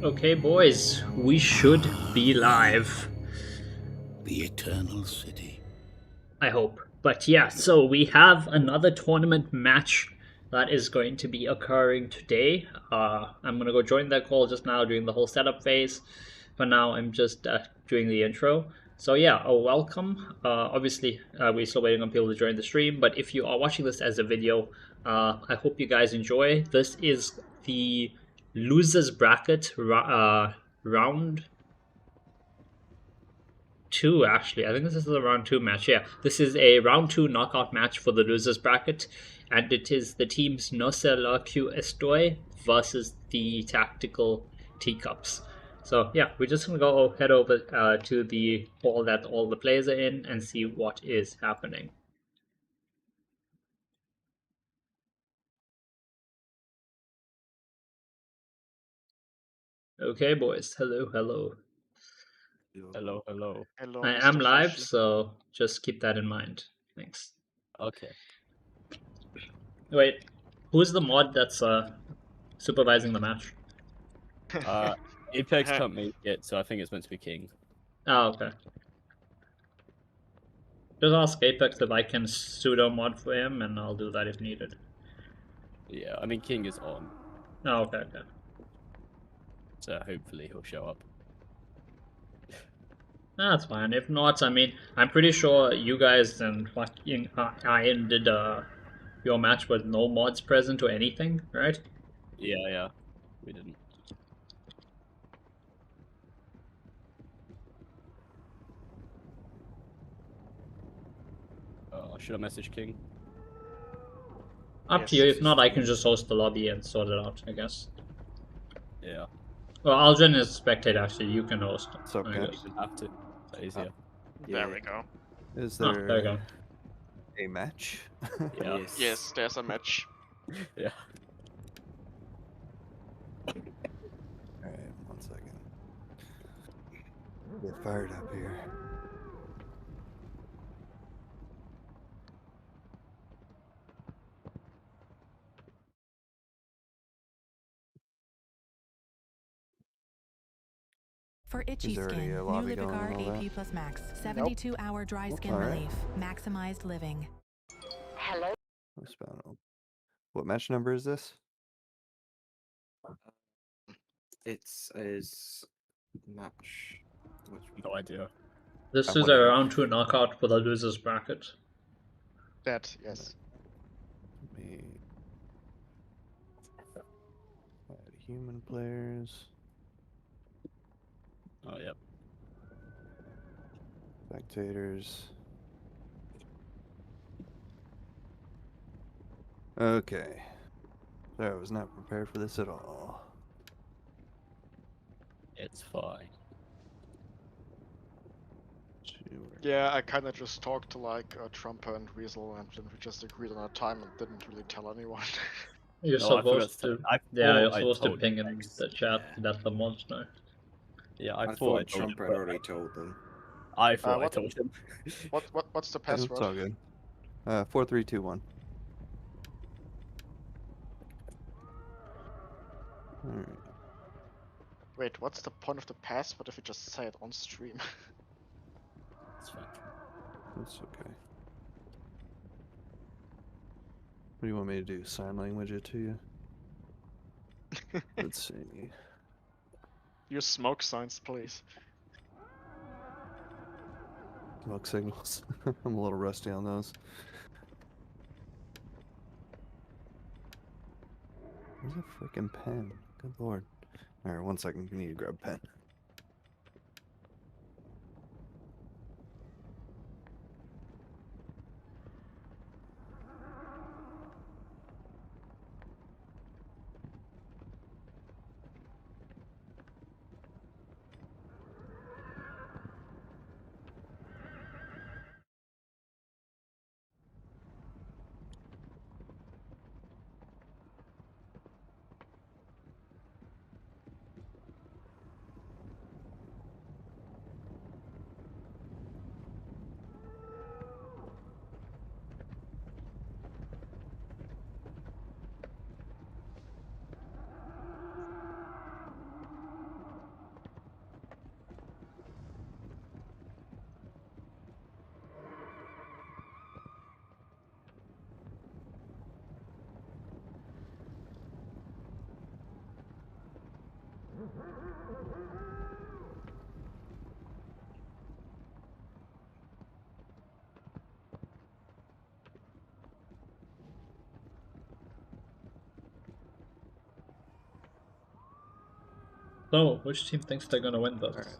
Okay, boys, we should be live. The Eternal City. I hope. But yeah, so we have another tournament match that is going to be occurring today. I'm going to go join that call just now during the whole setup phase. For now, I'm just doing the intro. So yeah, welcome. Obviously, we're still waiting on people to join the stream, but if you are watching this as a video, I hope you guys enjoy. This is the losers bracket round two, actually. I think this is a round two match. Yeah, this is a round two knockout match for the losers bracket, and it is the teams No Se La Q Estoy versus the tactical Teacups. So yeah, we're just gonna go head over to the hall that all the players are in and see what is happening. Okay, boys. Hello, hello. Hello, hello. Hello, I Mr. am live, Tharshey. so just keep that in mind. Thanks. Okay. Wait, who's the mod that's supervising the match? Apex can't make it, so I think it's meant to be King. Oh, okay. Just ask Apex if I can sudo mod for him, and I'll do that if needed. Yeah, I mean King is on, Oh, okay, okay. so hopefully he'll show up. That's fine. If not, I mean, I'm pretty sure you guys and fucking Ian did your match with no mods present or anything, right? Yeah, we didn't. Should I message King? Up to you. If not, I can just host the lobby and sort it out, I guess. Yeah. Well, I'll join as a spectator, actually. You can host. It's okay. You don't have to. That's easier. There we go. Is Oh, there there you go. a match? Yeah. Yes, there's a match. Yeah. Alright, 1 second. Get fired up here. For itchy Is there skin, already a new lobby going Lipicar and all AP that? Plus Max. 72-hour dry skin All right. relief. Maximized living. Hello. What match number is this? It's is match. No idea. This I is a wonder. round two knockout for the losers bracket. That, yes. Let me add human players, Oh, yep. spectators. Okay. I was not prepared for this at all. It's fine. Yeah, I kinda just talked to like Trumper and Weasel, and then we just agreed on a time and didn't really tell anyone. You're Oh, I forgot supposed to to. I Yeah, you're thought I supposed to told ping in Apex. the chat Yeah. that the mods know. Yeah, I thought I thought told Trump him, had but already told them. I thought I what- told him. What's the Yeah, it's password? all good. 4321. Alright. Wait, what's the point of the password if you just say it on stream? It's fine. That's okay. What do you want me to do? Sign language it to you? Let's see. Use smoke signs, please. Smoke signals. I'm a little rusty on those. Where's a freaking pen? Good lord. Alright, 1 second. You need to grab a pen. So, which team thinks they're gonna win this? Alright.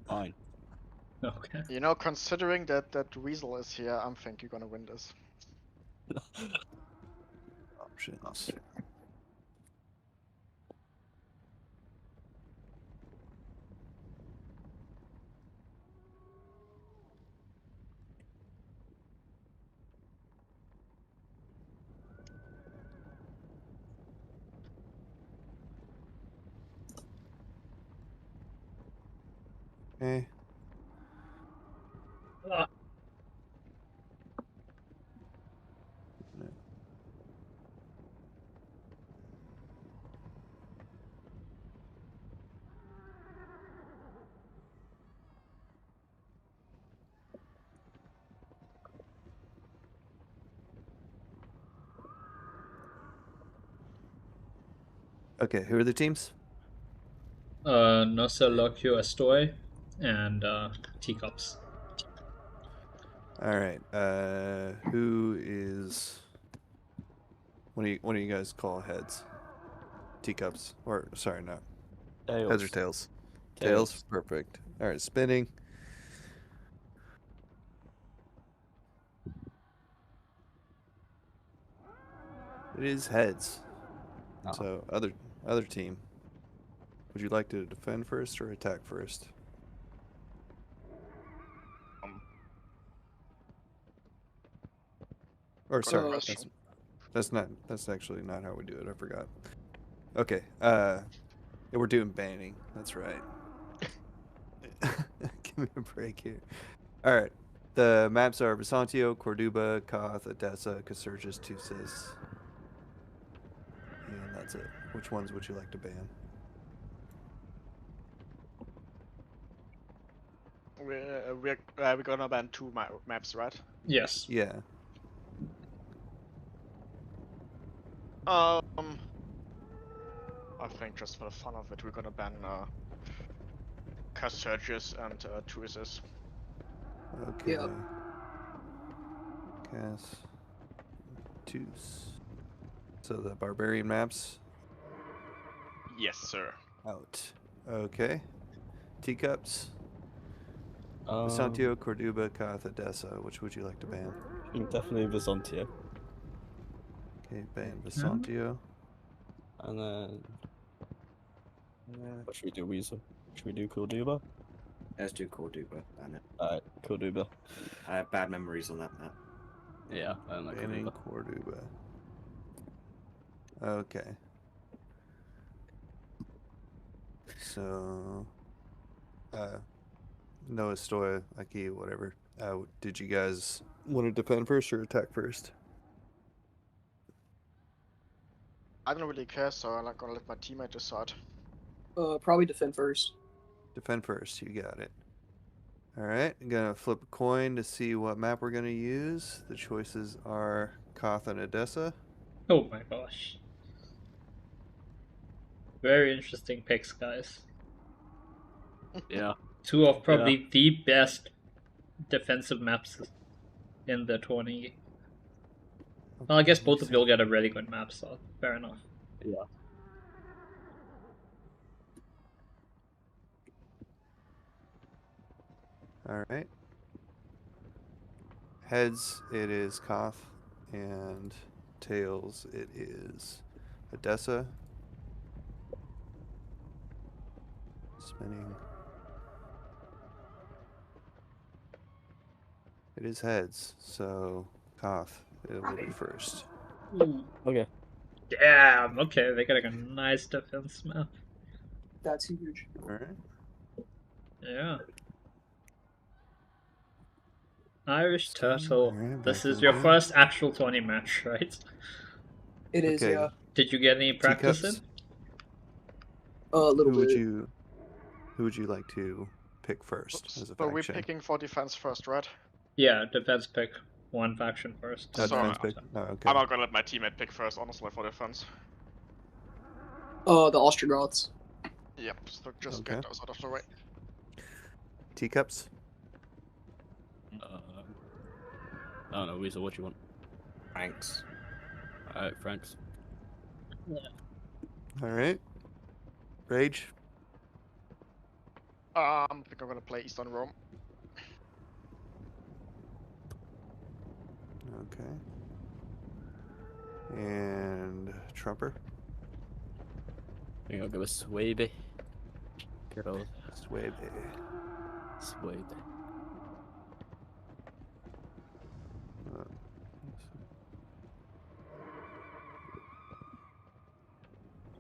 Fine. Okay. You know, considering that Weasel is here, I'm think you're gonna win this. Options. Okay. Ah, Okay, who are the teams? Nossa Lokio Estoy and Teacups. Alright, who is... What do you guys call heads? Teacups. Or, sorry, no. Heads or tails? Tails? Perfect. Alright, spinning. It is heads. Ah. So, other team. Would you like to defend first or attack first? Or Good sorry, question. that's actually not how we do it. I forgot. Okay. Yeah, we're doing banning. That's right. Give me a break here. All right. The maps are Vesantio, Corduba, Koth, Edessa, Casurgis, Tusis. And that's it. Which ones would you like to ban? We're gonna ban two maps, right? Yes. Yeah. I think just for the fun of it, we're gonna ban Casurgis and Tuises. Okay. Yep. Cass. Tus. So the barbarian maps Yes, sir. out. Okay. Teacups. Um, Vesantio, Corduba, Koth, Edessa. Which would you like to ban? Definitely Vesantio. Okay, ban Vesantio. And then... what should we do, Weasel? Should we do Corduba? Let's do Corduba. Ban it. Alright, Corduba. I have bad memories on that map. Yeah, I don't like Banning Corduba. Corduba. Okay. So, no Estoy, Aki, whatever. Did you guys want to defend first or attack first? I don't really care, so I'm not gonna let my teammate decide. Probably defend first. Defend first, you got it. Alright, I'm gonna flip a coin to see what map we're gonna use. The choices are Koth and Edessa. Oh my gosh. Very interesting picks, guys. Yeah. Two of probably the best defensive maps in the 20. Well, I guess both of you will get a really good map, so fair enough. Yeah. Alright. Heads, it is Koth, and tails, it is Edessa. Spinning. It is heads, so Koth, it will be first. Ooh. Okay. Damn, okay, they got a nice defense map. That's huge. Alright. Yeah. Irish Stand Turtle. right This back is up your here. first actual 20 match, right? It is, Okay. yeah. Did you get any practice in? Teacups, A little who bit. would you like to pick first as a So we're faction? picking for defense first, right? Yeah, defense pick one faction first. Oh, So, defense pick? Oh, okay. I'm not gonna let my teammate pick first, honestly, for defense. The Ostrogoths. Yep, so just Okay. get those out of the way. Teacups? I don't know, Weasel, what do you want? Thanks. Alright, Franks. All right. Rage. I think I'm gonna play Eastern Rome. Okay. And Trumper. I think I'll go with Swaby. Good old Swaby. Swaby.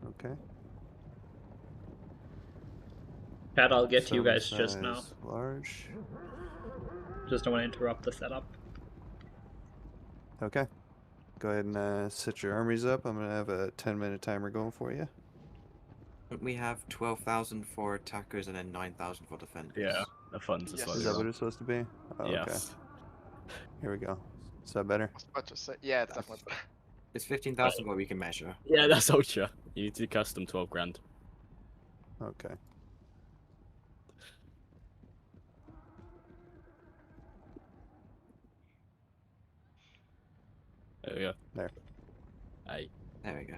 Okay. Pat, I'll get to you Summon guys just now. size Large. Just don't want to interrupt the setup. Okay. Go ahead and set your armies up. I'm going to have a 10-minute timer going for you. We have 12,000 for attackers and then 9,000 for defenders. Yeah, the funds are Yes. slightly Is that wrong. what it's supposed to be? Oh, okay. Yes. Here we go. Is that better? I was about to say, yeah, it's definitely better. It's 15,000 what we can measure. Yeah, that's ultra. You need to custom 12 grand. Okay. There we go. There. Hey. There we go.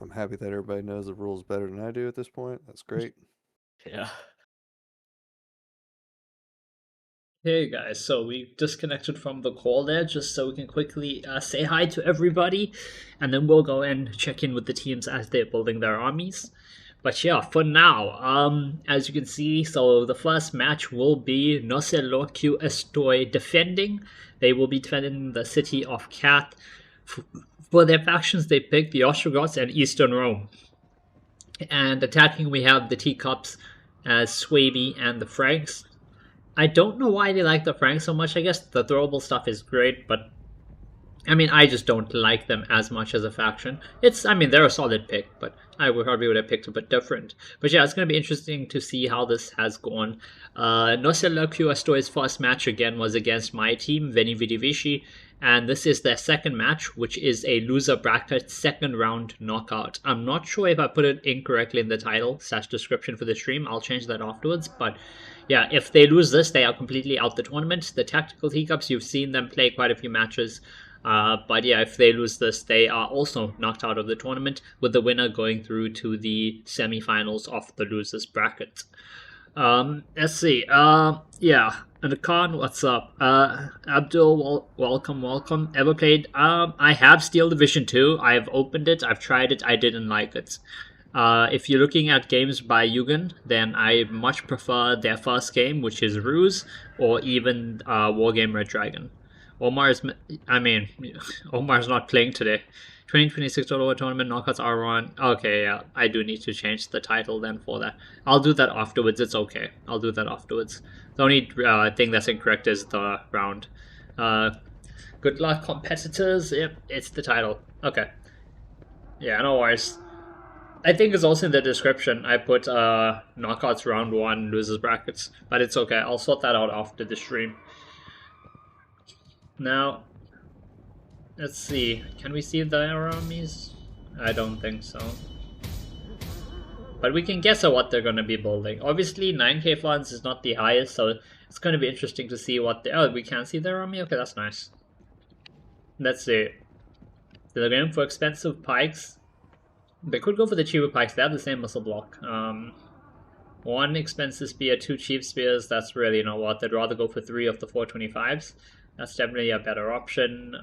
I'm happy that everybody knows the rules better than I do at this point. That's great. Yeah. Hey guys, so we disconnected from the call there just so we can quickly say hi to everybody, and then we'll go and check in with the teams as they're building their armies. But yeah, for now, as you can see, so the first match will be Estoy defending. They will be defending the city of Cat. For their factions, they picked the Ostrogoths and Eastern Rome. And attacking, we have the Teacups as Swaby and the Franks. I don't know why they like the Franks so much. I guess the throwable stuff is great, but I mean, I just don't like them as much as a faction. I mean, they're a solid pick, but I probably would have picked a bit different. But yeah, it's going to be interesting to see how this has gone. Estoy's first match again was against my team, Veni Vidi Vici, and this is their second match, which is a loser bracket second round knockout. I'm not sure if I put it incorrectly in the title / description for the stream. I'll change that afterwards, but yeah, if they lose this, they are completely out the tournament. The Tactical Teacups, you've seen them play quite a few matches. But yeah, if they lose this, they are also knocked out of the tournament, with the winner going through to the semi-finals of the losers bracket. Let's see. Yeah, and Khan, what's up? Abdul, welcome. Ever played? I have Steel Division 2. I've opened it. I've tried it. I didn't like it. If you're looking at games by Yugen, then I much prefer their first game, which is Ruse, or even Wargame Red Dragon. Omar's not playing today. 2026 Total War Tournament knockouts are on. Okay, yeah, I do need to change the title then for that. I'll do that afterwards. It's okay. I'll do that afterwards. The only thing that's incorrect is the round. Good luck, competitors. Yep, it's the title. Okay. Yeah, no worries. I think it's also in the description. I put knockouts round 1, losers brackets, but it's okay. I'll sort that out after the stream. Now, let's see. Can we see their armies? I don't think so. But we can guess at what they're going to be building. Obviously, 9k funds is not the highest, so it's going to be interesting to see what they... Oh, we can't see their army? Okay, that's nice. Let's see. They're going for expensive pikes. They could go for the cheaper pikes. They have the same muscle block. 1 expensive spear, 2 cheap spears. That's really not what. They'd rather go for 3 of the 425s. That's definitely a better option.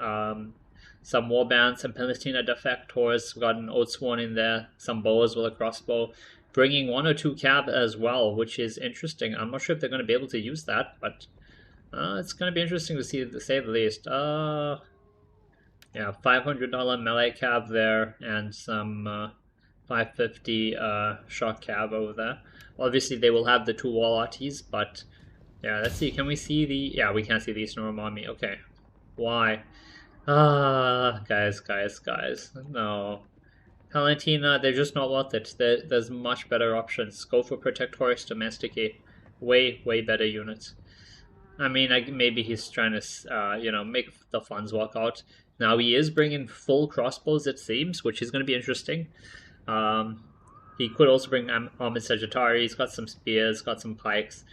Some warbands, some Palestina defectors. We've got an Oathsworn in there. Some bows with a crossbow. Bringing 1 or 2 cab as well, which is interesting. I'm not sure if they're going to be able to use that, but it's going to be interesting to see, to say the least. Yeah, $500 melee cab there, and some 550 shock cab over there. Obviously, they will have the 2 wall RTs, but yeah, let's see. Can we see the... Yeah, we can't see the Eastern Rome army. Okay. Why? Guys. No. Palantina, they're just not worth it. There's much better options. Go for Protectoris Domesticate. Way better units. I mean, maybe he's trying to, make the funds work out. Now, he is bringing full crossbows, it seems, which is going to be interesting. He could also bring Armored Sagittari. He's got some spears, got some pikes.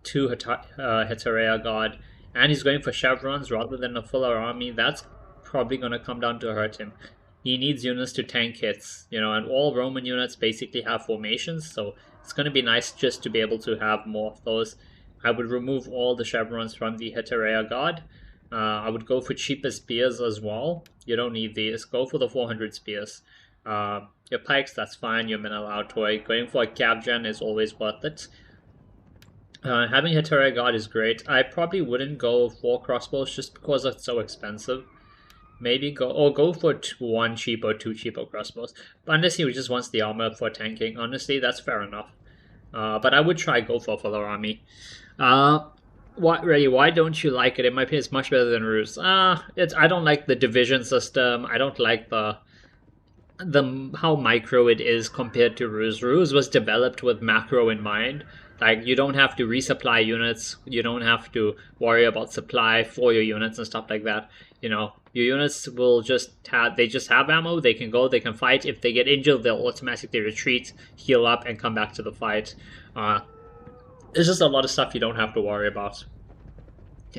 2 Hetaria Guard. and he's going for chevrons rather than a fuller army, that's probably going to come down to hurt him. He needs units to tank hits, you know, and all Roman units basically have formations, so it's going to be nice just to be able to have more of those. I would remove all the chevrons from the Heterea Guard. I would go for cheaper spears as well. You don't need these. Go for the 400 spears. Your pikes, that's fine. Your Menelao toy. Going for a cav gen is always worth it. Having Heterea Guard is great. I probably wouldn't go for crossbows just because it's so expensive. Maybe go for one cheap or two cheaper crossbows. But unless he just wants the armor for tanking, honestly, that's fair enough. But I would try go for fuller army. Why don't you like it? In my opinion, it's much better than Ruse. I don't like the division system. I don't like the how micro it is compared to Ruse. Ruse was developed with macro in mind. Like, you don't have to resupply units. You don't have to worry about supply for your units and stuff like that. You know, your units will just have ammo. They can go, they can fight. If they get injured, they'll automatically retreat, heal up, and come back to the fight. It's just a lot of stuff you don't have to worry about.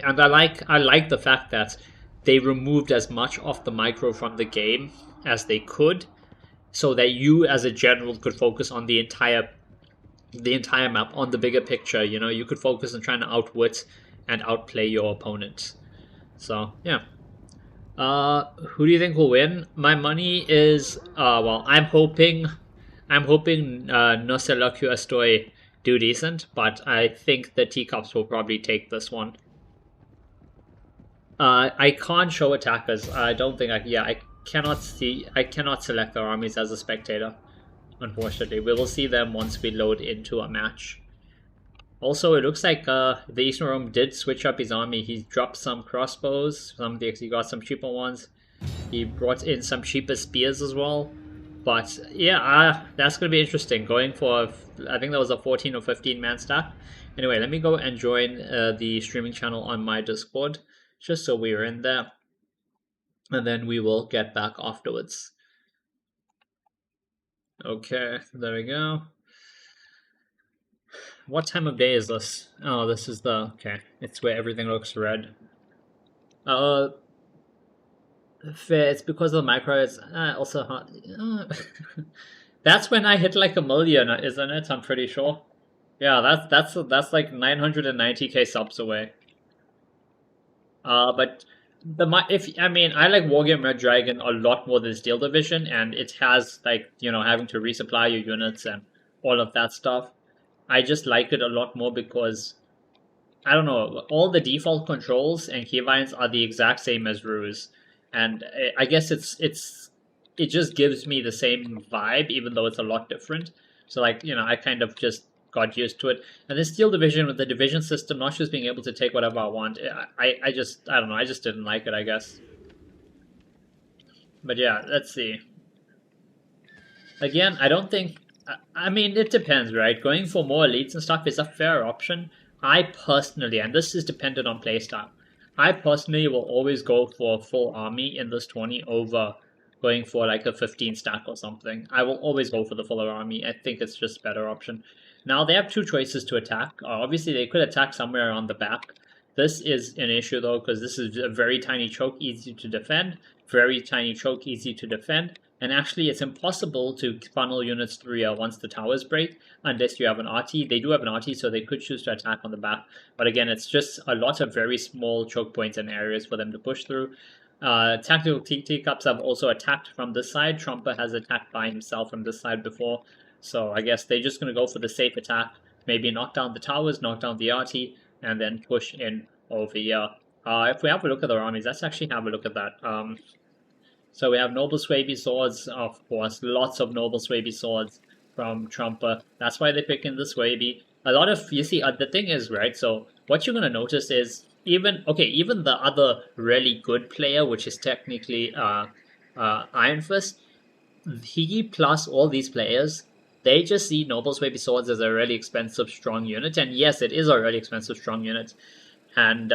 And I like the fact that they removed as much of the micro from the game as they could, so that you as a general could focus on the entire map, on the bigger picture. You know, you could focus on trying to outwit and outplay your opponent. So yeah. Who do you think will win? My money is well, I'm hoping No Se Lo Que Estoy do decent, but I think the Teacups will probably take this one. I can't show attackers. I don't think I cannot select their armies as a spectator. Unfortunately, we will see them once we load into a match. Also, it looks like the Eastern Rome did switch up his army. He dropped some crossbows, he got some cheaper ones. He brought in some cheaper spears as well. But yeah, that's going to be interesting. Going for, I think that was a 14 or 15 man stack. Anyway, let me go and join the streaming channel on my Discord, just so we're in there. And then we will get back afterwards. Okay, there we go. What time of day is this? Oh, this is the... okay, it's where everything looks red. It's because of the micro, it's also hot. That's when I hit like 1 million, isn't it? I'm pretty sure. Yeah, that's like 990k subs away. But I like Wargame Red Dragon a lot more than Steel Division, and it has, like, you know, having to resupply your units and all of that stuff. I just like it a lot more because, I don't know, all the default controls and keybinds are the exact same as Ruse, and I guess it just gives me the same vibe, even though it's a lot different. So, like, you know, I kind of just got used to it. And the Steel Division, with the division system, not just being able to take whatever I want, I don't know, I just didn't like it, I guess. But yeah, let's see. Again, I don't think... I mean, it depends, right? Going for more elites and stuff is a fair option. I personally, and this is dependent on playstyle, I personally will always go for a full army in this 20 over going for like a 15 stack or something. I will always go for the fuller army. I think it's just a better option. Now, they have two choices to attack. Obviously, they could attack somewhere around the back. This is an issue, though, because this is a very tiny choke, easy to defend. Very tiny choke, easy to defend. And actually, it's impossible to funnel units through once the towers break, unless you have an RT. They do have an RT, so they could choose to attack on the back. But again, it's just a lot of very small choke points and areas for them to push through. Tactical Teacups have also attacked from this side. Trumper has attacked by himself from this side before. So I guess they're just going to go for the safe attack. Maybe knock down the towers, knock down the RT, and then push in over here. If we have a look at their armies, let's actually have a look at that. So we have Noble Swaby Swords, of course, lots of Noble Swaby Swords from Trumper. That's why they're picking the Swaby. A lot of, you see, the thing is, right, so what you're going to notice is, even the other really good player, which is technically Iron Fist, he plus all these players, they just see Noble Swaby Swords as a really expensive, strong unit. And yes, it is a really expensive, strong unit. And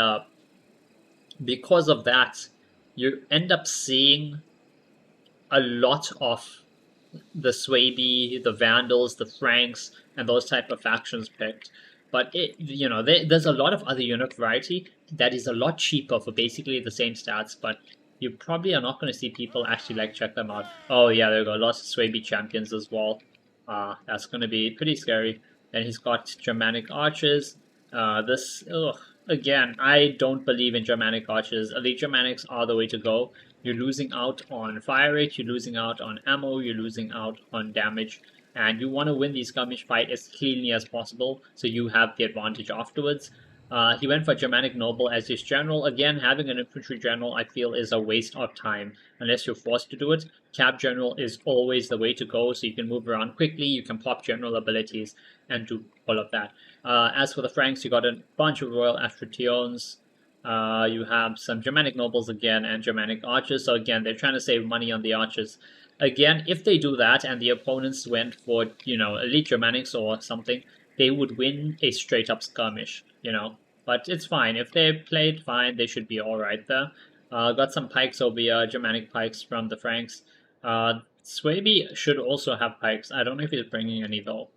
because of that, you end up seeing a lot of the Swaby, the Vandals, the Franks, and those type of factions picked. But there's a lot of other unit variety. that is a lot cheaper for basically the same stats, but you probably are not going to see people actually like check them out. Oh yeah, there we go. Lots of Swaby champions as well. That's going to be pretty scary. And he's got Germanic archers. Again, I don't believe in Germanic archers. Elite Germanics are the way to go. You're losing out on fire rate, you're losing out on ammo, you're losing out on damage, and you want to win the skirmish fight as cleanly as possible so you have the advantage afterwards. He went for Germanic Noble as his general. Again, having an infantry general I feel is a waste of time unless you're forced to do it. Cap General is always the way to go, so you can move around quickly, you can pop general abilities and do all of that. As for the Franks, you got a bunch of Royal Astrations. You have some Germanic Nobles again and Germanic Archers. So again, they're trying to save money on the Archers. Again, if they do that and the opponents went for, Elite Germanics or something, they would win a straight-up skirmish, But it's fine. If they played fine, they should be alright there. Got some pikes over here, Germanic pikes from the Franks. Swaby should also have pikes. I don't know if he's bringing any, though.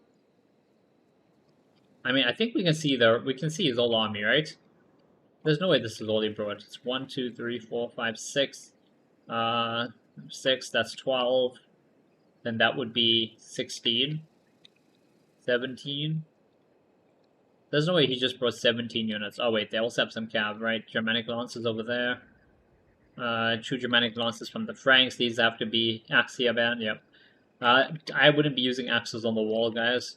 I mean, I think we can see his whole army, right? There's no way this is all he brought. It's 1, 2, 3, 4, 5, 6. 6, that's 12. Then that would be 16. 17. There's no way he just brought 17 units. Oh wait, they also have some cav, right? Germanic Lancers over there. 2 Germanic Lancers from the Franks. These have to be Axia band, yep. I wouldn't be using axes on the wall, guys.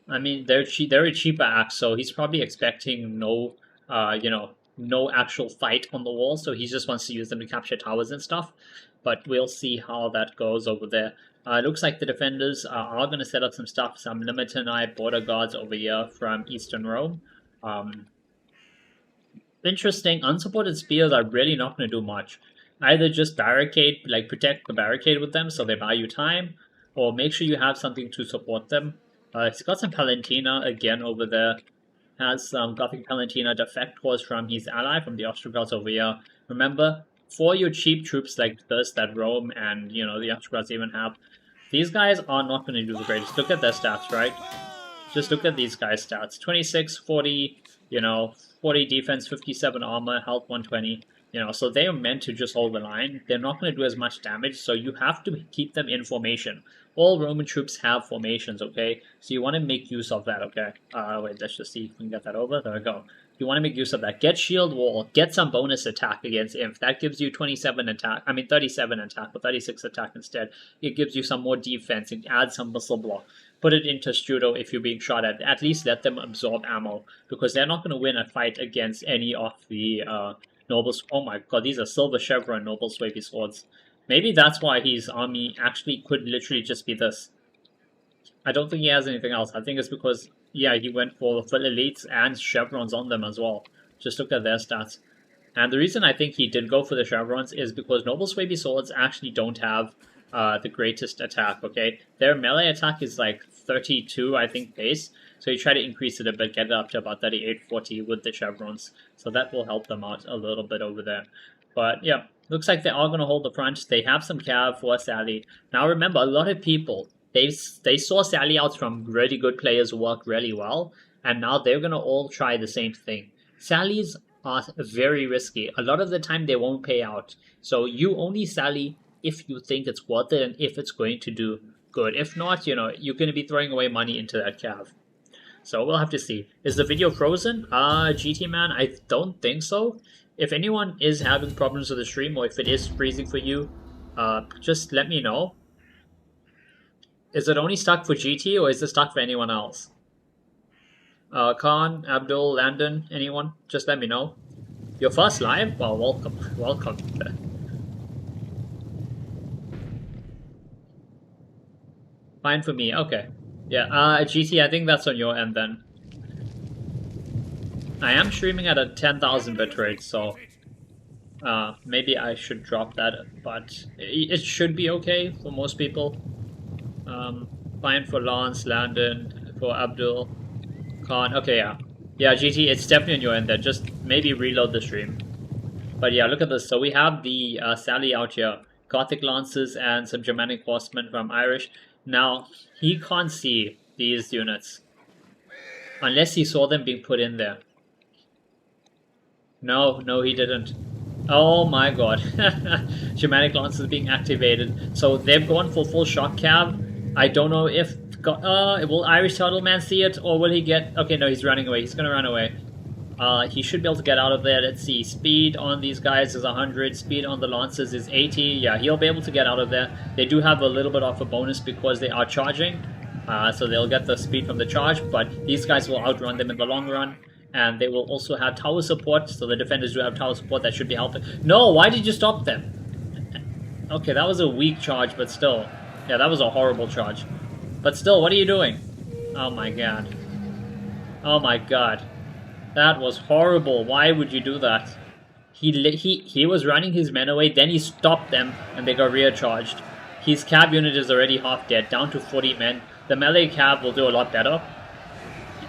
I mean, they're a cheaper axe, so he's probably expecting no actual fight on the wall, so he just wants to use them to capture towers and stuff. But we'll see how that goes over there. It looks like the defenders are going to set up some stuff, some Limitanite border guards over here from Eastern Rome. Interesting, unsupported spears are really not going to do much. Either just barricade, protect the barricade with them so they buy you time, or make sure you have something to support them. He's got some Palantina again over there. Has some Gothic Palantina defect cores from his ally, from the Ostrogoths over here. Remember, for your cheap troops like this that Rome and, the Ostrogoths even have, these guys are not going to do the greatest. Look at their stats, right? Just look at these guys' stats. 26, 40, 40 defense, 57 armor, health 120. So they are meant to just hold the line. They're not going to do as much damage, so you have to keep them in formation. All Roman troops have formations, okay? So you want to make use of that, okay? Wait, let's just see if we can get that over. There we go. You want to make use of that. Get shield wall. Get some bonus attack against Inf. That gives you 37 attack. I mean, 37 attack, or 36 attack instead. It gives you some more defense. It adds some missile block. Put it into Strudo if you're being shot at. At least let them absorb ammo, because they're not going to win a fight against any of the nobles. Oh my god, these are silver chevron noble Swaby swords. Maybe that's why his army actually could literally just be this. I don't think he has anything else. I think it's because, yeah, he went for full elites and chevrons on them as well. Just look at their stats. And the reason I think he did go for the chevrons is because noble Swaby swords actually don't have the greatest attack, okay? Their melee attack is like 32, I think, base. So you try to increase it a bit, get it up to about 38, 40 with the chevrons. So that will help them out a little bit over there. But yeah, looks like they are going to hold the front. They have some cav for Sally. Now remember, a lot of people, they saw Sally outs from really good players work really well. And now they're going to all try the same thing. Sallies are very risky. A lot of the time they won't pay out. So you only Sally if you think it's worth it and if it's going to do good. If not, you're going to be throwing away money into that cav. So we'll have to see. Is the video frozen? GT man, I don't think so. If anyone is having problems with the stream, or if it is freezing for you, just let me know. Is it only stuck for GT, or is it stuck for anyone else? Khan, Abdul, Landon, anyone? Just let me know. Your first live? Well, welcome. Welcome. Fine for me, okay. Yeah, GT, I think that's on your end then. I am streaming at a 10,000 bitrate, so maybe I should drop that, but it should be okay for most people. Fine for Lance, Landon, for Abdul, Khan. Okay, yeah. Yeah, GT, it's definitely on your end there. Just maybe reload the stream. But yeah, look at this. So we have the Sally out here. Gothic Lances and some Germanic Horsemen from Irish. Now, he can't see these units unless he saw them being put in there. No, no, he didn't. Oh my god. Germanic Lance is being activated. So they've gone for full shock cav. I don't know if... will Irish Turtle Man see it, or will he get... Okay, no, he's running away. He's gonna run away. He should be able to get out of there. Let's see. Speed on these guys is 100. Speed on the Lancers is 80. Yeah, he'll be able to get out of there. They do have a little bit of a bonus because they are charging. So they'll get the speed from the charge, but these guys will outrun them in the long run. And they will also have tower support, so the defenders do have tower support that should be helping. No, why did you stop them? Okay, that was a weak charge, but still. Yeah, that was a horrible charge. But still, what are you doing? Oh my god. Oh my god. That was horrible. Why would you do that? He was running his men away, then he stopped them, and they got rear charged. His cab unit is already half dead, down to 40 men. The melee cab will do a lot better.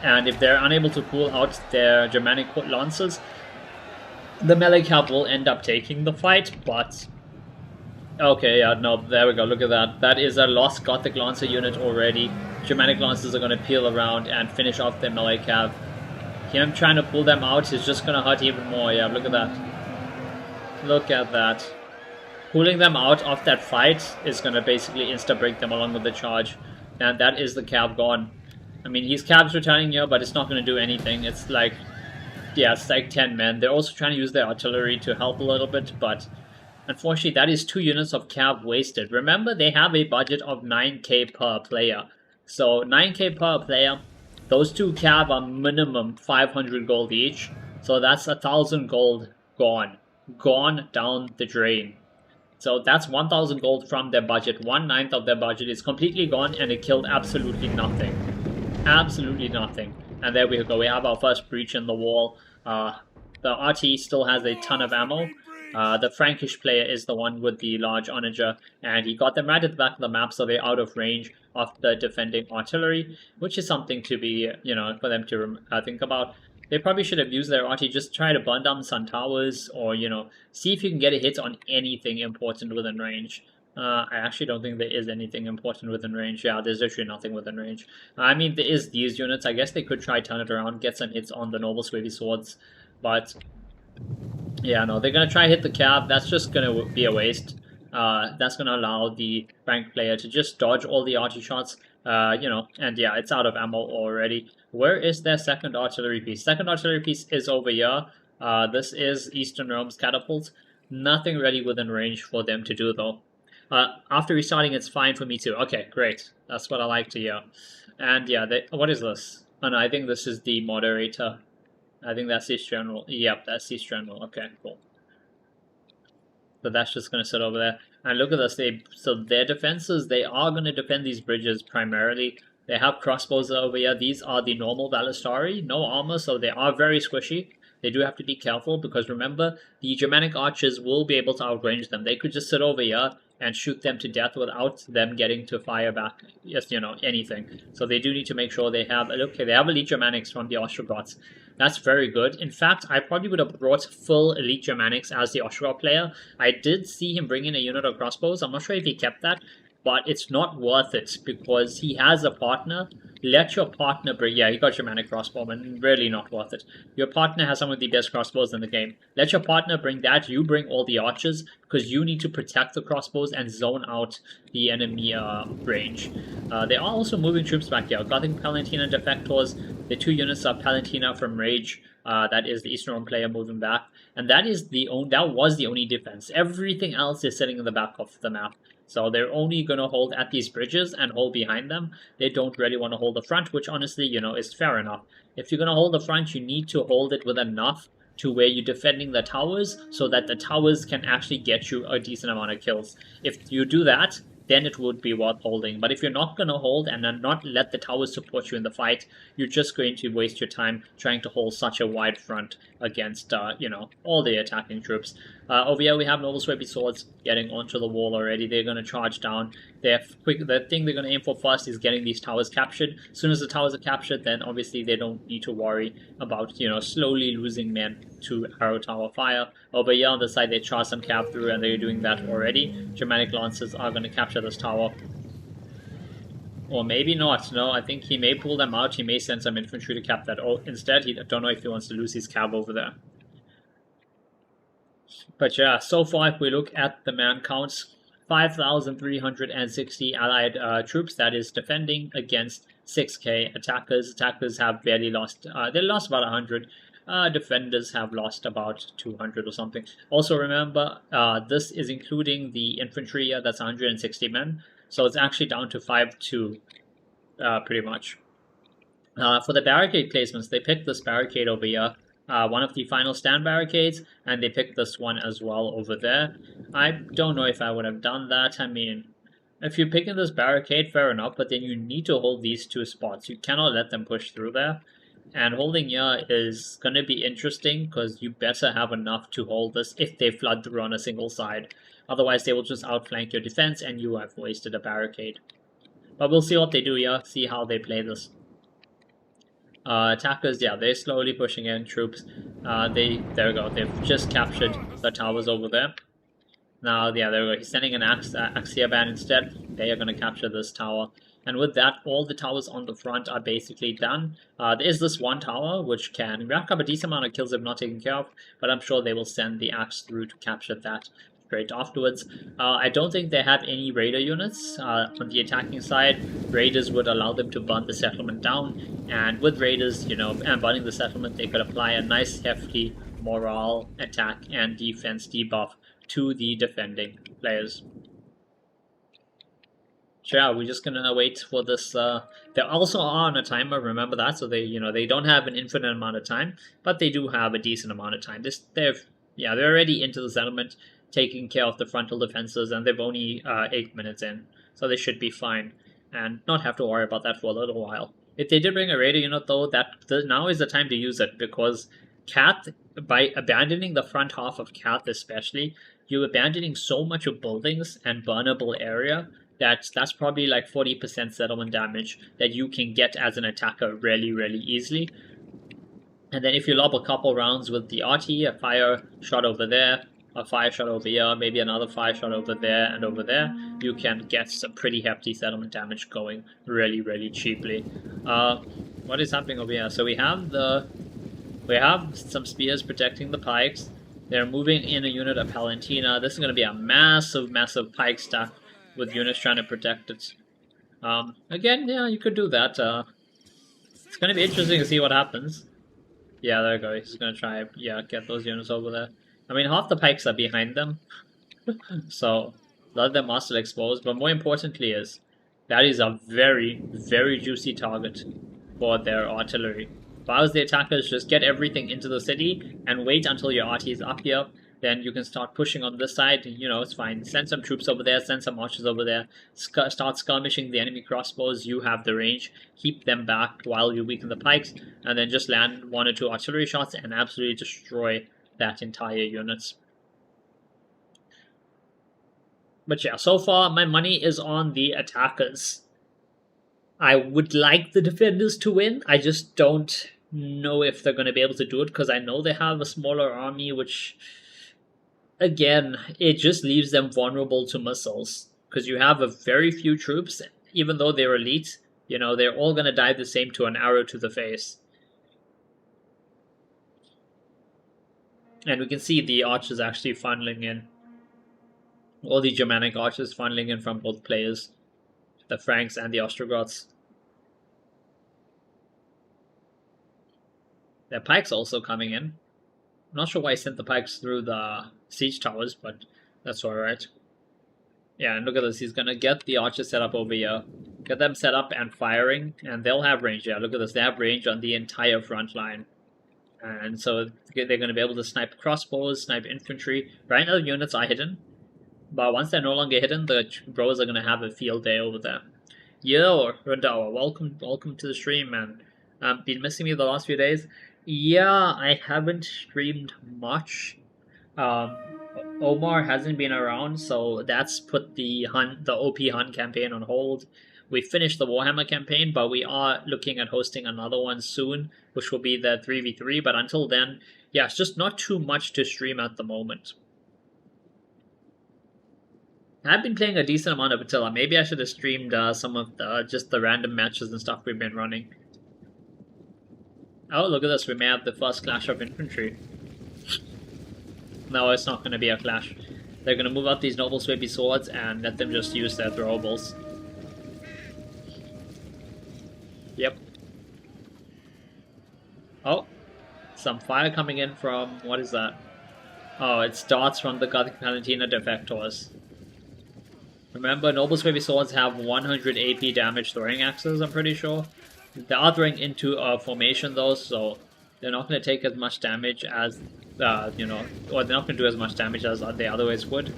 And if they're unable to pull out their Germanic Lancers, the melee cab will end up taking the fight, but... Okay, yeah, no, there we go, look at that. That is a lost Gothic Lancer unit already. Germanic Lancers are going to peel around and finish off their melee cab. Him trying to pull them out is just going to hurt even more, yeah, look at that. Look at that. Pulling them out of that fight is going to basically insta-break them along with the charge. And that is the cab gone. I mean, his cab's returning here, but it's not going to do anything. It's like, yeah, it's like 10 men. They're also trying to use their artillery to help a little bit, but unfortunately, that is 2 units of cab wasted. Remember, they have a budget of 9k per player. So 9k per player, those 2 cab are minimum 500 gold each. So that's 1,000 gold gone. Gone down the drain. So that's 1,000 gold from their budget. 1/9 of their budget is completely gone, and it killed absolutely nothing. Absolutely nothing. And there we go. We have our first breach in the wall. The RT still has a ton of ammo. The Frankish player is the one with the large onager, and he got them right at the back of the map, so they're out of range of the defending artillery, which is something to be, you know, for them to think about. They probably should have used their RT, just try to burn down sun towers, or, you know, see if you can get a hit on anything important within range. I actually don't think there is anything important within range. Yeah, there's literally nothing within range. I mean, there is these units. I guess they could try turn it around, get some hits on the Noble Swavy Swords. But, yeah, no, they're going to try hit the cab. That's just going to be a waste. That's going to allow the rank player to just dodge all the arty shots. You know, and yeah, it's out of ammo already. Where is their second artillery piece? Second artillery piece is over here. This is Eastern Rome's catapult. Nothing really within range for them to do, though. After restarting, it's fine for me too. Okay, great. That's what I like to hear. And yeah, what is this? Oh no, I think this is the moderator. I think that's his general. Yep, that's his general. Okay, cool. So that's just going to sit over there. And look at this. So their defenses, they are going to defend these bridges primarily. They have crossbows over here. These are the normal Balistari. No armor, so they are very squishy. They do have to be careful because remember, the Germanic archers will be able to outrange them. They could just sit over here and shoot them to death without them getting to fire back, yes, you know, anything. So they do need to make sure they have, okay, they have elite Germanics from the Ostrogoths. That's very good. In fact, I probably would have brought full elite Germanics as the Ostrogoth player. I did see him bring in a unit of crossbows. I'm not sure if he kept that, but it's not worth it because he has a partner. Let your partner bring... Yeah, he got Germanic crossbowman. Really not worth it. Your partner has some of the best crossbows in the game. Let your partner bring that. You bring all the archers because you need to protect the crossbows and zone out the enemy range. They are also moving troops back here. Gothic Palantina Defectors. The 2 units of Palantina from Rage. That is the Eastern Rome player moving back. And that was the only defense. Everything else is sitting in the back of the map. So they're only going to hold at these bridges and hold behind them. They don't really want to hold the front, which honestly, you know, is fair enough. If you're going to hold the front, you need to hold it with enough to where you're defending the towers so that the towers can actually get you a decent amount of kills. If you do that, then it would be worth holding. But if you're not going to hold and then not let the towers support you in the fight, you're just going to waste your time trying to hold such a wide front against, you know, all the attacking troops. Over here we have Noble Swavy Swords getting onto the wall already. They're going to charge down. The thing they're going to aim for first is getting these towers captured. As soon as the towers are captured, then obviously they don't need to worry about, you know, slowly losing men to arrow tower fire. Over here on the side they charge some cap through and they're doing that already. Germanic Lancers are going to capture this tower. Or maybe not. No, I think he may pull them out. He may send some infantry to cap that. Oh, instead, I don't know if he wants to lose his cab over there. But yeah, so far if we look at the man counts, 5,360 allied troops that is defending against 6k attackers. Attackers have barely lost, they lost about 100. Defenders have lost about 200 or something. Also remember, this is including the infantry, that's 160 men. So it's actually down to 5-2, pretty much. For the barricade placements, they picked this barricade over here, one of the final stand barricades, and they picked this one as well over there. I don't know if I would have done that. I mean, if you're picking this barricade, fair enough, but then you need to hold these two spots. You cannot let them push through there. And holding here is going to be interesting because you better have enough to hold this if they flood through on a single side. Otherwise, they will just outflank your defense and you have wasted a barricade. But we'll see what they do here, see how they play this. Attackers, yeah, they're slowly pushing in troops. There we go, they've just captured the towers over there. Now, yeah, there we go, he's sending an Axia band instead. They are going to capture this tower. And with that, all the towers on the front are basically done. There is this one tower, which can rack up a decent amount of kills if not taken care of, but I'm sure they will send the axe through to capture that straight afterwards. I don't think they have any raider units on the attacking side. Raiders would allow them to burn the settlement down, and with raiders, you know, and burning the settlement, they could apply a nice hefty morale, attack, and defense debuff to the defending players. So yeah, we're just gonna wait for this. They also are on a timer, remember that, so they, you know, they don't have an infinite amount of time, but they do have a decent amount of time. They're already into the settlement, taking care of the frontal defenses, and they've only 8 minutes in, so they should be fine and not have to worry about that for a little while. If they did bring a raider unit though, now is the time to use it, because Cath, by abandoning the front half of Cath especially, you're abandoning so much of buildings and burnable area that's probably like 40% settlement damage that you can get as an attacker really, really easily. And then if you lob a couple rounds with the RT, a fire shot over there, a fire shot over here, maybe another fire shot over there and over there, you can get some pretty hefty settlement damage going really, really cheaply. What is happening over here? So we have some spears protecting the pikes. They're moving in a unit of Palantina. This is going to be a massive, massive pike stack with units trying to protect it. Again, yeah, you could do that. It's going to be interesting to see what happens. Yeah, there we go. He's going to try, yeah, get those units over there. I mean, half the pikes are behind them, so a lot of them are still exposed. But more importantly is, that is a very, very juicy target for their artillery. If I was the attackers, just get everything into the city and wait until your RT is up here. Then you can start pushing on this side, you know, it's fine. Send some troops over there, send some archers over there, start skirmishing the enemy crossbows, you have the range, keep them back while you weaken the pikes, and then just land 1 or 2 artillery shots and absolutely destroy that entire unit. But yeah, so far my money is on the attackers. I would like the defenders to win, I just don't know if they're going to be able to do it, because I know they have a smaller army, which, again, it just leaves them vulnerable to missiles, because you have a very few troops, even though they're elite, you know, they're all going to die the same to an arrow to the face. And we can see the archers actually funneling in. All the Germanic archers funneling in from both players, the Franks and the Ostrogoths. Their pikes also coming in. I'm not sure why I sent the pikes through the siege towers, but that's alright. Yeah, and look at this, he's gonna get the archers set up over here. Get them set up and firing, and they'll have range. Yeah, look at this, they have range on the entire front line. And so they're gonna be able to snipe crossbows, snipe infantry. Right now the units are hidden, but once they're no longer hidden, the bros are gonna have a field day over there. Yo, Rendawa, welcome to the stream, man. Been missing me the last few days. Yeah, I haven't streamed much. Omar hasn't been around, so that's put the OP Hun campaign on hold. We finished the Warhammer campaign, but we are looking at hosting another one soon, which will be the 3v3, but until then, yeah, it's just not too much to stream at the moment. I've been playing a decent amount of Attila. Maybe I should have streamed some of just the random matches and stuff we've been running. Oh, look at this, we may have the first clash of infantry. No, it's not going to be a clash. They're going to move out these noble swaby swords and let them just use their throwables. Yep. Oh, some fire coming in from, what is that? Oh, it's darts from the Gothic Palantina defectors. Remember, noble swaby swords have 100 AP damage throwing axes, I'm pretty sure. They are throwing into a formation though, so they're not going to take as much damage as, you know, or they're not going to do as much damage as they otherwise would.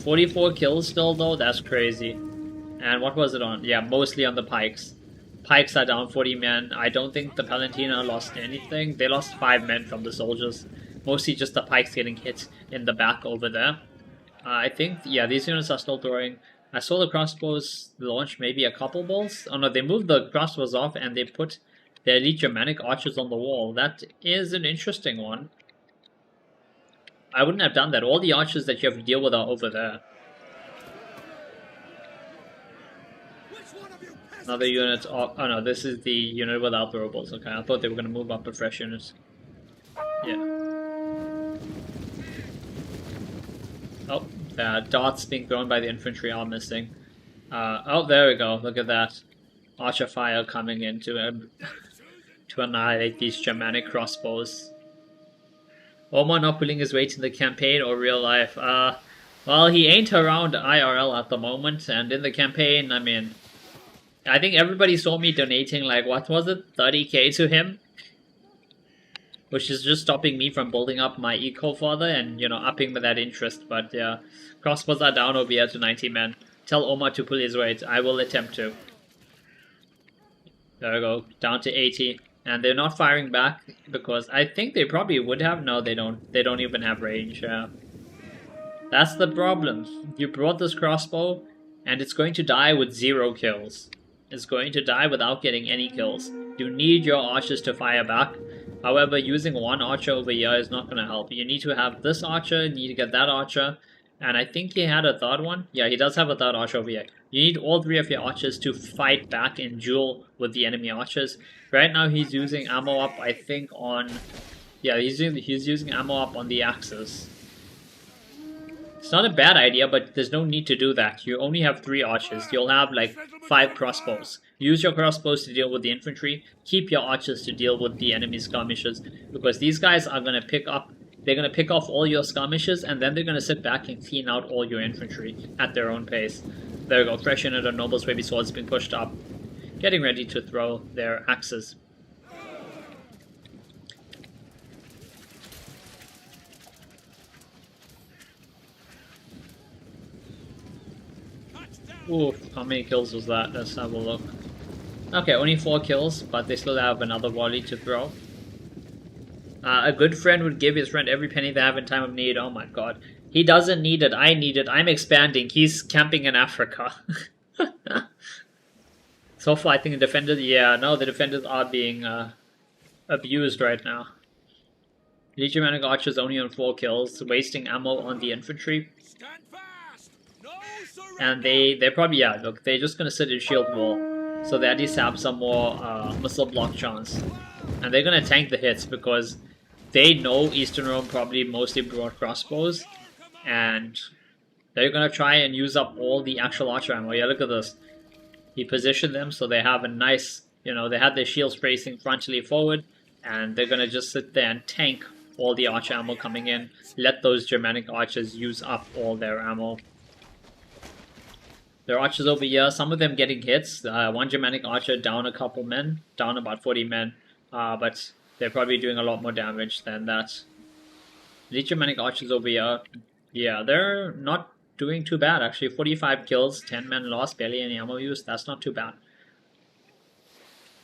44 kills still though, that's crazy. And what was it on? Yeah, mostly on the pikes. Pikes are down 40 men. I don't think the Palantina lost anything. They lost 5 men from the soldiers. Mostly just the pikes getting hit in the back over there. I think, yeah, these units are still throwing. I saw the crossbows launch maybe a couple balls. Oh no, they moved the crossbows off and they put their elite Germanic archers on the wall. That is an interesting one. I wouldn't have done that. All the archers that you have to deal with are over there. Another unit. Oh no, this is the unit without throwables. Okay, I thought they were going to move up a fresh unit. Yeah. Oh, the darts being thrown by the infantry are missing. Oh, there we go. Look at that. Archer fire coming in to annihilate these Germanic crossbows. Omar not pulling his weight in the campaign or real life. Well, he ain't around IRL at the moment, and in the campaign, I mean, I think everybody saw me donating, like, what was it, 30k to him? Which is just stopping me from building up my eco further and, you know, upping that interest. But yeah, crossbows are down over here to 90 men. Tell Omar to pull his weight. I will attempt to. There we go, down to 80. And they're not firing back because I think they probably would have. No, they don't. They don't even have range. That's the problem. You brought this crossbow and it's going to die with 0 kills. It's going to die without getting any kills. You need your archers to fire back. However, using one archer over here is not going to help. You need to have this archer, you need to get that archer, and I think he had a third one. Yeah, he does have a third archer over here. You need all 3 of your archers to fight back and duel with the enemy archers. Right now he's using ammo up, I think, on... Yeah, he's using ammo up on the axes. It's not a bad idea, but there's no need to do that. You only have 3 archers. You'll have like 5 crossbows. Use your crossbows to deal with the infantry. Keep your archers to deal with the enemy skirmishers. Because these guys are going to pick up... They're going to pick off all your skirmishers and then they're going to sit back and clean out all your infantry at their own pace. There we go. Fresh unit of noble swaby swords being pushed up. Getting ready to throw their axes. Oof, how many kills was that? Let's have a look. Okay, only 4 kills, but they still have another volley to throw. A good friend would give his friend every penny they have in time of need. Oh my god. He doesn't need it, I need it. I'm expanding. He's camping in Africa. So far, I think the defenders... Yeah, no, the defenders are being abused right now. Elite Germanic archers only on 4 kills, wasting ammo on the infantry. And they're probably, yeah, look, they're just going to sit in shield wall. So they at least have some more missile block chance. And they're going to tank the hits because they know Eastern Rome probably mostly brought crossbows. And they're going to try and use up all the actual archer ammo. Yeah, look at this. He positioned them so they have a nice, you know, they had their shields facing frontally forward. And they're going to just sit there and tank all the archer ammo coming in. Let those Germanic archers use up all their ammo. There are archers over here, some of them getting hits. One Germanic archer down a couple men, down about 40 men. But they're probably doing a lot more damage than that. These Germanic archers over here, yeah, they're not doing too bad actually. 45 kills, 10 men lost, barely any ammo use. That's not too bad.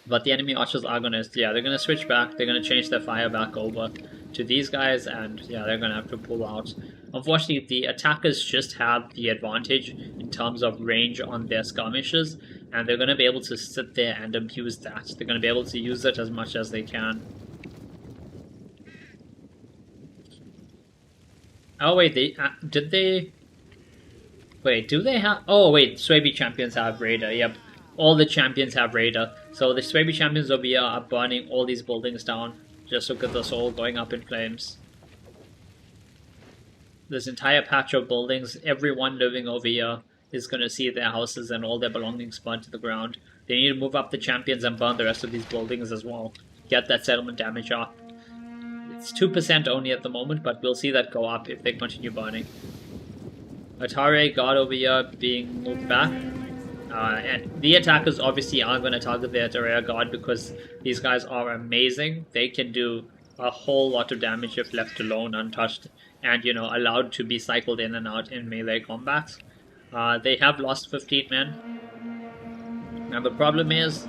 But the enemy archers are gonna, yeah, they're gonna switch back. They're gonna change their fire back over to these guys, and yeah, they're gonna have to pull out. Unfortunately, the attackers just have the advantage in terms of range on their skirmishes, and they're gonna be able to sit there and abuse that. They're gonna be able to use it as much as they can. Oh wait, did they? Wait, do they have? Oh wait, Swaby champions have Raider. Yep. All the champions have Raider. So the Swaby champions over here are burning all these buildings down. Just look at this all going up in flames. this entire patch of buildings, everyone living over here is going to see their houses and all their belongings burned to the ground. They need to move up the champions and burn the rest of these buildings as well. Get that settlement damage up. It's 2% only at the moment, but we'll see that go up if they continue burning. Atari God over here being moved back. And the attackers obviously are going to target the Atari God because these guys are amazing. They can do a whole lot of damage if left alone, untouched, and, you know, allowed to be cycled in and out in melee combats. They have lost 15 men. And the problem is,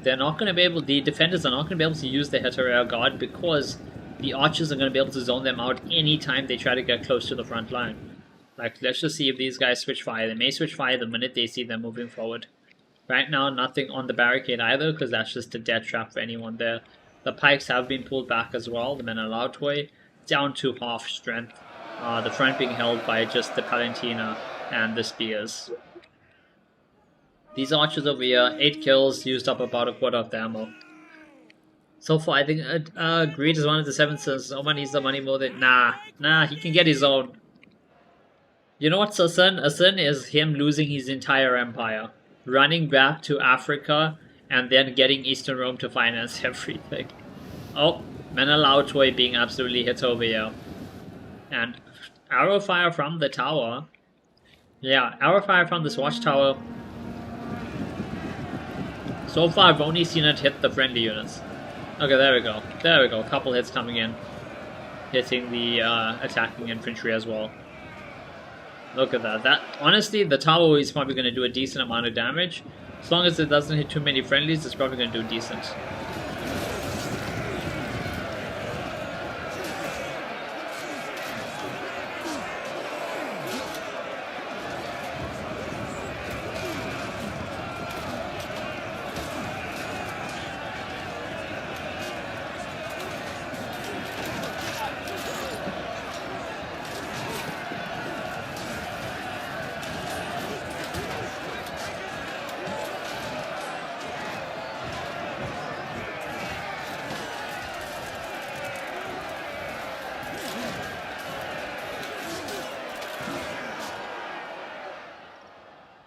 they're not going to be able, the defenders are not going to be able to use the Heterair Guard because the archers are going to be able to zone them out anytime they try to get close to the front line. Like, let's just see if these guys switch fire. They may switch fire the minute they see them moving forward. Right now, nothing on the barricade either, because that's just a death trap for anyone there. The pikes have been pulled back as well, the men allowed way, down to half strength. The front being held by just the Palantina and the spears. These archers over here, 8 kills, used up about a quarter of the ammo. So far, I think Greed is one of the 7, so someone needs the money more than... Nah, he can get his own. You know what's Asun? Asun is him losing his entire empire. Running back to Africa, and then getting Eastern Rome to finance everything. Oh, Menelautoi being absolutely hit over here. And arrow fire from the tower. Yeah, arrow fire from this watchtower. So far, I've only seen it hit the friendly units. Okay, there we go. There we go. A couple hits coming in. Hitting the attacking infantry as well. Look at that. Honestly, the tower is probably going to do a decent amount of damage. As long as it doesn't hit too many friendlies, it's probably going to do decent.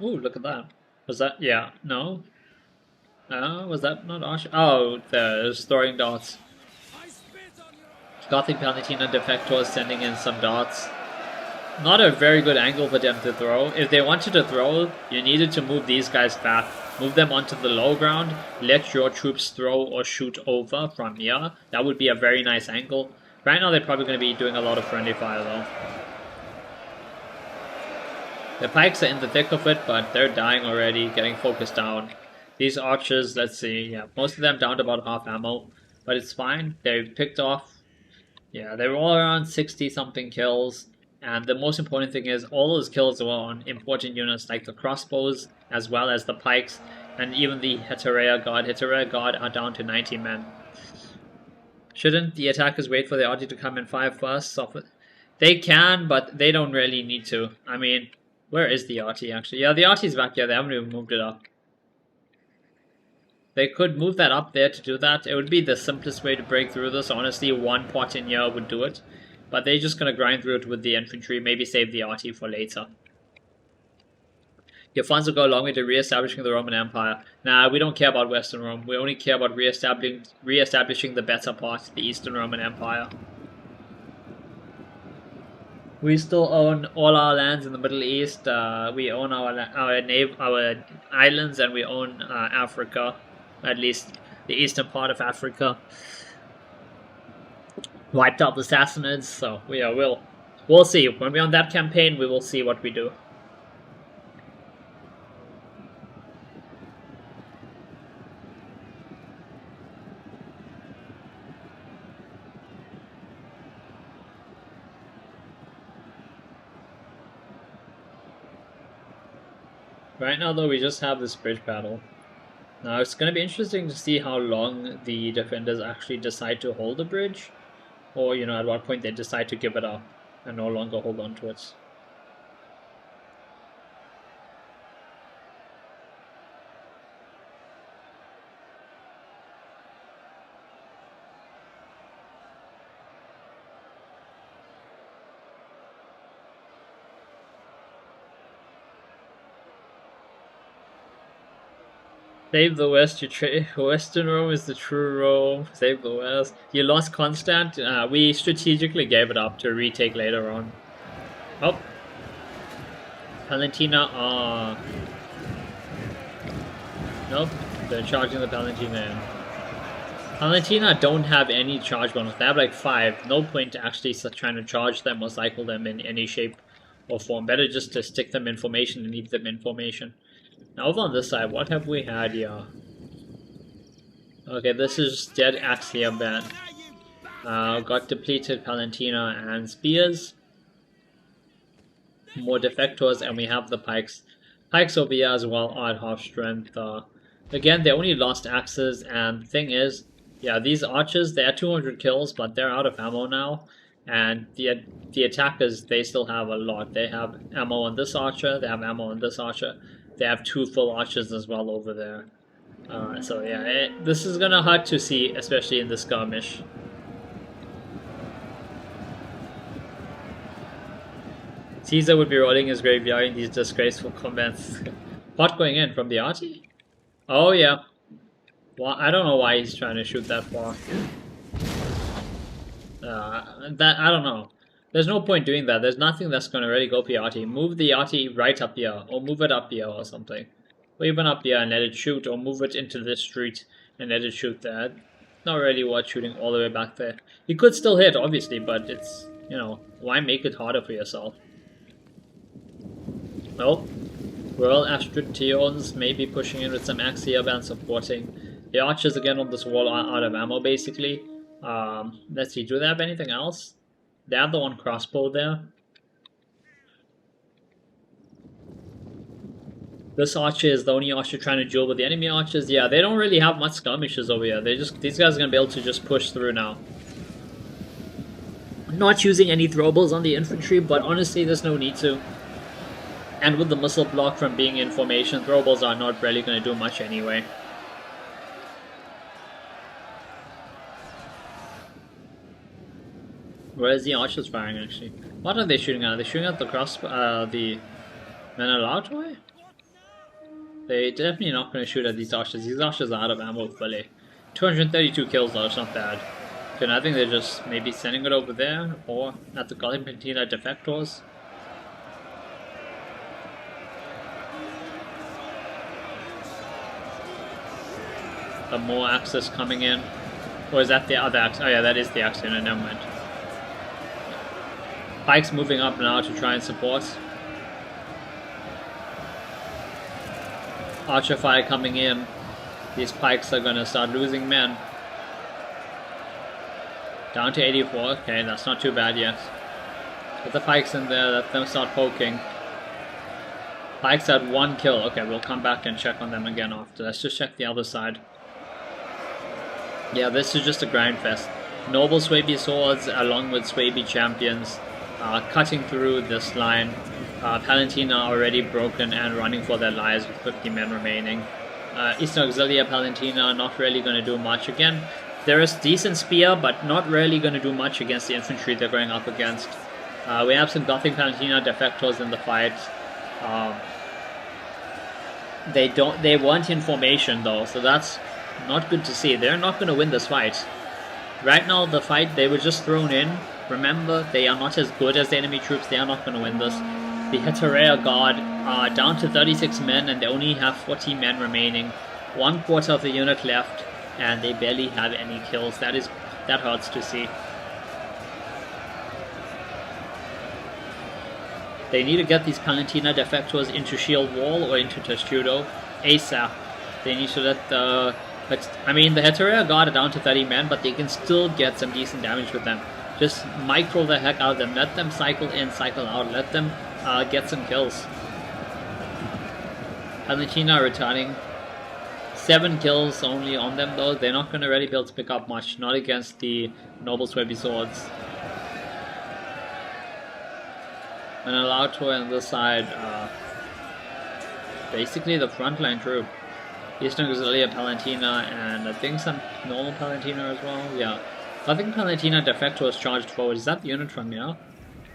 Ooh, look at that. Was that... yeah, no? Was that not Arch? Oh, there's throwing darts. Gothic Palantina Defector sending in some darts. Not a very good angle for them to throw. If they wanted to throw, you needed to move these guys back. Move them onto the low ground. Let your troops throw or shoot over from here. That would be a very nice angle. Right now they're probably going to be doing a lot of friendly fire though. The pikes are in the thick of it, but they're dying already, getting focused down. These archers, let's see, yeah, most of them down to about half ammo, but it's fine. They've picked off, yeah, they were all around 60-something kills, and the most important thing is all those kills were on important units like the crossbows, as well as the pikes, and even the Heterair Guard. Heterair Guard are down to 90 men. Shouldn't the attackers wait for the arty to come and fire first? They can, but they don't really need to. I mean... where is the arty actually? Yeah, the arty's back here. They haven't even moved it up. They could move that up there to do that. It would be the simplest way to break through this. Honestly, one pot in here would do it. But they're just going to grind through it with the infantry. Maybe save the arty for later. Your funds will go a long way to re-establishing the Roman Empire. Nah, we don't care about Western Rome. We only care about re-establishing the better part, the Eastern Roman Empire. We still own all our lands in the Middle East. We own our islands, and we own Africa, at least the eastern part of Africa. Wiped out the Sassanids, so we'll see. When we're on that campaign, we will see what we do. Right now, though, we just have this bridge battle. Now, it's going to be interesting to see how long the defenders actually decide to hold the bridge. Or, you know, at what point they decide to give it up and no longer hold on to it. Save the West. Western Rome is the true Rome. Save the West. You lost Constant. We strategically gave it up to retake later on. Oh. Palantina. Nope. They're charging the Palantina in. Palantina don't have any charge bonus. They have like 5. No point actually trying to charge them or cycle them in any shape or form. Better just to stick them in formation and leave them in formation. Now over on this side, what have we had here? Okay, this is dead Axia band. Got depleted Palantina and Spears. More Defectors, and we have the Pikes. Pikes over here as well are at half strength. Again, they only lost axes, and the thing is, yeah, these archers, they had 200 kills, but they're out of ammo now. And the attackers, they still have a lot. They have ammo on this archer, they have ammo on this archer. They have 2 full archers as well over there. So yeah, this is gonna hurt to see, especially in the skirmish. Caesar would be rolling his graveyard in these disgraceful combats. Pot going in from the arty? Oh yeah. Well, I don't know why he's trying to shoot that far. I don't know. There's no point doing that. There's nothing that's going to really go for Yachty. Move the Yachty right up here, or move it up here or something. Or even up here and let it shoot, or move it into this street and let it shoot there. Not really worth shooting all the way back there. You could still hit, obviously, but it's, you know, why make it harder for yourself? Well, Royal Astrations maybe pushing in with some Axia and supporting. The archers again on this wall are out of ammo, basically. Let's see, do they have anything else? They have the one crossbow there. This archer is the only archer trying to duel with the enemy archers. Yeah, they don't really have much skirmishes over here. These guys are gonna be able to just push through now. Not using any throwables on the infantry, but honestly, there's no need to. And with the missile block from being in formation, throwables are not really gonna do much anyway. Where is the archers firing actually? What are they shooting at? Are they shooting at the the Menelautoi? They're definitely not going to shoot at these archers. These archers are out of ammo fully. 232 kills though, it's not bad. Okay, I think they're just maybe sending it over there, or at the Palantina Defectors. More axes coming in. Or is that the other axe? Oh yeah, that is the axe unit, never mind. Pikes moving up now to try and support. Archer fire coming in. These pikes are gonna start losing men. Down to 84. Okay, that's not too bad yet. Put the pikes in there, let them start poking. Pikes had 1 kill. Okay, we'll come back and check on them again after. Let's just check the other side. Yeah, this is just a grind fest. Noble Swaby swords along with Swaby champions cutting through this line. Palantina already broken and running for their lives with 50 men remaining. Eastern Auxilia Palantina not really going to do much again. There is decent spear, but not really going to do much against the infantry they're going up against. We have some Gothic Palantina Defectors in the fight. They weren't in formation though, so that's not good to see. They're not going to win this fight. Right now, the fight, they were just thrown in. Remember, they are not as good as the enemy troops. They are not going to win this. The Heterea Guard are down to 36 men and they only have 40 men remaining. 1/4 of the unit left and they barely have any kills. That hurts to see. They need to get these Palantina Defectors into Shield Wall or into Testudo ASAP. They need to let the... I mean, the Heterea Guard are down to 30 men, but they can still get some decent damage with them. Just micro the heck out of them. Let them cycle in, cycle out. Let them get some kills. Palantina returning. 7 kills only on them though. They're not going to really be able to pick up much. Not against the Noble Swaby swords. And Alautor on this side. Basically the frontline troop. Eastern Auxilia Palantina and I think some normal Palantina as well. Yeah. I think Palantina Defector is charged forward. Is that the unit from here?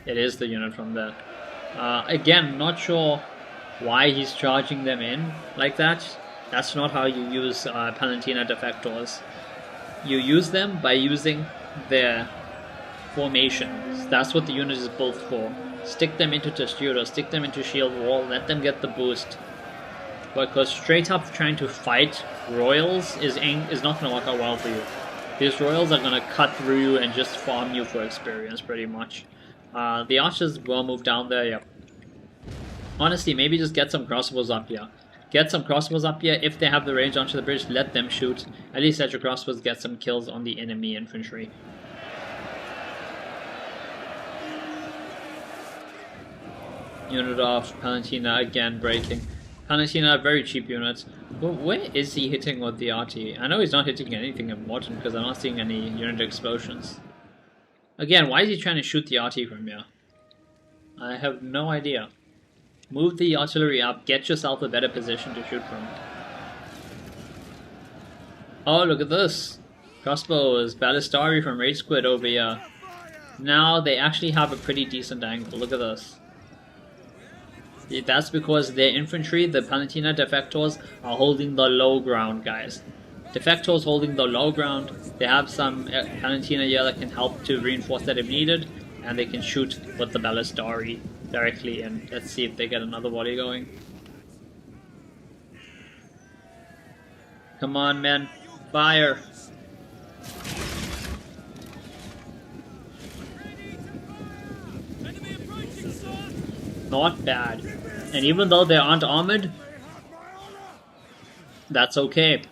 It is the unit from there. Again, not sure why he's charging them in like that. That's not how you use Palantina defectors. You use them by using their formations. That's what the unit is built for. Stick them into Testudo, stick them into shield wall, let them get the boost. Because straight up trying to fight royals is not going to work out well for you. These royals are going to cut through you and just farm you for experience pretty much. The archers will move down there, yep. Honestly, maybe just get some crossbows up here. Get some crossbows up here. If they have the range onto the bridge, let them shoot. At least let your crossbows get some kills on the enemy infantry. Unit off, Palantina again breaking. Palantina, very cheap unit. But where is he hitting with the RT? I know he's not hitting anything important because I'm not seeing any unit explosions. Again, why is he trying to shoot the RT from here? I have no idea. Move the artillery up, get yourself a better position to shoot from. Oh, look at this. Crossbows, Ballistari from Rage Squid over here. Now they actually have a pretty decent angle, look at this. That's because their infantry, the Palantina defectors, are holding the low ground, guys. Defectors holding the low ground. They have some Palantina here that can help to reinforce that if needed, and they can shoot with the Ballistari directly in. Let's see if they get another volley going. Come on, men. Fire. Not bad. And even though they aren't armored, that's okay.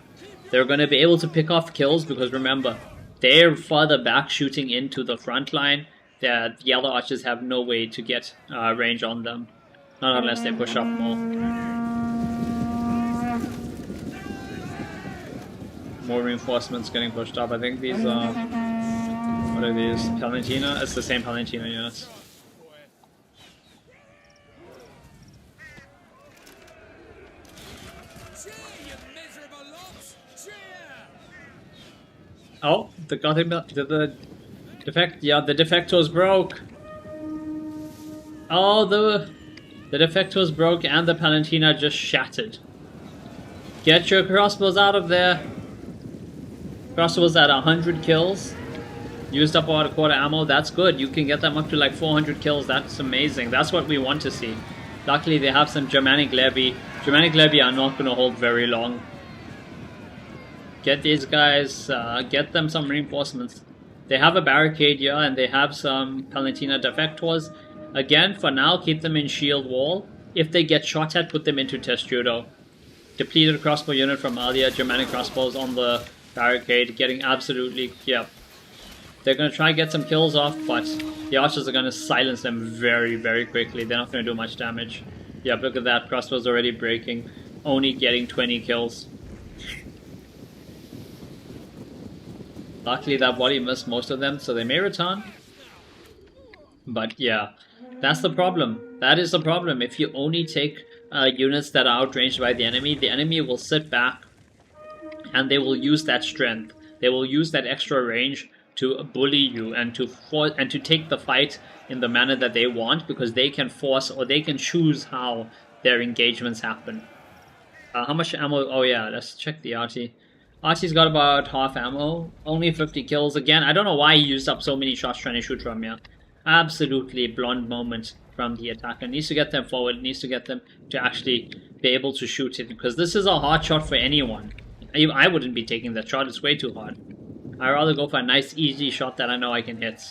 They're going to be able to pick off kills because remember, they're further back shooting into the front line. The other archers have no way to get range on them. Not unless they push up more. More reinforcements getting pushed up. I think these are... what are these? Palantina? It's the same Palantina units. Oh, the defectors broke. Oh, the defectors broke and the Palantina just shattered. Get your crossbows out of there. Crossbows at 100 kills. Used up about a quarter ammo. That's good. You can get them up to like 400 kills. That's amazing. That's what we want to see. Luckily, they have some Germanic Levy. Germanic Levy are not going to hold very long. Get these guys, get them some reinforcements. They have a barricade here and they have some Palantina defectors. Again, for now, keep them in shield wall. If they get shot at, put them into Testudo. Depleted crossbow unit from earlier, Germanic crossbows on the barricade, getting absolutely, yeah. They're going to try and get some kills off, but the archers are going to silence them very, very quickly. They're not going to do much damage. Yeah, look at that, crossbows already breaking, only getting 20 kills. Luckily that volley missed most of them, so they may return. But yeah, that's the problem. That is the problem. If you only take units that are outranged by the enemy will sit back and they will use that strength. They will use that extra range to bully you and to take the fight in the manner that they want, because they can force or they can choose how their engagements happen. How much ammo? Oh yeah, let's check the RT. RT's got about half ammo, only 50 kills. Again, I don't know why he used up so many shots trying to shoot from here. Absolutely blonde moment from the attacker. Needs to get them forward, needs to get them to actually be able to shoot it, because this is a hard shot for anyone. I wouldn't be taking that shot, it's way too hard. I'd rather go for a nice easy shot that I know I can hit.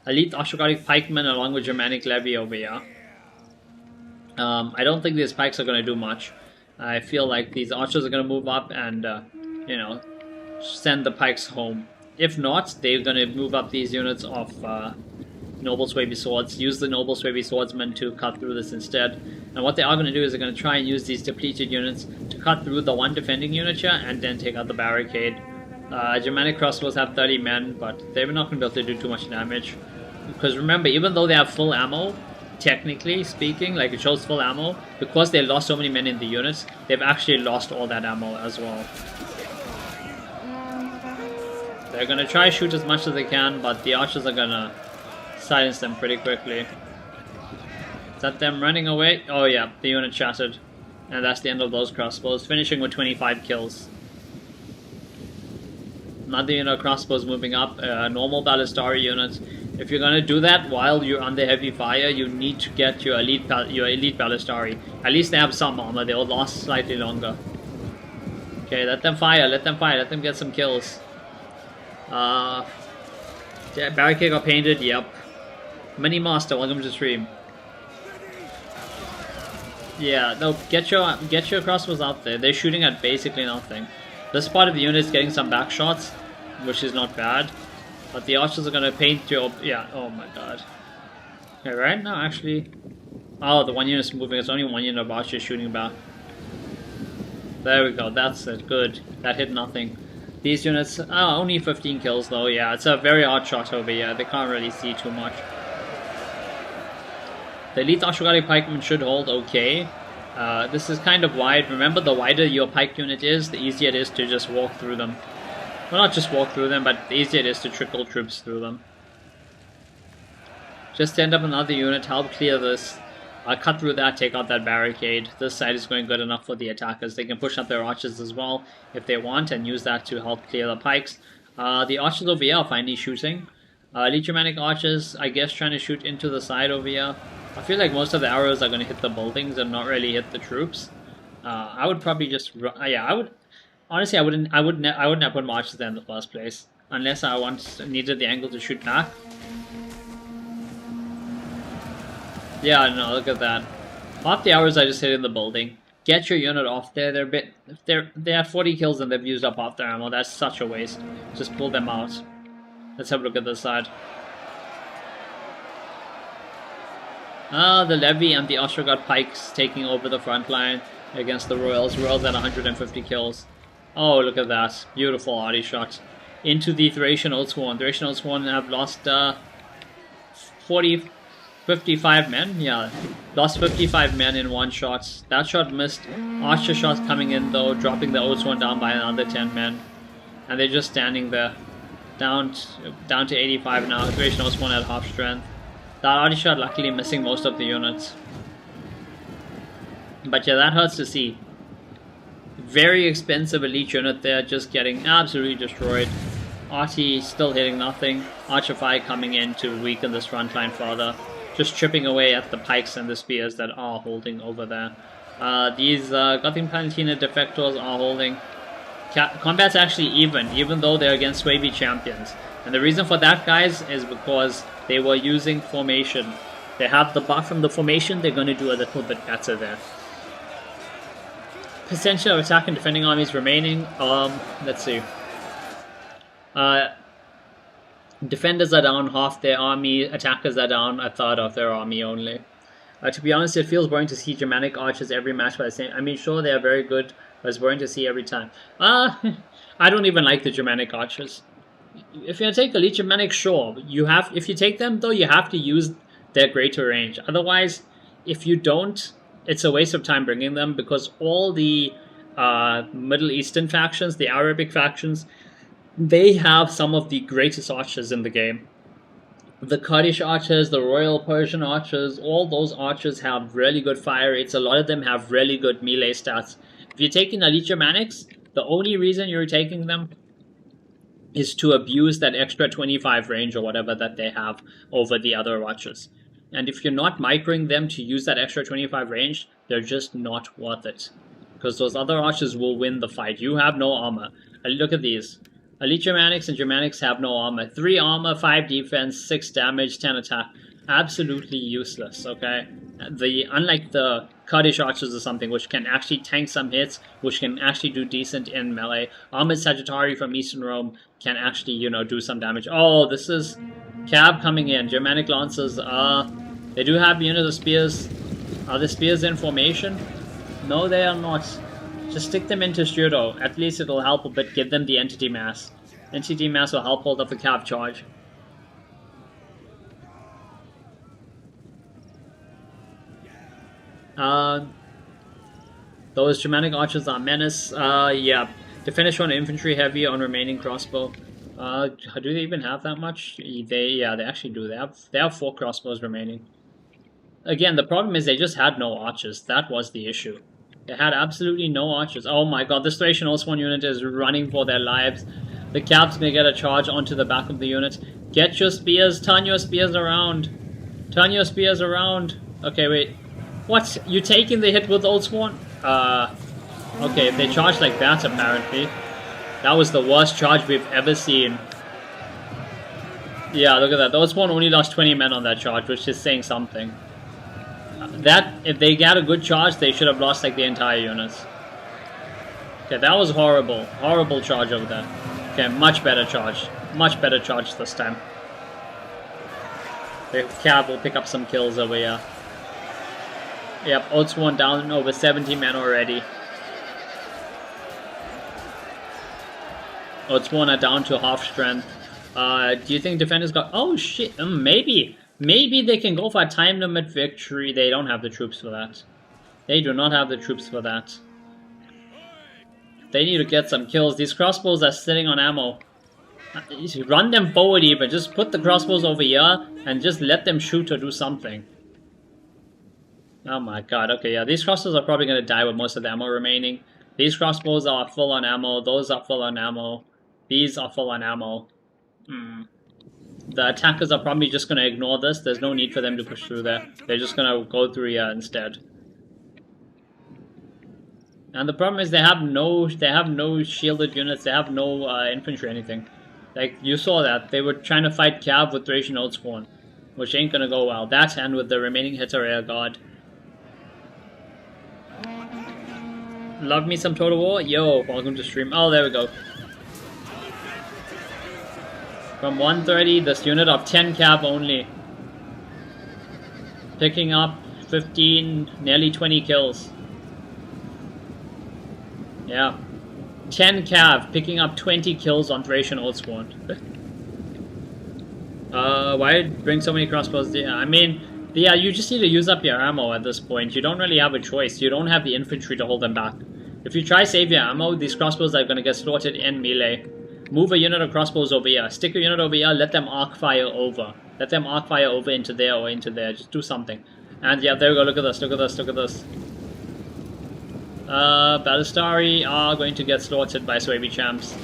Elite Oshkosh Pikemen along with Germanic Levy over here. I don't think these pikes are going to do much. I feel like these archers are going to move up and, you know, send the pikes home. If not, they're going to move up these units of Noble Swaby Swords, use the Noble Swaby Swordsmen to cut through this instead. And what they are going to do is they're going to try and use these depleted units to cut through the one defending unit here and then take out the barricade. Germanic crossbows have 30 men, but they're not going to be able to do too much damage. Because remember, even though they have full ammo, technically speaking, like it shows full ammo, because they lost so many men in the units, they've actually lost all that ammo as well. They're gonna try to shoot as much as they can, but the archers are gonna silence them pretty quickly. Is that them running away? Oh yeah, the unit shattered. And that's the end of those crossbows, finishing with 25 kills. Another unit of crossbows moving up, normal ballistari units. If you're gonna do that while you're under heavy fire, you need to get your elite ballistari. At least they have some armor, they'll last slightly longer. Okay, let them fire, let them get some kills. Barricade got painted, yep. Mini Master, welcome to stream. Yeah, no, get your crossbows out there. They're shooting at basically nothing. This part of the unit is getting some back shots, which is not bad. But the archers are gonna paint your... yeah, oh my god. Okay, right now, actually... oh, the one unit's moving. It's only one unit of archers shooting back. There we go, that's it, good. That hit nothing. These units... oh, only 15 kills though, yeah. It's a very odd shot over here. They can't really see too much. The elite Ashwagandha pikemen should hold okay. This is kind of wide. Remember, the wider your pike unit is, the easier it is to just walk through them. Well, not just walk through them, but the easier it is to trickle troops through them. Just send up another unit, help clear this. Cut through that, take out that barricade. This side is going good enough for the attackers. They can push up their archers as well if they want and use that to help clear the pikes. The archers over here are finally shooting. Elite Germanic archers, I guess, trying to shoot into the side over here. I feel like most of the arrows are going to hit the buildings and not really hit the troops. I would probably just yeah, I would honestly I wouldn't have put archers there in the first place unless I needed the angle to shoot back. Yeah, no, look at that. Half the arrows I just hit in the building. Get your unit off there. They have 40 kills and they've used up half their ammo. That's such a waste. Just pull them out. Let's have a look at this side. The Levy and the Ostrogod Pikes taking over the front line against the Royals. Royals at 150 kills. Oh, look at that. Beautiful arty shot. Into the Thracian Oathsworn. Thracian Oathsworn have lost 55 men. Yeah, lost 55 men in one shot. That shot missed. Archer shots coming in though, dropping the Oathsworn down by another 10 men. And they're just standing there. Down to 85 now. Thracian Oathsworn at half strength. That arty shot luckily missing most of the units. But yeah, that hurts to see. Very expensive elite unit there, just getting absolutely destroyed. Arty still hitting nothing. Archify coming in to weaken this front line further. Just chipping away at the pikes and the spears that are holding over there. These Gothic Palatina defectors are holding. Combat's actually even though they're against Swaby champions. And the reason for that, guys, is because they were using formation. They have the buff from the formation, they're going to do a little bit better there. Potential of attack and defending armies remaining. Let's see. Defenders are down half their army, attackers are down a third of their army only. To be honest, it feels boring to see Germanic archers every match by the same. I mean, sure, they are very good, but it's boring to see every time. I don't even like the Germanic archers. If you take elite Germanic, sure, if you take them though, you have to use their greater range. Otherwise, if you don't, it's a waste of time bringing them, because all the Middle Eastern factions, the Arabic factions, they have some of the greatest archers in the game. The Kurdish archers, the Royal Persian archers, all those archers have really good fire rates. A lot of them have really good melee stats. If you're taking elite Germanics, the only reason you're taking them is to abuse that extra 25 range or whatever that they have over the other archers. And if you're not microing them to use that extra 25 range, they're just not worth it. Because those other archers will win the fight. You have no armor. Look at these. Elite Germanics and Germanics have no armor. 3 armor, 5 defense, 6 damage, 10 attack. Absolutely useless, okay? Unlike the Kurdish archers or something, which can actually tank some hits, which can actually do decent in melee. Armored Sagittari from Eastern Rome can actually, do some damage. Oh, this is Cab coming in. Germanic Lancers, they do have units of spears. Are the spears in formation? No, they are not. Just stick them into Studo. At least it'll help a bit. Give them the entity mass. Entity mass will help hold up the Cab charge. Those Germanic archers are menace. Yeah. To finish on infantry heavy on remaining crossbow. Do they even have that much? They actually do. They have 4 crossbows remaining. Again, the problem is they just had no archers. That was the issue. They had absolutely no archers. Oh my god, this Thracian Oswan unit is running for their lives. The Cap's gonna get a charge onto the back of the unit. Get your spears, turn your spears around. Turn your spears around. Okay, wait. What? You taking the hit with Old Sworn? Okay, if they charge like that, apparently. That was the worst charge we've ever seen. Yeah, look at that. The Old Sworn only lost 20 men on that charge, which is saying something. That, if they got a good charge, they should have lost like the entire units. Okay, that was horrible. Horrible charge over there. Okay, much better charge. Much better charge this time. The Cab will pick up some kills over here. Yep, Old Sworn down over 70 men already. Old Sworn are down to half strength. Do you think defenders got... Oh shit, maybe. Maybe they can go for a time limit victory. They don't have the troops for that. They do not have the troops for that. They need to get some kills. These crossbows are sitting on ammo. Run them forward even. Just put the crossbows over here and just let them shoot or do something. Oh my god. Okay, yeah. These crossbows are probably going to die with most of the ammo remaining. These crossbows are full on ammo. Those are full on ammo. These are full on ammo. The attackers are probably just going to ignore this. There's no need for them to push through there. They're just going to go through here instead. And the problem is they have no shielded units. They have no infantry or anything. Like, you saw that. They were trying to fight Cav with Thracian Old Spawn, which ain't going to go well. That and with the remaining Hitter Air Guard. Love me some Total War? Yo, welcome to stream. Oh, there we go. From 130, this unit of 10 Cav only. Picking up 15, nearly 20 kills. Yeah. 10 Cav, picking up 20 kills on Thracian Old Spawn. Why bring so many crossbows? Yeah, I mean, yeah, you just need to use up your ammo at this point. You don't really have a choice. You don't have the infantry to hold them back. If you try save your ammo, these crossbows are going to get slaughtered in melee. Move a unit of crossbows over here. Stick a unit over here, let them arc fire over. Let them arc fire over into there or into there. Just do something. And yeah, there we go. Look at this, look at this, look at this. Ballistari are going to get slaughtered by Swaby champs.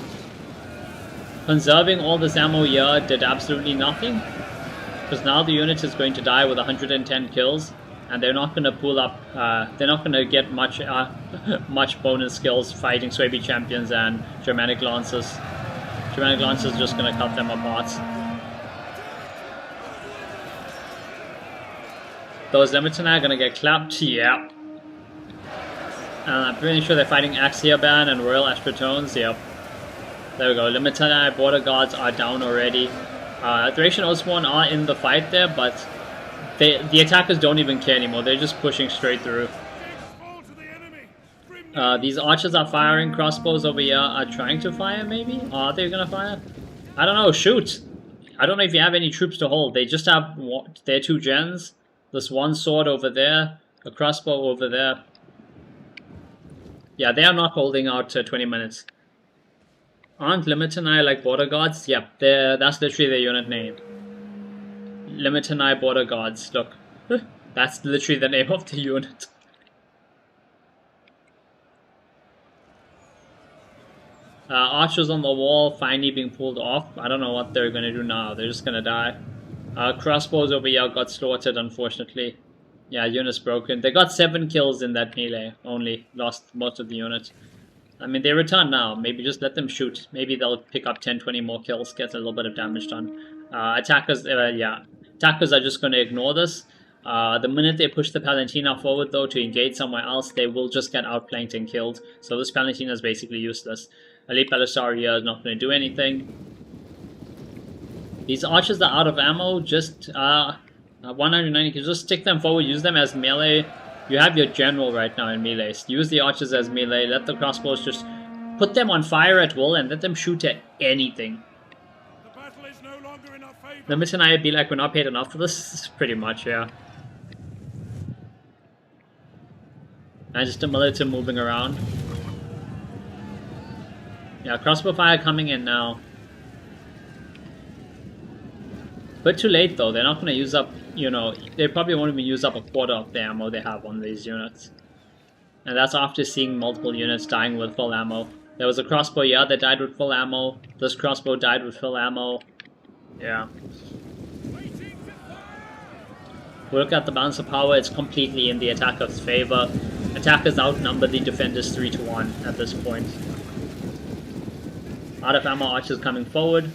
Conserving all this ammo here did absolutely nothing. Because now the unit is going to die with 110 kills. And they're not going to pull up, they're not going to get much much bonus skills fighting Swaby champions and Germanic Lancers. Germanic Lancers is just going to cut them apart. Those Limited are going to get clapped, yeah. I'm pretty sure they're fighting Axia Ban and Royal Ashburtones, yep. There we go, Limited Border Guards are down already. Thracian Oswan are in the fight there, but the attackers don't even care anymore, they're just pushing straight through. These archers are firing, crossbows over here are trying to fire maybe? Are they gonna fire? I don't know, shoot! I don't know if you have any troops to hold, they just have their 2 gens. This one sword over there, a crossbow over there. Yeah, they are not holding out 20 minutes. Aren't Limitanai like border guards? Yep, that's literally their unit name. Limitanai border guards, look. That's literally the name of the unit. Archers on the wall finally being pulled off. I don't know what they're gonna do now, they're just gonna die. Crossbows over here got slaughtered, unfortunately. Yeah, unit's broken. They got 7 kills in that melee, only. Lost most of the unit. I mean, they return now. Maybe just let them shoot. Maybe they'll pick up 10-20 more kills, get a little bit of damage done. Attackers, yeah. Attackers are just going to ignore this. The minute they push the Palantina forward, though, to engage somewhere else, they will just get outflanked and killed. So this Palantina is basically useless. Elite Balistaria is not going to do anything. These archers are out of ammo. Just 190, you can just stick them forward, use them as melee. You have your general right now in melee. Use the archers as melee, let the crossbows just put them on fire at will and let them shoot at anything. The mission I would be like, we're not paid enough for this, pretty much, yeah. And just a militia moving around. Yeah, crossbow fire coming in now. But too late though, they're not going to use up, you know, they probably won't even use up a quarter of the ammo they have on these units. And that's after seeing multiple units dying with full ammo. There was a crossbow, yeah, that died with full ammo. This crossbow died with full ammo. Yeah. We look at the balance of power, it's completely in the attacker's favor. Attackers outnumber the defenders 3-1 at this point. Out of ammo archers coming forward.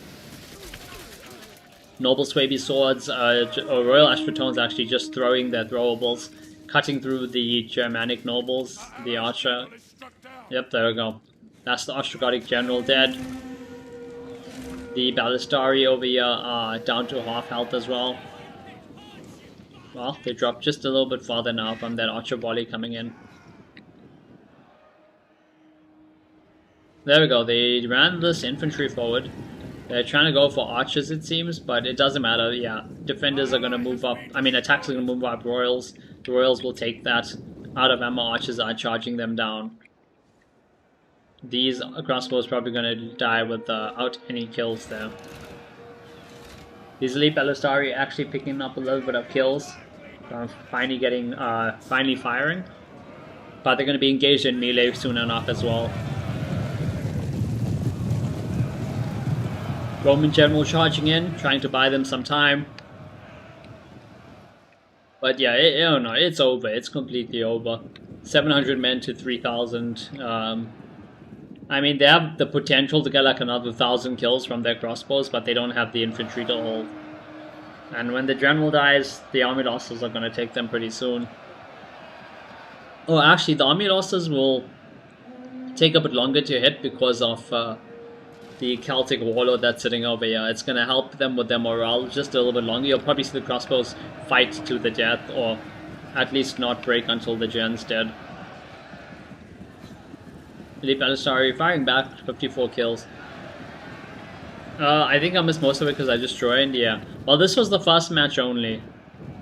Noble Swaby swords, Royal Ashtratones actually just throwing their throwables, cutting through the Germanic nobles, the archer. Yep, there we go. That's the Ostrogotic general dead. The Ballistari over here are down to half health as well. Well, they dropped just a little bit farther now from that archer volley coming in. There we go, they ran this infantry forward. They're trying to go for archers it seems, but it doesn't matter, yeah. Defenders are going to move up, I mean attacks are going to move up royals. The royals will take that. Out of ammo archers are charging them down. These crossbows probably going to die without any kills there. These elite Ballistari actually picking up a little bit of kills. Finally getting, finally firing. But they're going to be engaged in melee soon enough as well. Roman general charging in, trying to buy them some time. But yeah, I don't know, it's over. It's completely over. 700 men to 3,000. I mean, they have the potential to get like another 1,000 kills from their crossbows, but they don't have the infantry to hold. And when the general dies, the army losses are going to take them pretty soon. Oh, actually, the army losses will take a bit longer to hit because of the Celtic warlord that's sitting over here. It's going to help them with their morale just a little bit longer. You'll probably see the crossbows fight to the death, or at least not break until the gen's dead. Elite Ballistari firing back, 54 kills. I think I missed most of it because I just joined, yeah. Well, this was the first match only.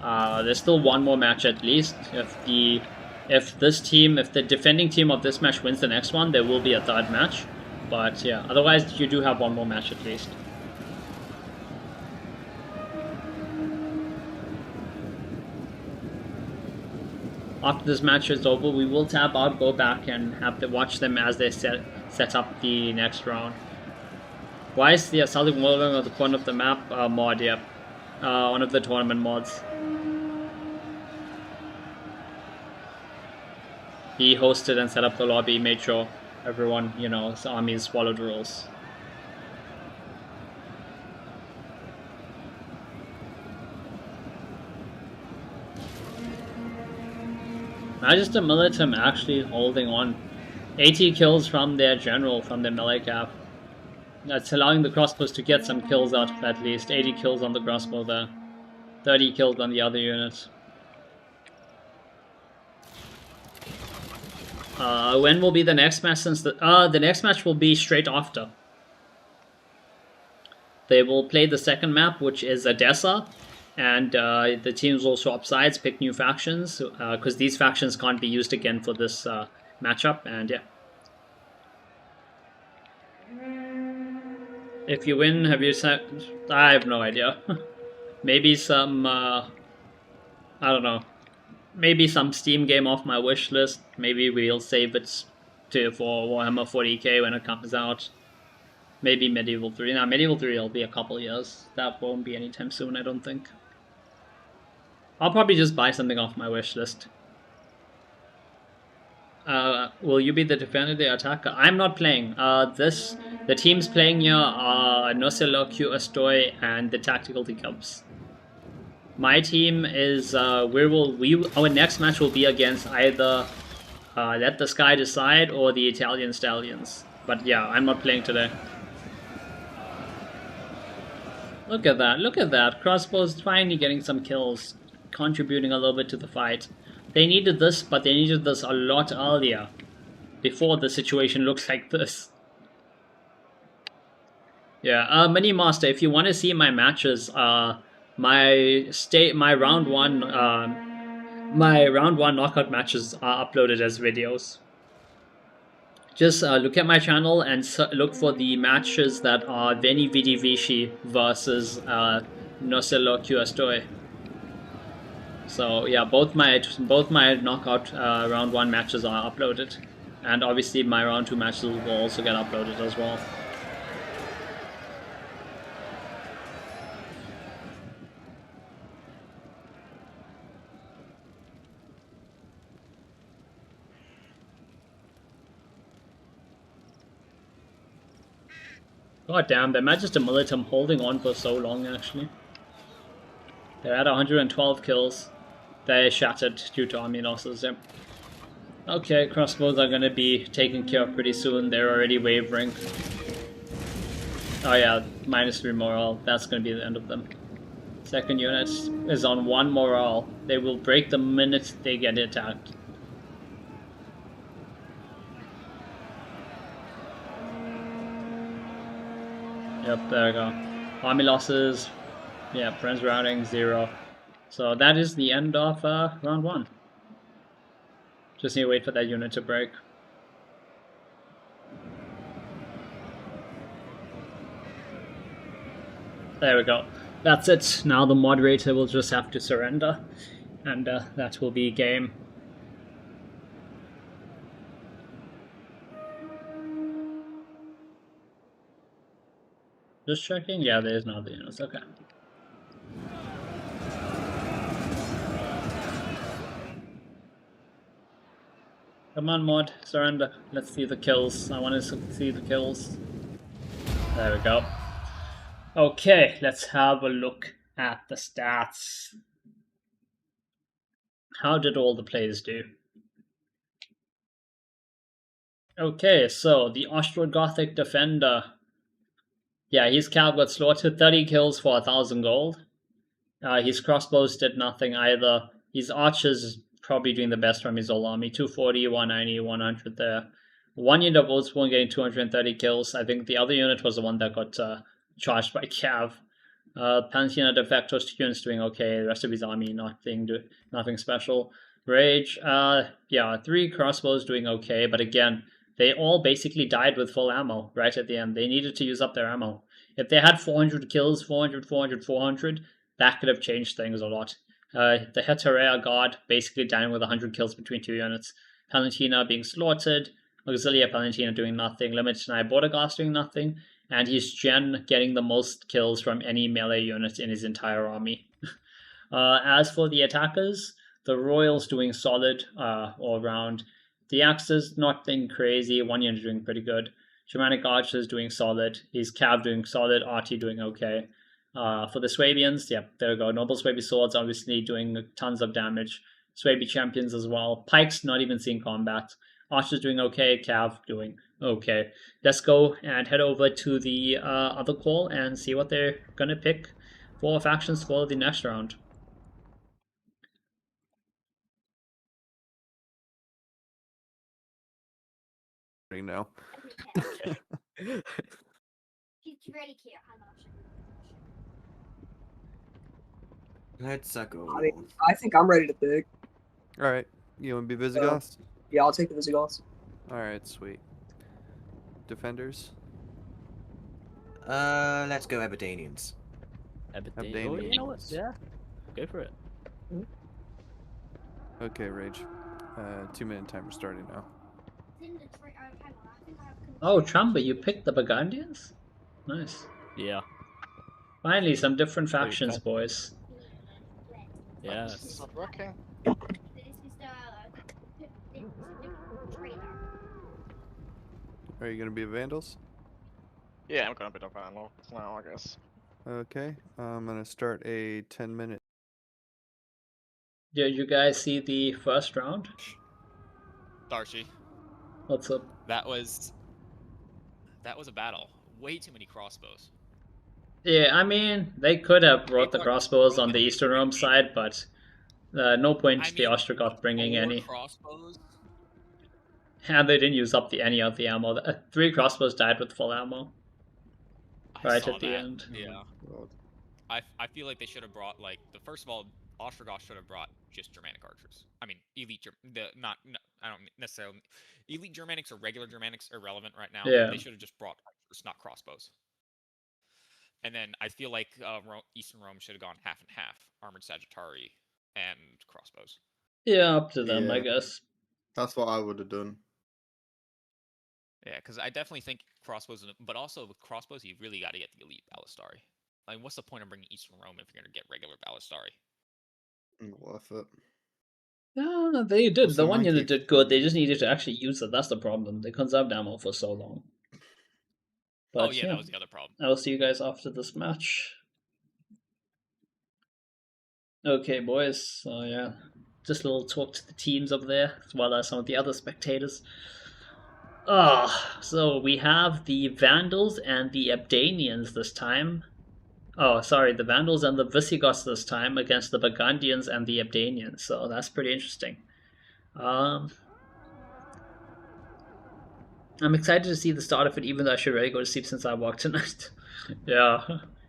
There's still one more match at least. If the defending team of this match wins the next one, there will be a third match. But yeah, otherwise you do have one more match at least. After this match is over, we will tab out, go back, and have to watch them as they set up the next round. Why is the Celtic warlord at the corner of the map mod? Yep, one of the tournament mods. He hosted and set up the lobby, made sure everyone, you know, his armies followed rules. Magister Militum actually holding on. 80 kills from their general, from their melee cap. That's allowing the crossbows to get some kills out of at least. 80 kills on the crossbow there. 30 kills on the other units. When will be the next match? Since the next match will be straight after. They will play the second map, which is Odessa, and the teams will swap sides, pick new factions, because these factions can't be used again for this matchup. And yeah, if you win, have you set? I have no idea. Maybe some, I don't know. Maybe some Steam game off my wish list. Maybe we'll save it for Warhammer 40k when it comes out. Maybe Medieval 3. Now, Medieval 3 will be a couple years. That won't be anytime soon, I don't think. I'll probably just buy something off my wish list. Will you be the defender, the attacker? I'm not playing. The teams playing here are Nocelo, Q, Estoy, and the Tactical Teacups. My team is, our next match will be against either Let the Sky Decide or the Italian Stallions. But yeah, I'm not playing today. Look at that. Crossbows finally getting some kills, contributing a little bit to the fight. They needed this, but they needed this a lot earlier, before the situation looks like this. Yeah, Mini Master, if you want to see my matches, my round one knockout matches are uploaded as videos. Just look at my channel and look for the matches that are Veni Vidi Vici versus Nocelo Q Estoy. So yeah, both my knockout round 1 matches are uploaded, and obviously my round 2 matches will also get uploaded as well. God damn, they managed to militum holding on for so long actually. They're at 112 kills. They shattered due to army losses. Yep. Okay, crossbows are gonna be taken care of pretty soon. They're already wavering. Oh yeah, -3 morale. That's gonna be the end of them. Second unit is on 1 morale. They will break the minute they get attacked. Yep, there we go. Army losses. Yeah, friends routing 0. So that is the end of round 1. Just need to wait for that unit to break. There we go. That's it. Now the moderator will just have to surrender, and that will be game. Just checking. Yeah, there's no other units. Okay. Come on, mod, surrender. Let's see the kills. I want to see the kills. There we go. Okay, let's have a look at the stats. How did all the players do? Okay, so the Ostrogothic Defender. Yeah, his Cav got slaughtered. 30 kills for 1,000 gold. His crossbows did nothing either. His archers probably doing the best from his whole army. 240, 190, 100 there. One unit of Wolfspawn getting 230 kills. I think the other unit was the one that got charged by Cav. Palatina Defectors 2 units doing okay. The rest of his army nothing special. Rage, yeah, 3 crossbows doing okay, but again, they all basically died with full ammo right at the end. They needed to use up their ammo. If they had 400 kills, 400, 400, 400, that could have changed things a lot. The Heterea Guard basically dying with 100 kills between 2 units. Palantina being slaughtered. Auxilia Palantina doing nothing. Limited Eye Bordergast doing nothing. And he's Gen getting the most kills from any melee unit in his entire army. As for the attackers, the Royals doing solid all around. The Axes nothing crazy. One unit doing pretty good. Germanic Archers doing solid. His Cav doing solid. Arty doing okay. For the Swabians, yep, there we go. Noble Swaby Swords obviously doing tons of damage. Swaby Champions as well. Pikes not even seeing combat. Archers doing okay. Cav doing okay. Let's go and head over to the other call and see what they're going to pick for factions for the next round. Now. Let's go. I think I'm ready to pick. All right, you want to be Visigoths? Yeah, I'll take the Visigoths. All right, sweet. Defenders. Let's go Aberdanians. Aberdeen. Oh, you know what? Yeah, go for it. Okay, Rage. 2-minute timer starting now. Oh, Trumba, you picked the Burgundians? Nice. Yeah. Finally, some different factions, boys. Yeah. This is not working. Are you gonna be Vandals? Yeah, I'm gonna be the Vandal now, I guess. Okay, I'm gonna start a 10-minute. Did you guys see the first round? Tharshey. What's up? That was a battle. Way too many crossbows. Yeah, I mean, they could have brought the crossbows on the Eastern Rome side, but no point the Ostrogoth bringing any. Crossbows? And they didn't use up any of the ammo. 3 crossbows died with full ammo. Right at the end. Yeah. I feel like they should have brought, like, first of all, Ostrogoth should have brought just Germanic archers. I mean, elite I don't necessarily. Elite Germanics or regular Germanics are irrelevant right now. Yeah. They should have just brought archers, not crossbows. And then I feel like Eastern Rome should have gone half and half, armored Sagittari and crossbows. Yeah, up to them, I Yeah. guess. That's what I would have done. Yeah, because I definitely think crossbows, but also with crossbows, you really got to get the elite Ballistari. Like, what's the point of bringing Eastern Rome if you're gonna get regular Ballistari? Not worth it. Yeah, they did. What's The the one unit did good. They 93? just needed to actually use it. That's the problem. They conserved ammo for so long. But Oh yeah, that was the other problem. I'll see you guys after this match. Okay, boys. So yeah, just a little talk to the teams up there, as well as some of the other spectators. So we have the Vandals and the Abdanians this time. Oh, sorry, the Vandals and the Visigoths this time against the Burgundians and the Abdanians. So that's pretty interesting. I'm excited to see the start of it, even though I should really go to sleep since I walked tonight. Yeah.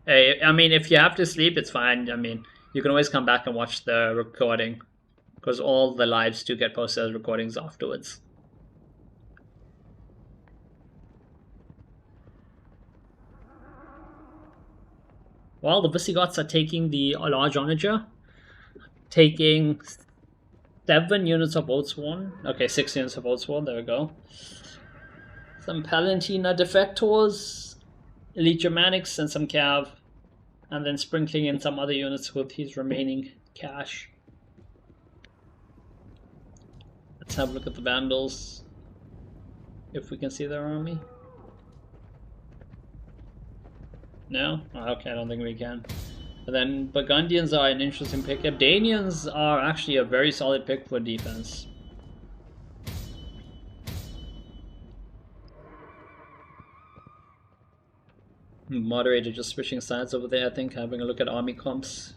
Hey, I mean, if you have to sleep, it's fine. I mean, you can always come back and watch the recording, because all the lives do get posted as recordings afterwards. Well, the Visigoths are taking the large onager, taking 7 units of Oathsworn. Okay, 6 units of Oathsworn, there we go. Some Palantina defectors, Elite Germanics, and some Cav. And then sprinkling in some other units with his remaining cash. Let's have a look at the Vandals, if we can see their army. No? Oh, okay, I don't think we can. And then Burgundians are an interesting pick. Abdanians are actually a very solid pick for defense. Moderator just switching sides over there, I think, having a look at army comps.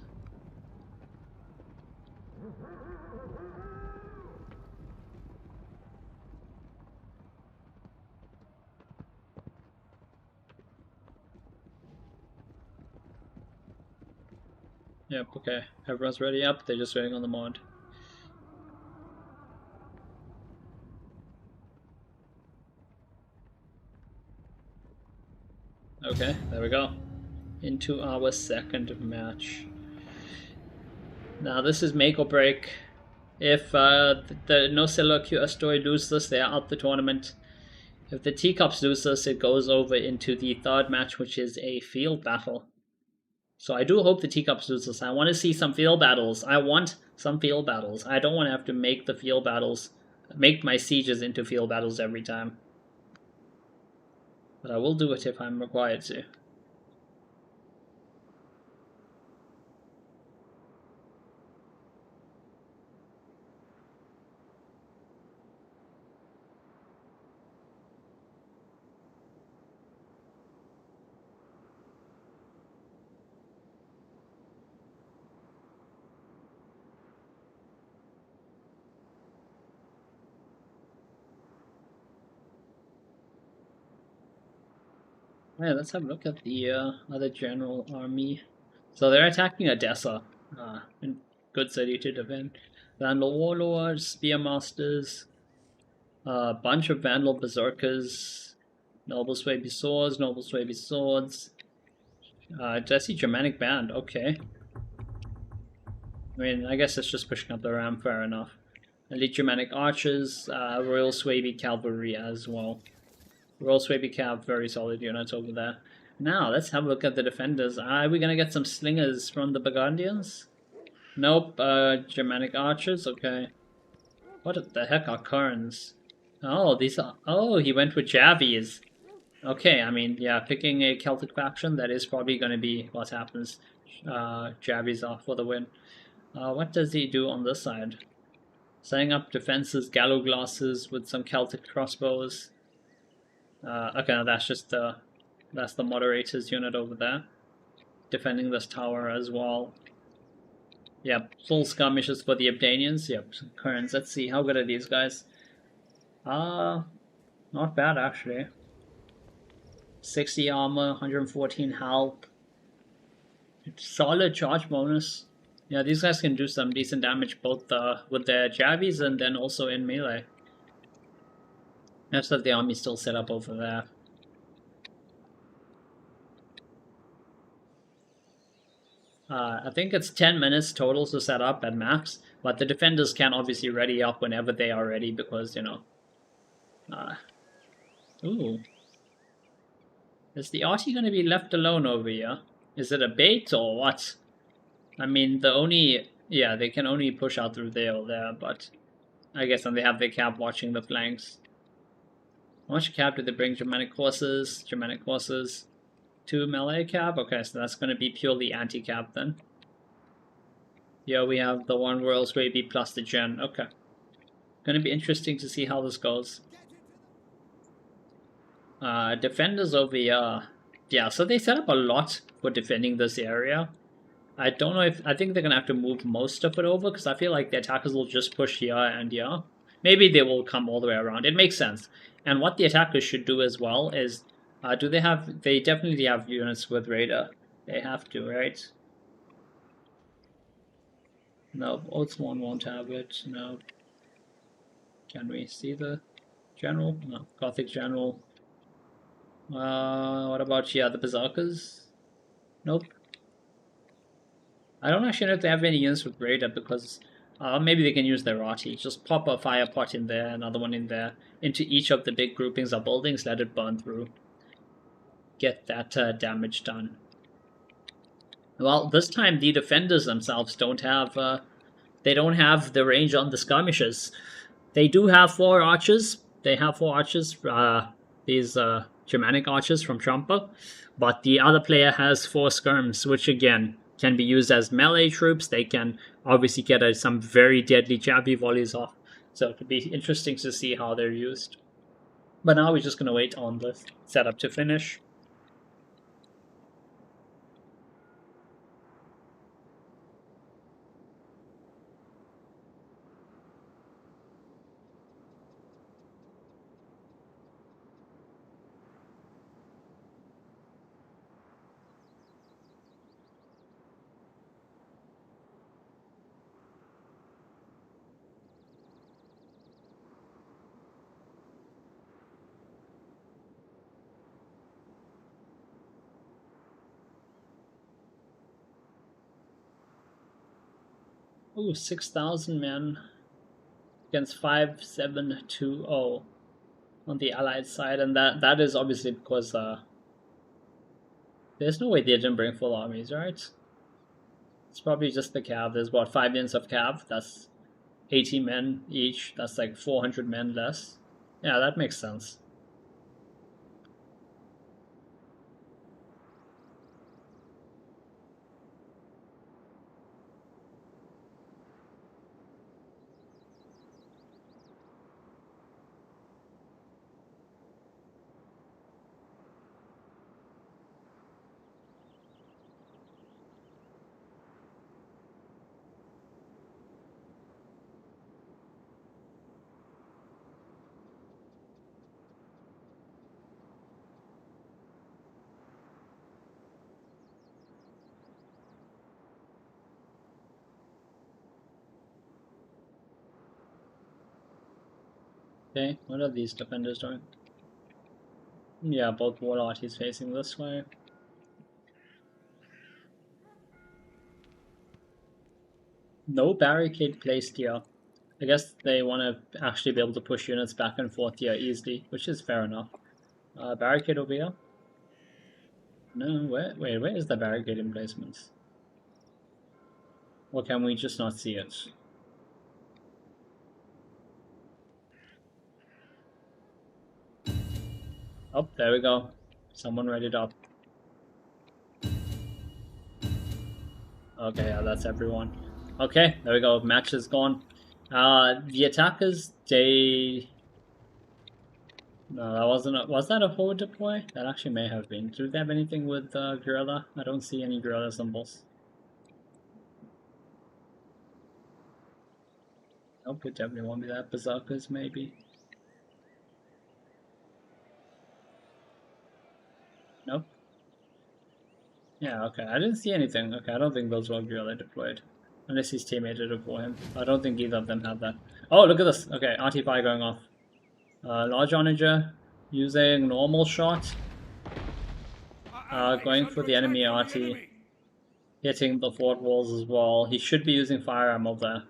Yep, okay. Everyone's ready up, they're just waiting on the mod. Okay, there we go. Into our second match. Now this is make or break. If the No Cellular Q Estoy lose this, they are out the tournament. If the Teacups lose this, it goes over into the third match, which is a field battle. So I do hope the Teacups lose this. I want to see some field battles. I want some field battles. I don't want to have to make the field battles, make my sieges into field battles every time. But I will do it if I'm required to. Yeah, let's have a look at the other general army. So they're attacking Odessa. Good city to defend. Vandal Warlords, Spearmasters, a bunch of Vandal Berserkers, Noble Swaby Swords, Noble Swaby Swords. Jesse Germanic Band, okay. I mean, I guess it's just pushing up the RAM, fair enough. Elite Germanic Archers, Royal Swaby Cavalry as well. Royal Swaby Cav, very solid units over there. Now, let's have a look at the defenders. Are we gonna get some slingers from the Burgundians? Nope, Germanic Archers, okay. What the heck are Kerns? Oh, these are... Oh, he went with Javies. Okay, I mean, yeah, picking a Celtic faction, that is probably gonna be what happens. Javies off for the win. What does he do on this side? Setting up defenses, gallow glasses with some Celtic crossbows. Okay, now that's just that's the moderator's unit over there, defending this tower as well. Yep, full skirmishes for the Abdanians. Yep, Kerns. Let's see, how good are these guys? Not bad actually. 60 armor, 114 health. Solid charge bonus. Yeah, these guys can do some decent damage both with their Javies and then also in melee. That's that the army's still set up over there. I think it's 10 minutes total to set up at max, but the defenders can obviously ready up whenever they are ready because, you know... ooh. Is the arty going to be left alone over here? Is it a bait or what? I mean, the only... Yeah, they can only push out through there or there, but... I guess then they have their cap watching the flanks. How much cap did they bring? Germanic horses, 2 melee cap? Okay, so that's going to be purely anti-cap then. Here we have the one Royal Swaby plus the gen. Okay. Going to be interesting to see how this goes. Defenders over here. Yeah, so they set up a lot for defending this area. I don't know if... I think they're going to have to move most of it over because I feel like the attackers will just push here and here. Maybe they will come all the way around. It makes sense. And what the attackers should do as well is... do they have... They definitely have units with radar. They have to, right? No, Oathsworn won't have it. No. Can we see the general? No, Gothic general. What about the Berserkers? Nope. I don't actually know if they have any units with radar because maybe they can use their arty. Just pop a fire pot in there, another one in there, into each of the big groupings of buildings, let it burn through. Get that damage done. Well, this time the defenders themselves don't have they don't have the range on the skirmishers. They do have 4 archers. They have 4 archers, these Germanic archers from Trumper, but the other player has 4 skirms, which again can be used as melee troops. They can obviously get some very deadly jabby volleys off, so it could be interesting to see how they're used. But now we're just going to wait on the setup to finish. Ooh, 6,000 men against 5,720 on the Allied side, and that is obviously because there's no way they didn't bring full armies, right? It's probably just the cav. There's what, 5 units of cav. That's 80 men each. That's like 400 men less. Yeah, that makes sense. Okay, what are these defenders doing? Yeah, both war arties facing this way. No barricade placed here. I guess they want to actually be able to push units back and forth here easily, which is fair enough. Barricade over here? No, where is the barricade emplacement? Or can we just not see it? Oh, there we go. Someone read it up. Okay, yeah, that's everyone. Okay, there we go. Match is gone. The attackers, they... No, that wasn't. Was that a forward deploy? That actually may have been. Do they have anything with guerrilla? I don't see any guerrilla symbols. Nope, it definitely won't be that. Berserkers, maybe. Nope. Yeah, okay. I didn't see anything. Okay, I don't think those were guerrilla deployed. Unless his teammate did it for him. I don't think either of them have that. Oh, look at this. Okay, RT5 going off. Large onager using normal shot. Going for the enemy RT. Hitting the fort walls as well. He should be using fire ammo there.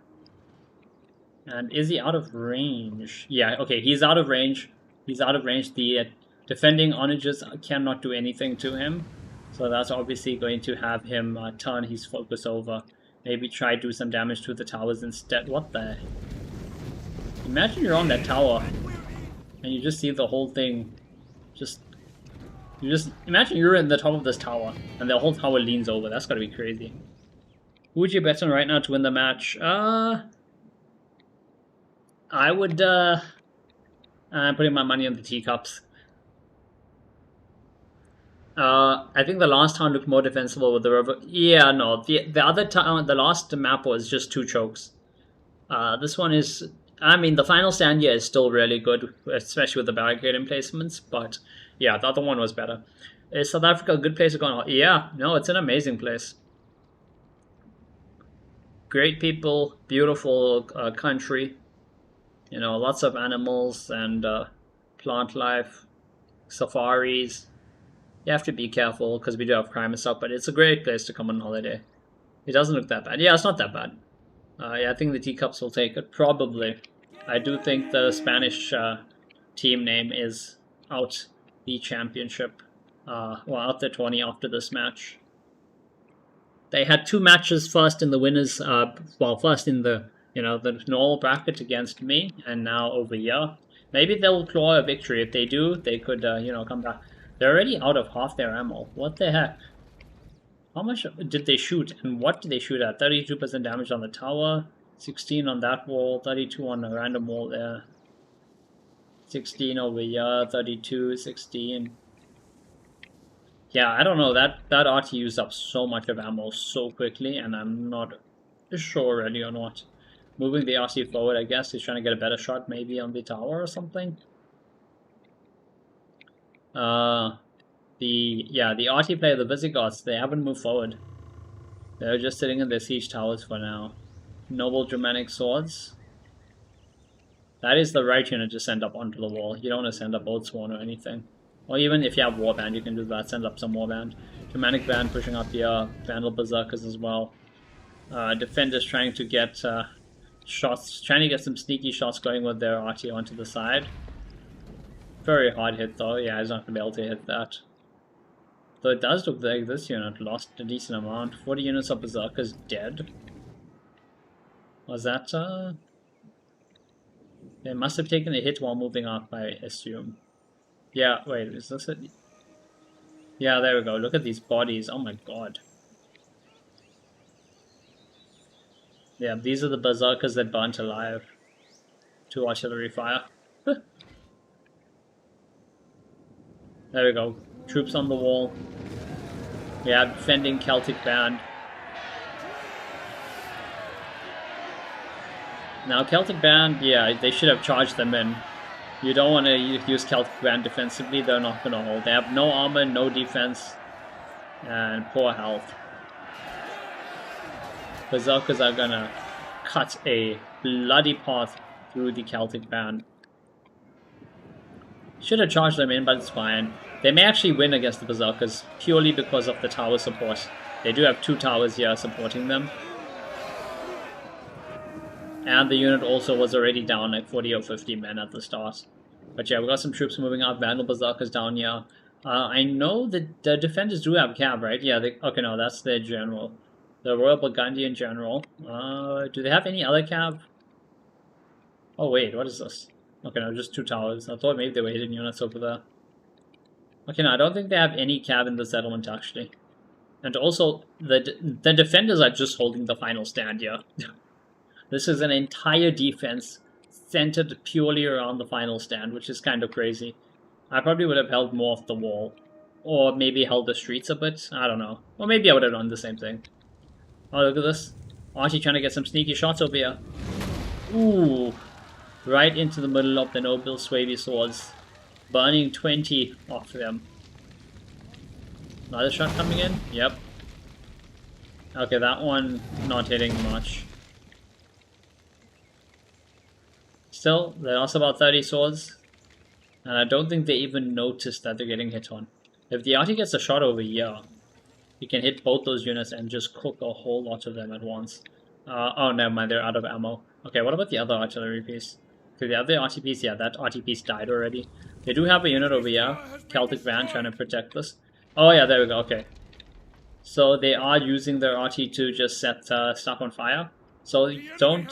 And is he out of range? Yeah, okay, he's out of range. He's out of range. The defending onagers cannot do anything to him. So that's obviously going to have him turn his focus over. Maybe try to do some damage to the towers instead. What the? Imagine you're on that tower and you just see the whole thing. You just imagine you're in the top of this tower and the whole tower leans over. That's gotta be crazy. Who would you bet on right now to win the match? I would, I'm putting my money on the Teacups. I think the last town looked more defensible with the river. Yeah, no, the other town, the last map was just 2 chokes. This one is, I mean, the final stand here is still really good, especially with the barricade emplacements, but yeah, the other one was better. Is South Africa a good place to go on? Yeah, no, it's an amazing place. Great people, beautiful country. You know, lots of animals and plant life, safaris. You have to be careful because we do have crime and stuff, but it's a great place to come on holiday. It doesn't look that bad. Yeah, it's not that bad. Yeah, I think the Teacups will take it, probably. I do think the Spanish team name is out the championship. Well, out the 20 after this match. They had 2 matches, first in the winners, well, first in the, you know, the normal bracket against me, and now over here. Maybe they'll claw a victory. If they do, they could, you know, come back. They're already out of half their ammo. What the heck? How much did they shoot, and what did they shoot at? 32% damage on the tower, 16 on that wall, 32 on a random wall there. 16 over here, 32, 16. Yeah, I don't know, that RT used up so much of ammo so quickly, and I'm not sure really on what. Moving the RC forward, I guess. He's trying to get a better shot maybe on the tower or something. The RT player, the Visigoths, they haven't moved forward. They're just sitting in their siege towers for now. Noble Germanic swords. That is the right unit to send up onto the wall. You don't want to send up Old Sworn or anything. Or even if you have Warband, you can do that. Send up some Warband. Germanic Band pushing up here. Vandal Berserkers as well. Defenders trying to get shots, trying to get some sneaky shots going with their RT onto the side. Very hard hit though. Yeah, he's not going to be able to hit that. Though it does look like this unit lost a decent amount. 40 units of Berserkers dead. Was that, they must have taken a hit while moving up, I assume. Yeah, wait, is this it? Yeah, there we go. Look at these bodies. Oh my god. Yeah, these are the Berserkers that burnt alive to artillery fire. There we go. Troops on the wall. Yeah, defending Celtic Band. Now, Celtic Band, yeah, they should have charged them in. You don't want to use Celtic Band defensively, they're not going to hold. They have no armor, no defense, and poor health. Berserkers are going to cut a bloody path through the Celtic Band. Should have charged them in, but it's fine. They may actually win against the Berserkers purely because of the tower support. They do have 2 towers here supporting them. And the unit also was already down like 40 or 50 men at the start. But yeah, we got some troops moving up. Vandal Berserkers down here. I know that the defenders do have cav, right? Yeah, okay, no, that's their general. The Royal Burgundian general. Do they have any other cav? Oh wait, what is this? Okay, no, just 2 towers. I thought maybe they were hidden units over there. Okay, no, I don't think they have any cav in the settlement, actually. And also, the defenders are just holding the final stand here. This is an entire defense centered purely around the final stand, which is kind of crazy. I probably would have held more of the wall. Or maybe held the streets a bit. I don't know. Or maybe I would have done the same thing. Oh, look at this. Archie trying to get some sneaky shots over here. Ooh. Right into the middle of the Noble Swavy swords. Burning 20 off them. Another shot coming in? Yep. Okay, that one not hitting much. Still, they lost about 30 swords. And I don't think they even noticed that they're getting hit on. If the Artie gets a shot over here, You can hit both those units and just cook a whole lot of them at once. Oh, never mind, they're out of ammo. Okay, what about the other artillery piece? Okay, the other RT piece, yeah, that RT piece died already. They do have a unit over here, Celtic Band, trying to protect this. Oh yeah, there we go, okay. So they are using their RT to just set stuff on fire. So don't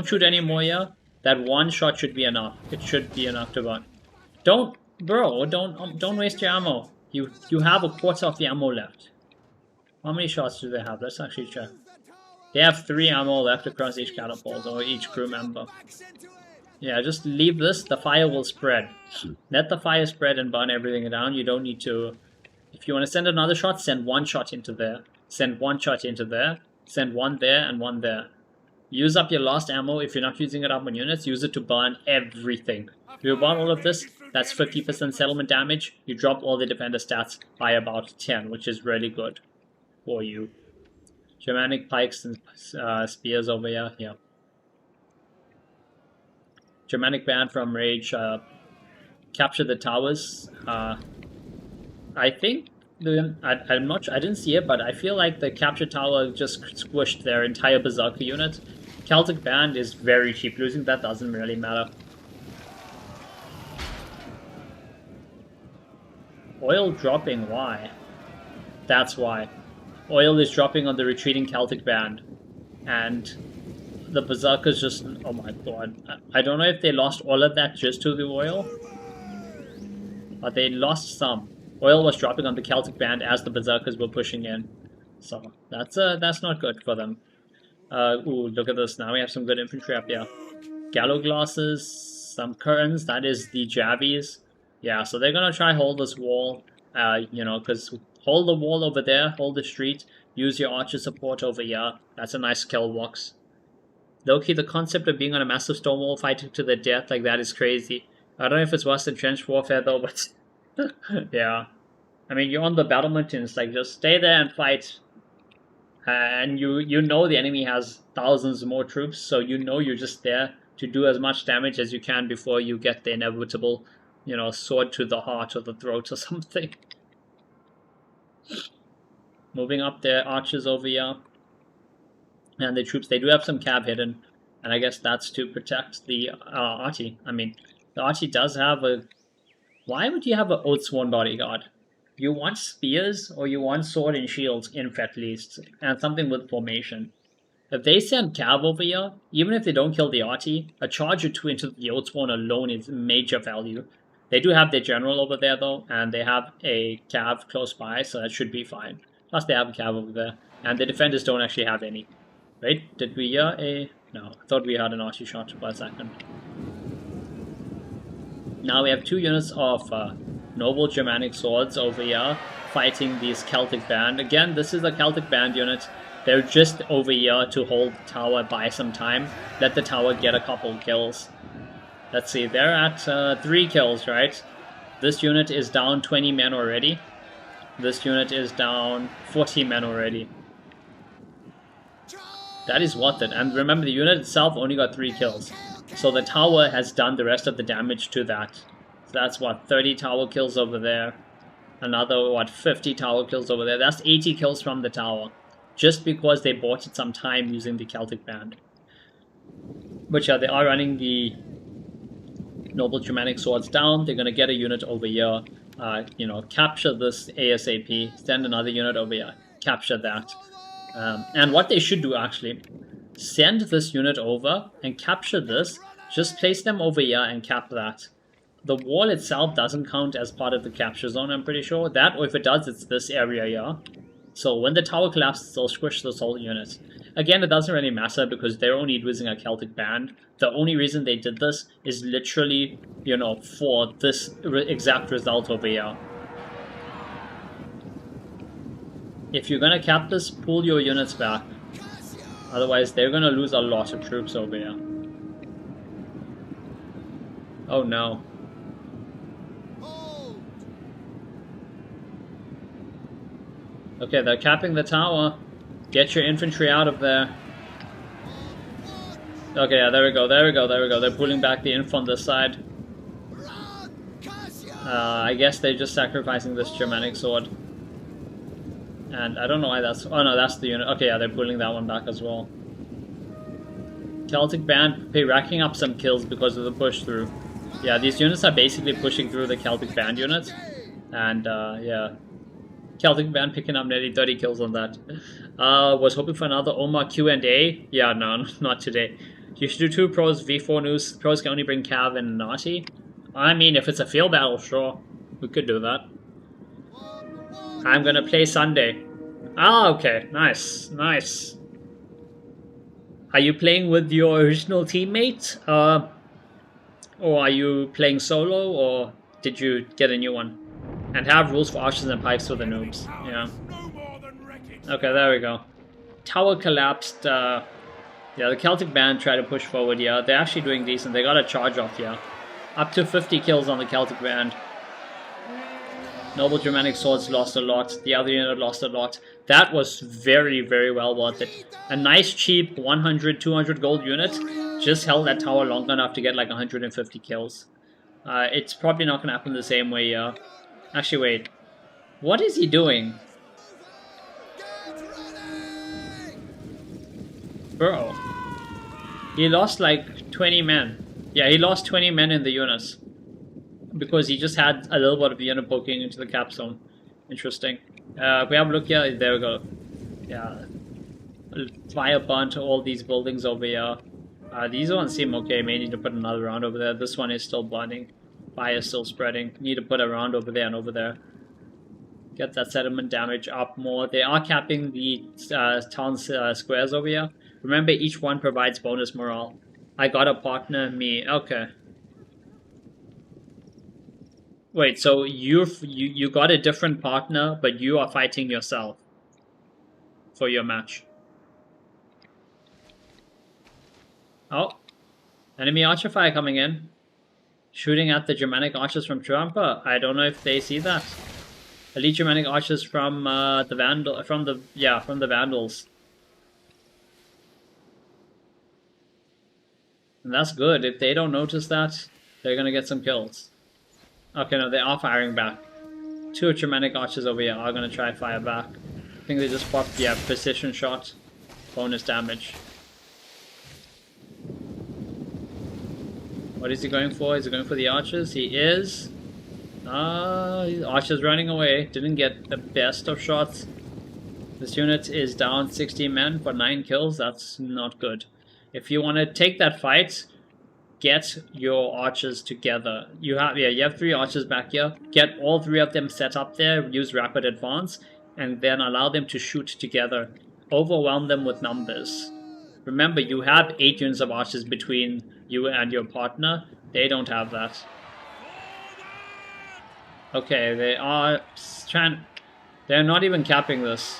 shoot any more here. That one shot should be enough. It should be enough to burn. Don't waste your ammo. You have a quarter of the ammo left. How many shots do they have? Let's actually check. They have 3 ammo left across each catapult or each crew member. Yeah, just leave this. The fire will spread. Let the fire spread and burn everything down. You don't need to. If you want to send another shot, send 1 shot into there. Send 1 shot into there. Send 1 there and 1 there. Use up your last ammo. If you're not using it up on units, use it to burn everything. If you burn all of this, that's 50% settlement damage. You drop all the defender stats by about 10, which is really good for you. Germanic pikes and spears over here. Yeah. Germanic band from Rage. Capture the towers. I think I'm not. I didn't see it, but I feel like the capture tower just squished their entire berserker unit. Celtic band is very cheap. Losing that doesn't really matter. Oil dropping. Why? That's why. Oil is dropping on the retreating Celtic band, and the berserkers just. Oh my god! I don't know if they lost all of that just to the oil, but they lost some. Oil was dropping on the Celtic band as the berserkers were pushing in, so that's not good for them. Ooh, look at this! Now we have some good infantry up here. Gallow glasses, some curtains. That is the Javies. Yeah, so they're gonna try hold this wall. You know, because hold the wall over there, hold the street. Use your archer support over here. That's a nice kill box. Low-key, the concept of being on a massive stone wall fighting to the death like that is crazy. I don't know if it's worse than trench warfare though, but yeah. I mean, you're on the battlement and it's like, just stay there and fight. And you know the enemy has thousands more troops, so you know you're just there to do as much damage as you can before you get the inevitable, you know, sword to the heart or the throat or something. Moving up their archers over here. And the troops, they do have some cab hidden. And I guess that's to protect the arty. I mean, the arty does have a... Why would you have an Oathsworn bodyguard? You want spears or you want sword and shields, if at least. And something with formation. If they send cav over here, even if they don't kill the arty, a charge or 2 into the Oathsworn alone is major value. They do have their general over there though, and they have a cav close by, so that should be fine. Plus they have a cav over there, and the defenders don't actually have any. Right? Did we hear a... No, I thought we had an arty shot for a second. Now we have 2 units of noble Germanic swords over here fighting these Celtic band. Again, this is a Celtic band unit. They're just over here to hold the tower by some time. Let the tower get a couple kills. Let's see, they're at 3 kills, right? This unit is down 20 men already. This unit is down 40 men already. That is worth it. And remember, the unit itself only got 3 kills. So the tower has done the rest of the damage to that. So that's what, 30 tower kills over there. Another, what, 50 tower kills over there. That's 80 kills from the tower. Just because they bought it some time using the Celtic band. But yeah, they are running the noble Germanic swords down. They're going to get a unit over here. You know, capture this ASAP. Send another unit over here. Capture that. And what they should do actually, send this unit over and capture this. Just place them over here and cap that. The wall itself doesn't count as part of the capture zone, I'm pretty sure. That, or if it does, it's this area here. So when the tower collapses, they'll squish this whole unit. Again, it doesn't really matter because they're only using a Celtic band. The only reason they did this is literally, you know, for this exact result over here. If you're gonna cap this, pull your units back. Otherwise, they're gonna lose a lot of troops over here. Oh no. Okay, they're capping the tower. Get your infantry out of there. Okay, yeah, there we go, there we go, there we go. They're pulling back the inf on this side. I guess they're just sacrificing this Germanic sword. And I don't know why that's... Oh no, that's the unit. Okay, yeah, they're pulling that one back as well. Celtic Band racking up some kills because of the push through. Yeah, these units are basically pushing through the Celtic Band units. And yeah, Celtic Band picking up nearly 30 kills on that. Was hoping for another Omar Q&A. Yeah, no, not today. You should do 2 pros, V4 news. Pros can only bring Cav and Nati. I mean, if it's a field battle, sure. We could do that. I'm gonna play Sunday. Ah, okay. Nice, nice. Are you playing with your original teammate? Or are you playing solo, or did you get a new one? And have rules for archers and pikes for the noobs. Yeah. Okay, there we go. Tower collapsed. Yeah, the Celtic Band tried to push forward. Yeah, they're actually doing decent. They got a charge off. Yeah, up to 50 kills on the Celtic Band. Noble Germanic Swords lost a lot. The other unit lost a lot. That was very, very well worth it. A nice, cheap 100, 200 gold unit just held that tower long enough to get like 150 kills. It's probably not going to happen the same way. Actually, wait. What is he doing? Bro. He lost like 20 men. Yeah, he lost 20 men in the units. Because he just had a little bit of unit poking into the cap zone. Interesting. We have a look here. There we go. Yeah. Fire burnt all these buildings over here. These ones seem okay. May need to put another round over there. This one is still burning. Fire is still spreading. Need to put a round over there and over there. Get that settlement damage up more. They are capping the town squares over here. Remember, each one provides bonus morale. I got a partner, me. Okay. Wait, so you got a different partner, but you are fighting yourself for your match. Oh, enemy archer fire coming in, shooting at the Germanic archers from Trampa. I don't know if they see that. Elite Germanic archers from the Vandals. And that's good. If they don't notice that, they're gonna get some kills. Okay, no, they are firing back. 2 Germanic archers over here are gonna try to fire back. I think they just popped, yeah, precision shot. Bonus damage. What is he going for? Is he going for the archers? He is. Archer's running away. Didn't get the best of shots. This unit is down 60 men for 9 kills. That's not good. If you want to take that fight, get your archers together. You have 3 archers back here. Get all 3 of them set up there. Use rapid advance, and then allow them to shoot together. Overwhelm them with numbers. Remember, you have 8 units of archers between you and your partner. They don't have that. Okay, they are trying. They're not even capping this.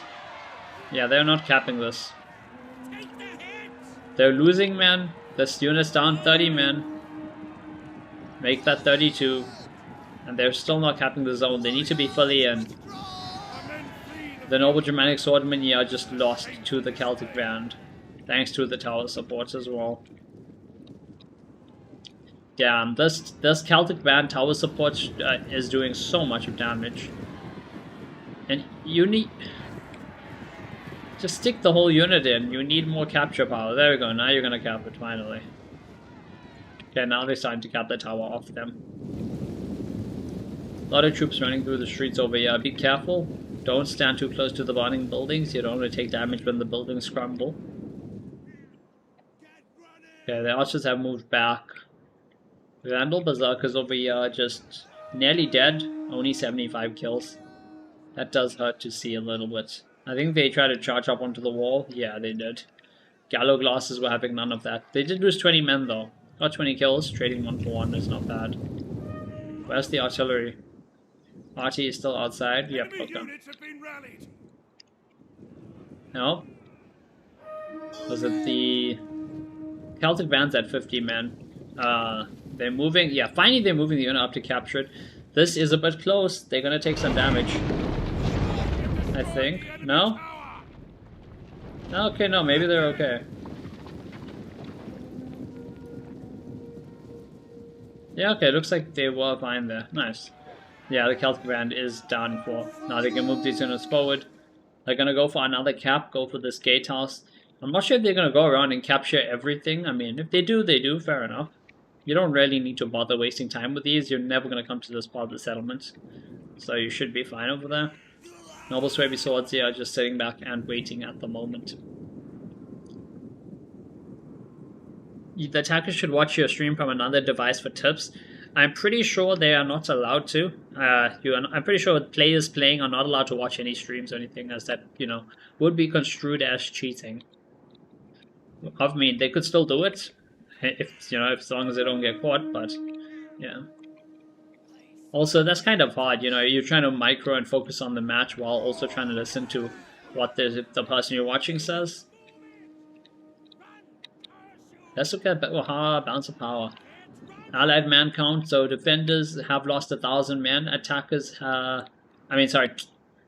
Yeah, they're not capping this. They're losing men. This unit's down 30 men. Make that 32. And they're still not capping the zone. They need to be fully in. The Noble Germanic Swordmen here just lost to the Celtic Band. Thanks to the tower supports as well. Yeah, this Celtic Band tower support is doing so much damage. And you need... Just stick the whole unit in. You need more capture power. There we go. Now you're gonna cap it, finally. Okay, now they're starting to cap the tower off them. A lot of troops running through the streets over here. Be careful. Don't stand too close to the burning buildings. You don't want to take damage when the buildings crumble. Okay, the archers have moved back. Vandal Berserkers over here are just nearly dead. Only 75 kills. That does hurt to see a little bit. I think they tried to charge up onto the wall. Yeah, they did. Gallo Glasses were having none of that. They did lose 20 men though. Got 20 kills. Trading 1 for 1 is not bad. Where's the artillery? Arty is still outside. Yep, okay. No. Was it the... Celtic Band's at 50 men. They're moving. Yeah, finally they're moving the unit up to capture it. This is a bit close. They're gonna take some damage. I think. No? Okay, no, maybe they're okay. Yeah, okay, looks like they were fine there. Nice. Yeah, the Celtic Band is done for. Now they can move these units forward. They're gonna go for another cap, go for this gatehouse. I'm not sure if they're gonna go around and capture everything. I mean, if they do, they do, fair enough. You don't really need to bother wasting time with these. You're never gonna come to this part of the settlement. So you should be fine over there. Noble Swaby Swords here are just sitting back and waiting at the moment. The attackers should watch your stream from another device for tips. I'm pretty sure they are not allowed to. I'm pretty sure players playing are not allowed to watch any streams or anything, as that, you know, would be construed as cheating. I mean, they could still do it, if you know, as long as they don't get caught. But yeah. Also, that's kind of hard. You know, you're trying to micro and focus on the match while also trying to listen to what the person you're watching says. Let's look at Bounce of Power. Allied man count, so defenders have lost 1,000 men, attackers the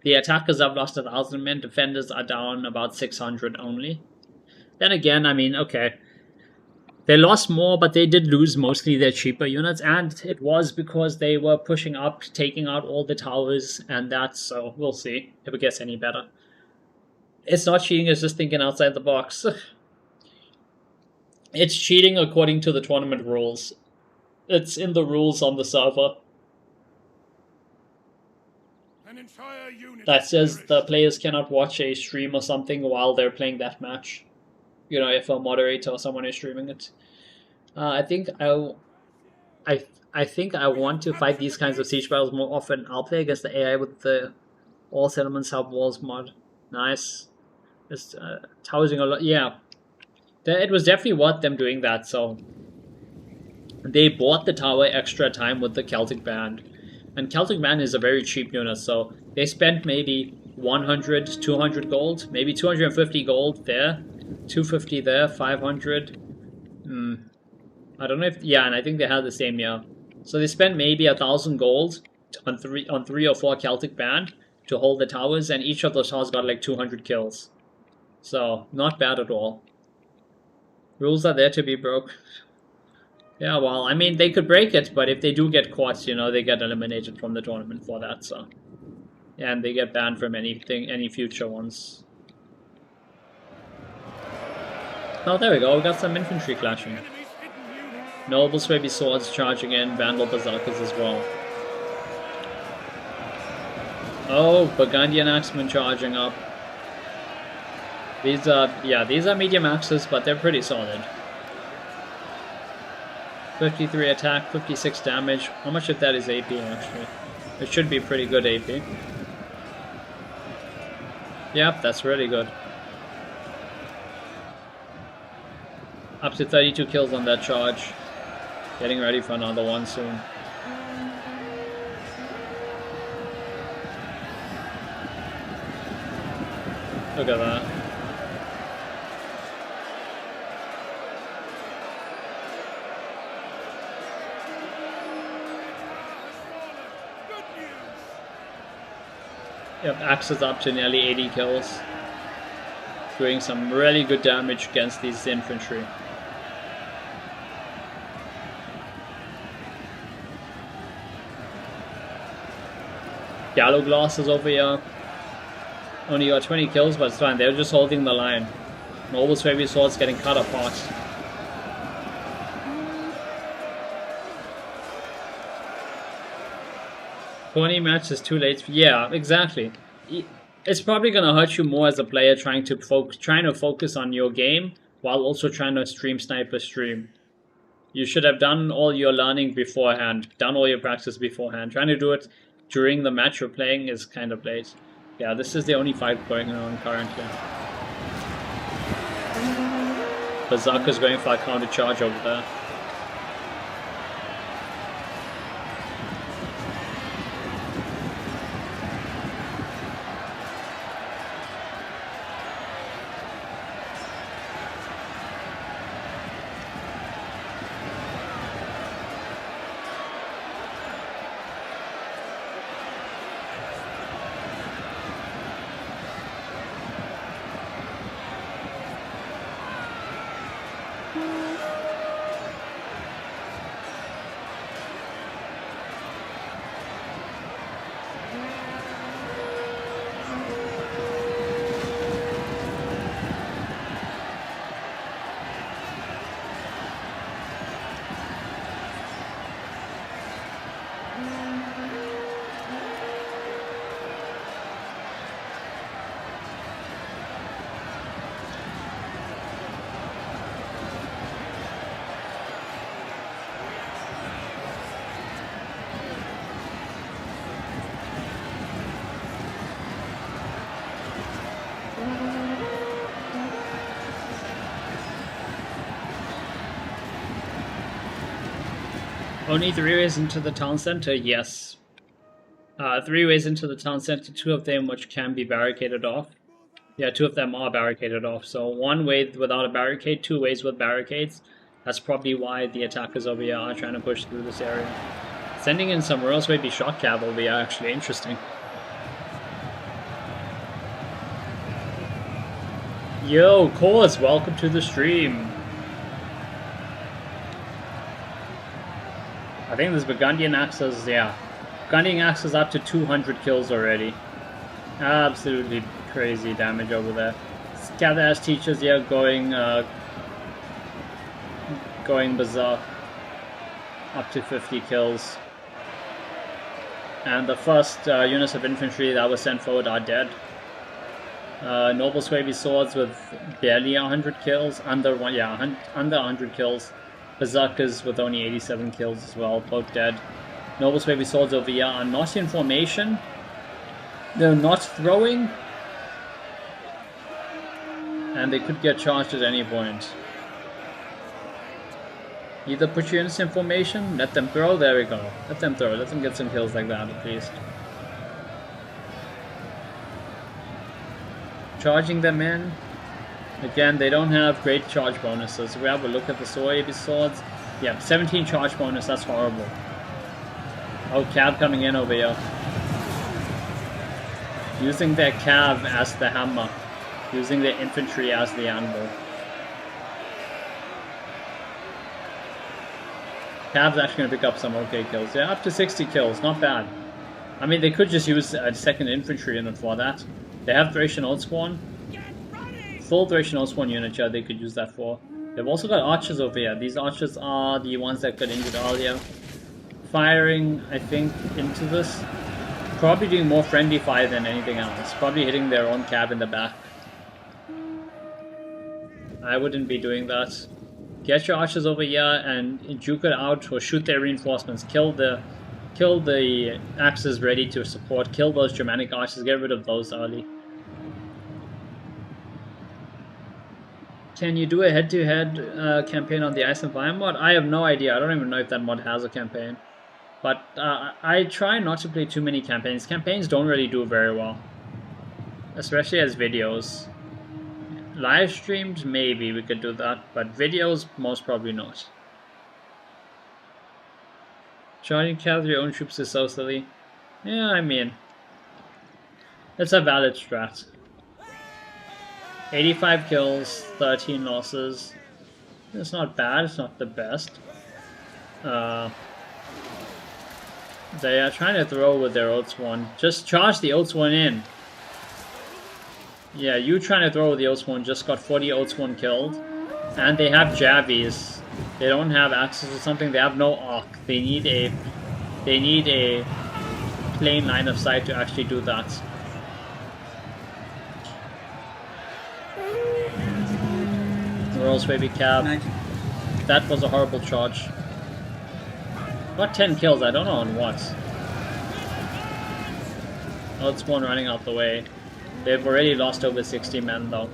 attackers have lost 1,000 men, defenders are down about 600 only. Then again, I mean, okay, they lost more, but they did lose mostly their cheaper units, and it was because they were pushing up, taking out all the towers and that, so we'll see if it gets any better. It's not cheating, it's just thinking outside the box. It's cheating according to the tournament rules. It's in the rules on the server. That says the players cannot watch a stream or something while they're playing that match. You know, if a moderator or someone is streaming it. I think I want to fight these kinds of siege battles more often. I'll play against the AI with the all settlements have walls mod. Nice. It's housing a lot. Yeah, it was definitely worth them doing that. So they bought the tower extra time with the Celtic Band. And Celtic Band is a very cheap unit, so they spent maybe 100, 200 gold, maybe 250 gold there, 250 there, 500. I don't know if, yeah, and I think they had the same, yeah. So they spent maybe 1,000 gold on three or four Celtic Band to hold the towers, and each of those towers got like 200 kills. So, not bad at all. Rules are there to be broke. Yeah, well, I mean, they could break it, but if they do get caught, you know, they get eliminated from the tournament for that, so. And they get banned from any future ones. Oh, there we go, we got some infantry clashing. Noble Swaby Swords charging in, Vandal Berserkers as well. Oh, Burgundian Axemen charging up. These are medium axes, but they're pretty solid. 53 attack, 56 damage. How much of that is AP actually? It should be pretty good AP. Yep, that's really good. Up to 32 kills on that charge. Getting ready for another one soon. Look at that. Yep, Axe is up to nearly 80 kills. Doing some really good damage against these infantry. Gallow Glass is over here. Only got 20 kills, but it's fine. They're just holding the line. Noble Swaby Swords getting cut apart. Pony match is too late. Yeah, exactly. It's probably gonna hurt you more as a player trying to focus on your game while also trying to stream sniper stream. You should have done all your learning beforehand, done all your practice beforehand. Trying to do it during the match you're playing is kind of late. Yeah, this is the only fight going on currently. Berserker's going for a counter charge over there. Only 3 ways into the town center, yes. 3 ways into the town center, 2 of them which can be barricaded off. Yeah, 2 of them are barricaded off. So 1 way without a barricade, 2 ways with barricades. That's probably why the attackers over here are trying to push through this area. Sending in some Royals Baby shot cav will be actually interesting. Yo, Cause, welcome to the stream. I think this Burgundian Axis, yeah. Burgundian Axis up to 200 kills already. Absolutely crazy damage over there. Scatter as teachers, yeah, going berserk. Up to 50 kills. And the first units of infantry that were sent forward are dead. Noble Swavy Swords with barely 100 kills, under 100 kills. Berserkers with only 87 kills as well, both dead. Noble Swavy Swords over here are not in formation. They're not throwing. And they could get charged at any point. Either put your units in formation, let them throw, there we go. Let them throw, let them get some kills like that at least. Charging them in. Again, they don't have great charge bonuses. We have a look at the Swavy Swords. Yeah, 17 charge bonus, that's horrible. Oh, Cav coming in over here. Using their Cav as the hammer. Using their infantry as the anvil. Cav's actually going to pick up some okay kills. Yeah, up to 60 kills, not bad. I mean, they could just use a second infantry unit for that. They have Thracian Old Spawn. Full Thracian Old Spawn unit, yeah, they could use that for. They've also got archers over here. These archers are the ones that got injured earlier. Firing, I think, into this. Probably doing more friendly fire than anything else. Probably hitting their own cab in the back. I wouldn't be doing that. Get your archers over here and juke it out or shoot their reinforcements. Kill the axes ready to support. Kill those Germanic archers. Get rid of those early. Can you do a head-to-head campaign on the Ice and Fire mod? I have no idea. I don't even know if that mod has a campaign. But I try not to play too many campaigns. Campaigns don't really do very well. Especially as videos. Live streams, maybe we could do that. But videos, most probably not. Charging cavalry your own troops is so silly. Yeah, I mean, it's a valid strat. 85 kills, 13 losses. It's not bad, it's not the best. They are trying to throw with their Oaths one. Just charge the Oaths one in. Yeah, you trying to throw with the Oaths one just got 40 Oaths one killed. And they have Javies. They don't have axes or something, they have no arc. They need a plain line of sight to actually do that. Rolls baby cab. That was a horrible charge. Got 10 kills, I don't know on what. Oh, it's one running out the way. They've already lost over 60 men though.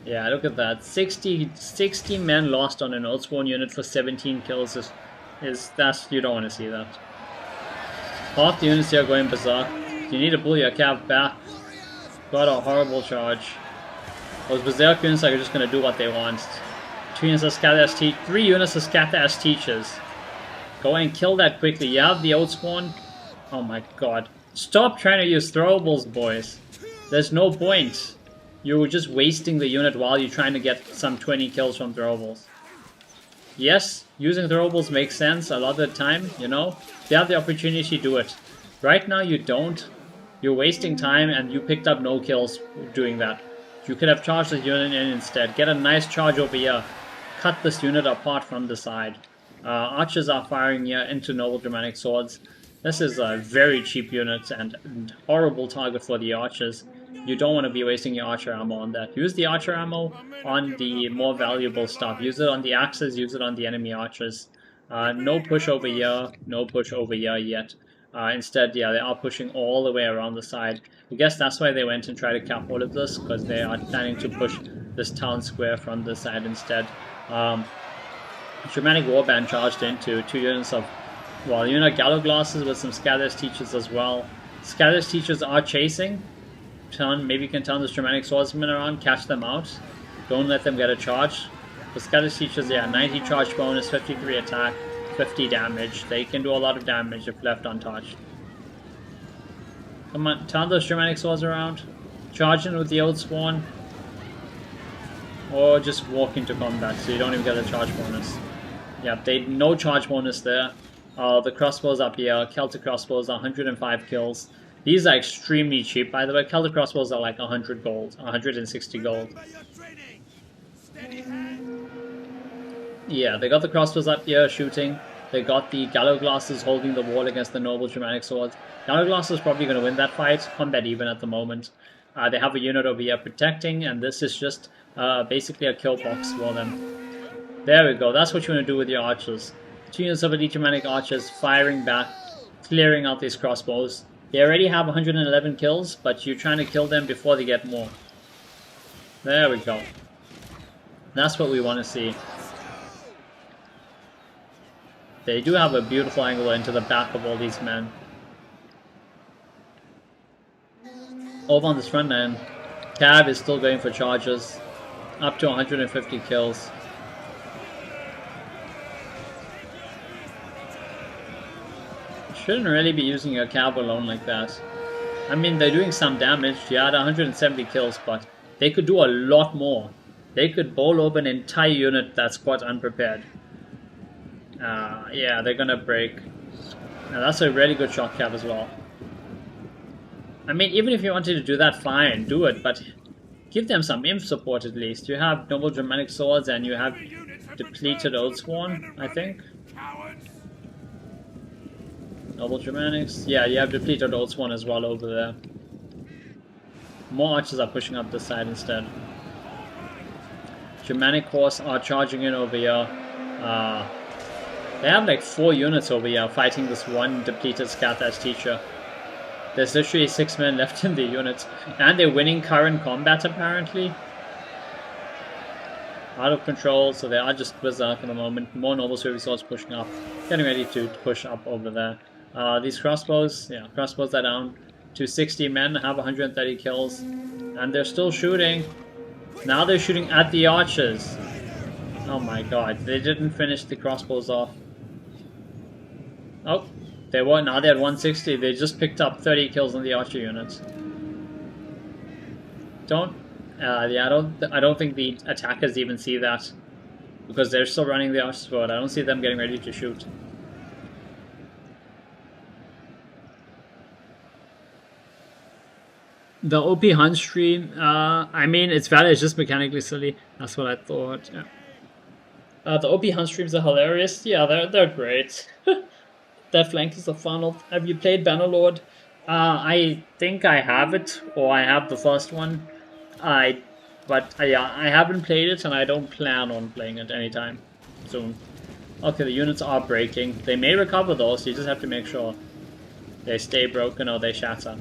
Yeah, look at that. 60 men lost on an Oathsworn unit for 17 kills that's, you don't want to see that. Half the units here are going berserk. You need to pull your cav back. Got a horrible charge. Those berserk units are just gonna do what they want. 2 units of scatter as 3 units of scatter as teachers. Go and kill that quickly. You have the Oathsworn. Oh my god. Stop trying to use throwables, boys. There's no point. You're just wasting the unit while you're trying to get some 20 kills from throwables. Yes, using throwables makes sense a lot of the time, you know. If you have the opportunity, do it. Right now you don't. You're wasting time and you picked up no kills doing that. You could have charged the unit in instead. Get a nice charge over here. Cut this unit apart from the side. Archers are firing here into Noble Germanic Swords. This is a very cheap unit and horrible target for the archers. You don't want to be wasting your archer ammo on that. Use the archer ammo on the more valuable stuff. Use it on the axes, use it on the enemy archers. No push over here, no push over here yet. Instead, yeah, they are pushing all the way around the side. I guess that's why they went and tried to cap all of this, because they are planning to push this town square from this side instead. Germanic Warband charged into 2 units of, well, unit Gallow Glasses with some Scatter's Teachers as well. Scatter's Teachers are chasing. Maybe you can turn this Germanic Swordsman around, catch them out. Don't let them get a charge. The Scatter's Teachers, yeah, 90 charge bonus, 53 attack, 50 damage. They can do a lot of damage if left untouched. Come on, turn those Germanic Swords around. Charge in with the Old Spawn. Or just walk into combat so you don't even get a charge bonus. Yep, no charge bonus there. The crossbows up here, Celtic crossbows, 105 kills. These are extremely cheap, by the way. Celtic crossbows are like 100 gold, 160 gold. Yeah, they got the crossbows up here shooting. They got the Gallow Glasses holding the wall against the noble Germanic swords. Gallow Glasses is probably going to win that fight. Combat even at the moment. They have a unit over here protecting, and this is just basically a kill box for them. There we go. That's what you want to do with your archers. 2 units of elite Germanic archers firing back, clearing out these crossbows. They already have 111 kills, but you're trying to kill them before they get more. There we go. That's what we want to see. They do have a beautiful angle into the back of all these men. Over on this front end, Cab is still going for charges, up to 150 kills. Shouldn't really be using your Cab alone like that. I mean, they're doing some damage. Yeah, 170 kills, but they could do a lot more. They could bowl over an entire unit that's quite unprepared. Yeah, they're gonna break. Now, that's a really good shock Cab as well. I mean, even if you wanted to do that, fine, do it, but give them some imp support at least. You have Noble Germanic Swords and you have depleted Oathsworn, I think. Noble Germanics. Yeah, you have depleted Oathsworn as well over there. More archers are pushing up this side instead. Germanic Horse are charging in over here. They have like 4 units over here fighting this one depleted Scathash Teacher. There's literally 6 men left in the unit. And they're winning current combat apparently. Out of control, so they are just berserk at the moment. More Noble Swift Swords pushing up. Getting ready to push up over there. These crossbows, yeah, crossbows are down to 60 men, have 130 kills. And they're still shooting. Now they're shooting at the archers. Oh my god, they didn't finish the crossbows off. Oh, they were, now they're at 160. They just picked up 30 kills on the archer units. Yeah, I don't think the attackers even see that. Because they're still running the archers forward. I don't see them getting ready to shoot. The OP Hunt stream, I mean, it's valid, it's just mechanically silly. That's what I thought, yeah. The OP Hunt streams are hilarious. Yeah, they're great. That flank is a funnel. Have you played Bannerlord? I think I have it, or I have the first one. But yeah, I haven't played it, and I don't plan on playing it anytime soon. Okay, the units are breaking. They may recover those, so you just have to make sure they stay broken or they shatter.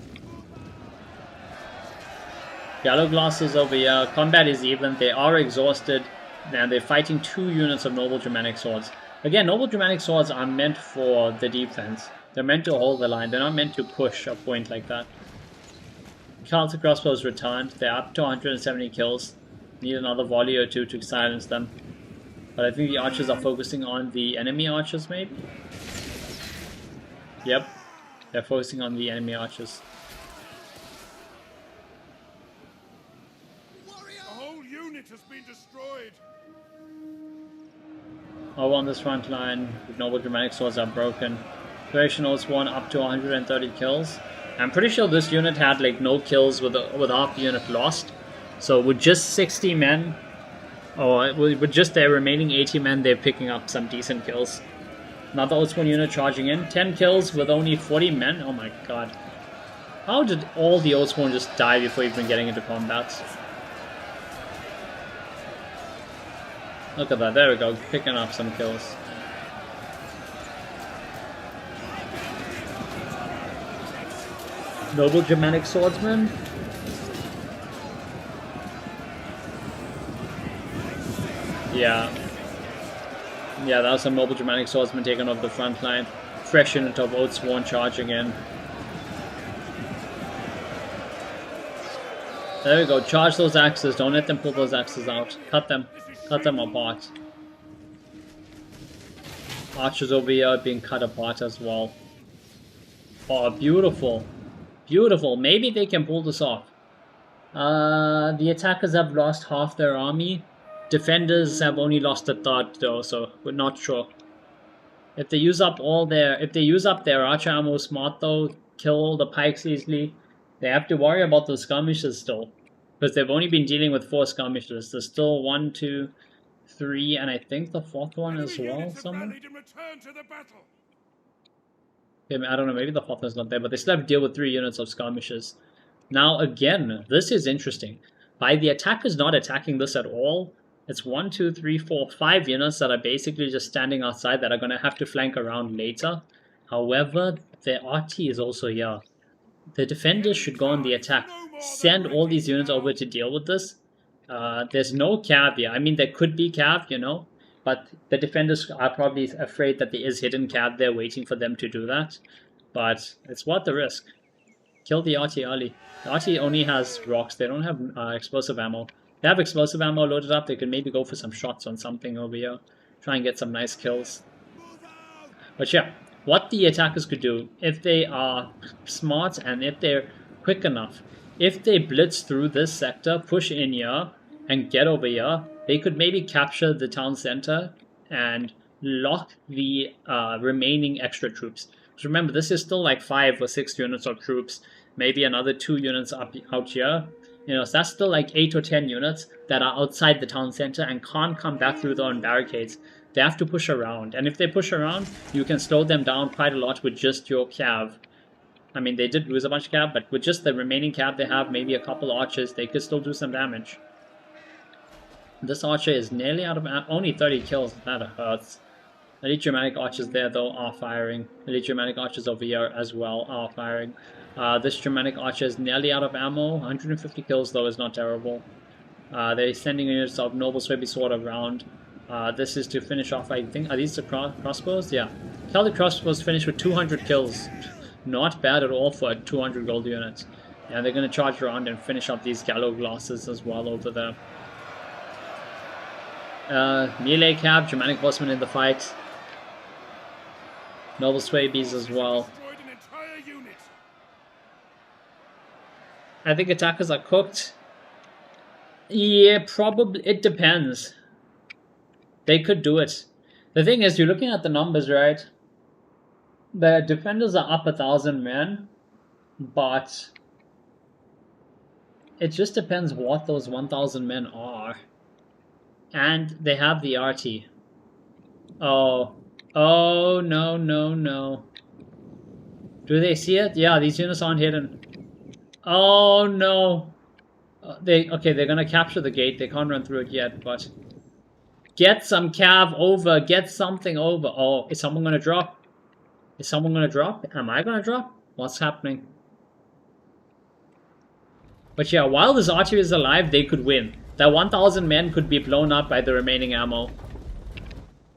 Gallow Glasses over here. Combat is even. They are exhausted. And they're fighting 2 units of Noble Germanic Swords. Again, Noble Germanic Swords are meant for the defense. They're meant to hold the line. They're not meant to push a point like that. Celtic Crossbows returned. They're up to 170 kills. Need another volley or 2 to silence them. But I think the archers are focusing on the enemy archers, maybe? Yep. They're focusing on the enemy archers. Has been destroyed. Over on this front line, the Noble Germanic Swords are broken. Creation Oathsworn up to 130 kills. I'm pretty sure this unit had like no kills with half the unit lost. So with just 60 men, or with just their remaining 80 men, they're picking up some decent kills. Another Oathsworn unit charging in. 10 kills with only 40 men. Oh my god. How did all the Oathsworn just die before even getting into combat? Look at that, there we go, picking up some kills. Noble Germanic Swordsman. Yeah. Yeah, that was some Mobile Germanic Swordsman taking over the front line. Fresh unit of Oathsworn charging in. There we go. Charge those axes. Don't let them pull those axes out. Cut them. Cut them apart. Archers over here being cut apart as well. Oh, beautiful. Beautiful. Maybe they can pull this off. The attackers have lost half their army. Defenders have only lost a third though, so we're not sure. If they use up their archer ammo smart though, kill the pikes easily, they have to worry about the skirmishes still. Because they've only been dealing with 4 skirmishes. There's still 1, 2, 3, and I think the 4th one as well somewhere. Okay, I don't know, maybe the 4th one's not there, but they still have to deal with 3 units of skirmishes. Now again, this is interesting. By the attackers not attacking this at all, it's 1, 2, 3, 4, 5 units that are basically just standing outside that are going to have to flank around later. However, their RT is also here. The defenders should go on the attack. Send all these units over to deal with this. There's no cav here. I mean, there could be cav, you know, but the defenders are probably afraid that there is hidden cav there waiting for them to do that. But it's worth the risk. Kill the RT early. The RT only has rocks. They don't have explosive ammo. They have explosive ammo loaded up. They could maybe go for some shots on something over here. Try and get some nice kills. But yeah, what the attackers could do, if they are smart and if they're quick enough, if they blitz through this sector, push in here, and get over here, they could maybe capture the town center and lock the remaining extra troops. So remember, this is still like 5 or 6 units of troops, maybe another 2 units out here. You know, so that's still like 8 or 10 units that are outside the town center and can't come back through their own barricades. They have to push around, and if they push around, you can slow them down quite a lot with just your cav. I mean, they did lose a bunch of cav, but with just the remaining cav they have, maybe a couple archers, they could still do some damage. This archer is nearly out of only 30 kills. That hurts. Elite Germanic archers there though are firing. Elite Germanic archers over here as well are firing. This Germanic archer is nearly out of ammo. 150 kills though is not terrible. They're sending units of Noble Swaby Sword around. This is to finish off, I think, are these the crossbows? Yeah. Kelly crossbows finished with 200 kills. Not bad at all for a 200 gold unit. And they're going to charge around and finish up these gallow glasses as well over there. Melee cav, Germanic horsemen in the fight. Noble Swabies as well. I think attackers are cooked. Yeah, probably. It depends. They could do it. The thing is, you're looking at the numbers, right? The defenders are up 1,000 men, but it just depends what those 1,000 men are. And they have the RT. Oh. Oh, no, no, no. Do they see it? Yeah, these units aren't hidden. Oh, no. Okay, they're gonna capture the gate. They can't run through it yet, but... Get some cav over. Get something over. Oh, is someone gonna drop? Is someone gonna drop? Am I gonna drop? What's happening? But yeah, while this archer is alive, they could win. That 1,000 men could be blown up by the remaining ammo.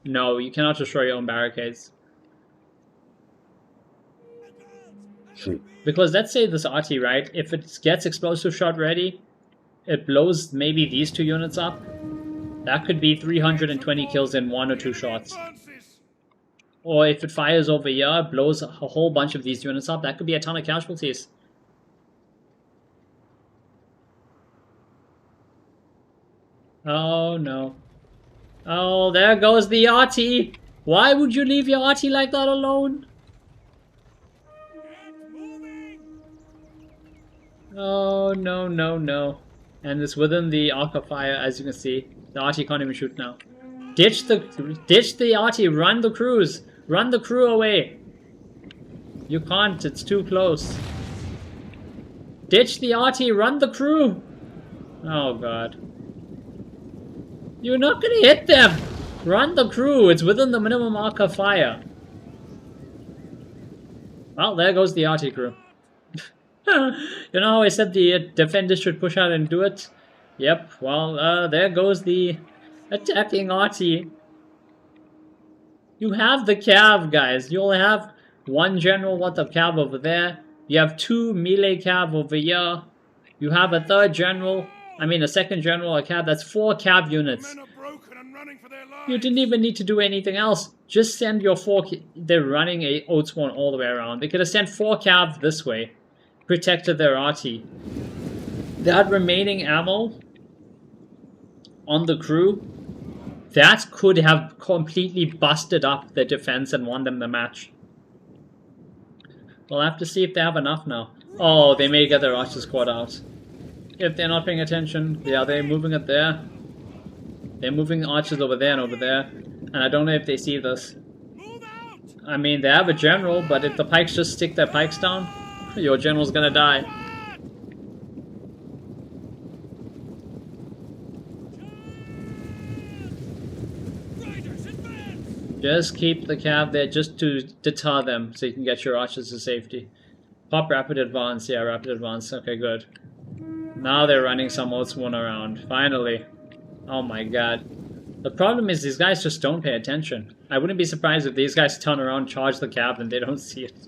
No, you cannot destroy your own barricades. Because let's say this RT, right? If it gets explosive shot ready, it blows maybe these 2 units up. That could be 320 kills in 1 or 2 shots. Or if it fires over here, blows a whole bunch of these units up, that could be a ton of casualties. Oh no. Oh, there goes the RT. Why would you leave your RT like that alone? Oh, no, no, no. And it's within the arc of fire, as you can see. The RT can't even shoot now. Ditch the RT, run the crews. Run the crew away. You can't, it's too close. Ditch the RT, run the crew. Oh god. You're not gonna hit them! Run the crew, it's within the minimum arc of fire. Well, there goes the RT crew. You know how I said the defenders should push out and do it? Yep, well, there goes the Attacking Artie. You have the cav, guys. You'll have one general worth of cav over there. You have 2 melee cav over here. You have a third general. I mean, a second general, a cav. That's 4 cav units. You didn't even need to do anything else. Just send your 4. They're running a oat spawn all the way around. They could have sent 4 cav this way, protected their Artie. That remaining ammo on the crew, that could have completely busted up the defense and won them the match. We'll have to see if they have enough now. Oh, they may get their archer squad out. If they're not paying attention, yeah, they're moving it there. They're moving archers over there and over there. And I don't know if they see this. I mean, they have a general, but if the pikes just stick their pikes down, your general's gonna die. Just keep the cav there just to deter them so you can get your archers to safety. Pop rapid advance, yeah, rapid advance, okay, good. Now they're running some oats one around, finally. Oh my god. The problem is these guys just don't pay attention. I wouldn't be surprised if these guys turn around, charge the cav, and they don't see it.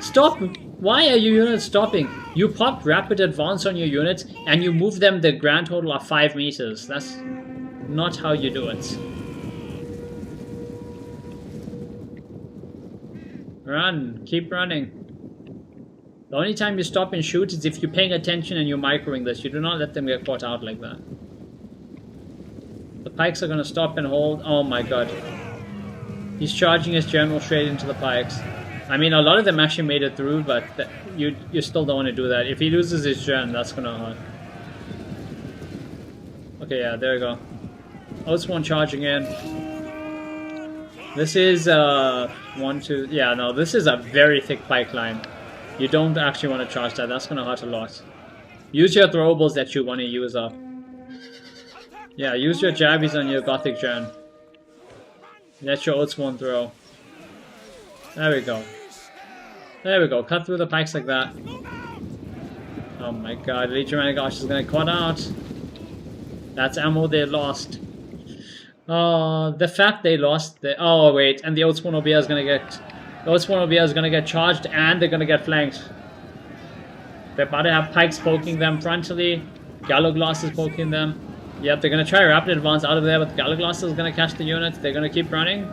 Stop! Why are your units stopping? You popped rapid advance on your units and you move them the grand total of 5 meters. That's not how you do it. Run, keep running. The only time you stop and shoot is if you're paying attention and you're microing this. You do not let them get caught out like that. The pikes are gonna stop and hold. Oh my god. He's charging his general straight into the pikes. I mean, a lot of them actually made it through, but you still don't want to do that. If he loses his gen, that's gonna hurt. Okay, yeah, there we go. Oats one charging in. This is 1, 2, yeah, no, this is a very thick pike line. You don't actually want to charge that, that's gonna hurt a lot. Use your throwables that you want to use up. Yeah, use your jabbies on your gothic gen. Let your oats one throw. There we go. There we go, cut through the pikes like that. Oh my god, Elite Germanic Archer is gonna cut out. That's ammo they lost. The fact they lost the... Oh wait, and the oats one OBR is gonna get... The oats one OBR is gonna get charged and they're gonna get flanked. They're about to have pikes poking them frontally. Gallo Glass is poking them. Yep, they're gonna try rapid advance out of there, but the Gallo Glass is gonna catch the units. They're gonna keep running.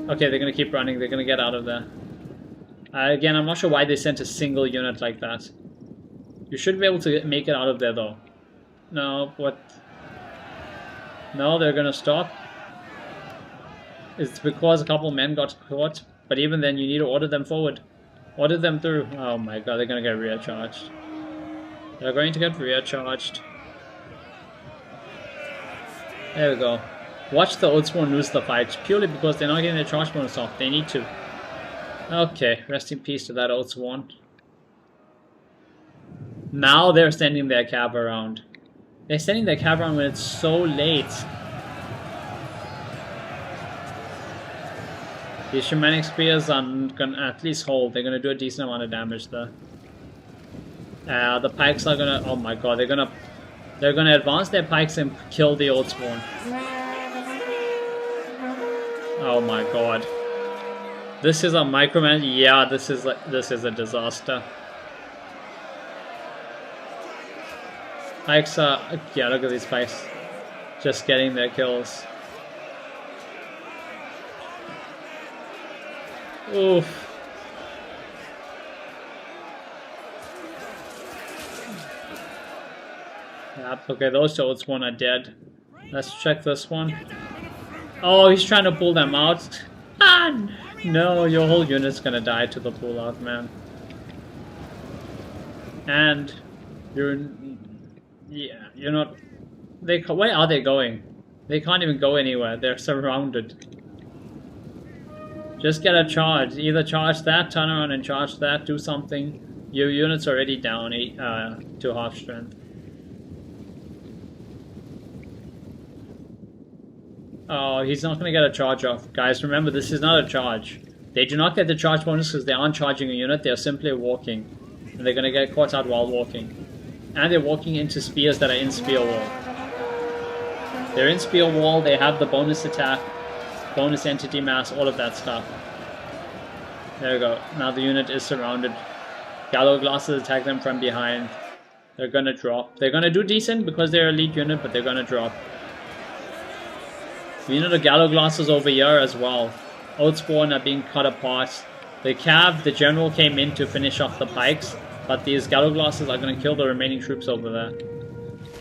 Okay, they're gonna keep running. They're gonna get out of there. Again, I'm not sure why they sent a single unit like that. You should be able to make it out of there though. No, what? No, they're gonna stop. It's because a couple men got caught, but even then you need to order them forward. Order them through. Oh my god, they're gonna get rear charged. They're going to get rear charged. There we go. Watch the oats one lose the fight, purely because they're not getting their charge bonus off. They need to. Okay, rest in peace to that oats one. Now they're sending their cab around. They're sending their cab around when it's so late. These shamanic spears are gonna at least hold. They're gonna do a decent amount of damage there. The pikes are gonna... Oh my god, they're gonna advance their pikes and kill the old spawn. Oh my god. This is a microman. Yeah, this is a disaster. Pikes are... Yeah, look at these pikes. Just getting their kills. Oof. Yep, okay, those two oats one are dead. Let's check this one. Oh, he's trying to pull them out. Ah, no, your whole unit's gonna die to the pull out, man. And you're... Yeah, you're not... Where are they going? They can't even go anywhere. They're surrounded. Just get a charge. Either charge that, turn around and charge that, do something. Your unit's already down to half strength. Oh, he's not going to get a charge off. Guys, remember, this is not a charge. They do not get the charge bonus because they aren't charging a unit. They're simply walking. And they're going to get caught out while walking. And they're walking into spears that are in spear wall. They're in spear wall, they have the bonus attack, bonus entity mass, all of that stuff. There we go. Now the unit is surrounded. Gallow Glasses attack them from behind. They're gonna drop. They're gonna do decent because they're elite unit, but they're gonna drop. The unit of Gallow Glasses over here as well. Oathspawn are being cut apart. The Cav, the general came in to finish off the pikes, but these Gallow Glasses are gonna kill the remaining troops over there.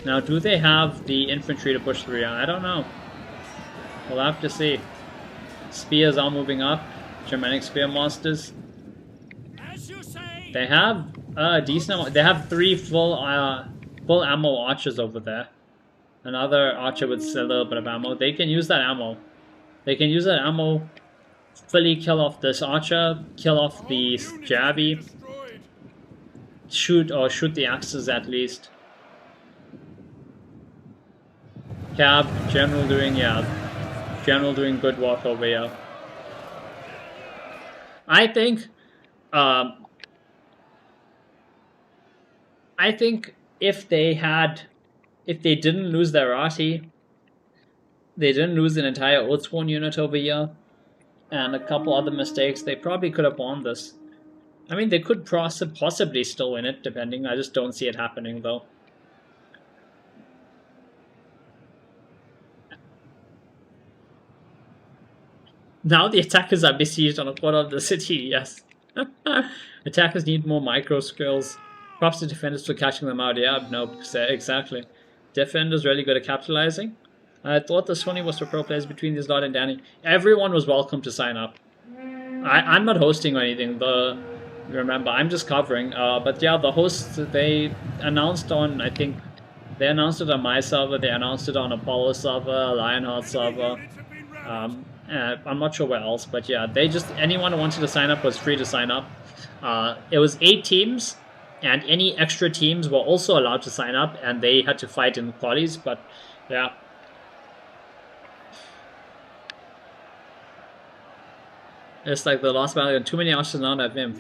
Now, do they have the infantry to push through? I don't know. We'll have to see. Spears are moving up. Germanic Spear Masters. They have a decent amount. They have 3 full ammo archers over there. Another archer with a little bit of ammo. They can use that ammo. They can use that ammo. Fully kill off this archer. Kill off the jabby. Shoot the axes at least. Cab, General doing good work over here. I think if they didn't lose their arty, they didn't lose an entire Oathsworn unit over here, and a couple other mistakes, they probably could have won this. I mean, they could possibly still win it, depending. I just don't see it happening, though. Now the attackers are besieged on a quarter of the city, yes. Attackers need more micro skills. Props to defenders for catching them out. Yeah, no, exactly. Defenders really good at capitalizing. I thought this one was for pro players between this lot and Danny. Everyone was welcome to sign up. I'm not hosting or anything. Remember, I'm just covering. But yeah, the hosts, they announced on, I think, they announced it on my server, they announced it on Apollo server, Lionheart server. I'm not sure where else, but yeah, anyone who wanted to sign up was free to sign up. It was 8 teams, and any extra teams were also allowed to sign up, and they had to fight in qualies, but yeah. It's like the last battle, too many archers not at Vim.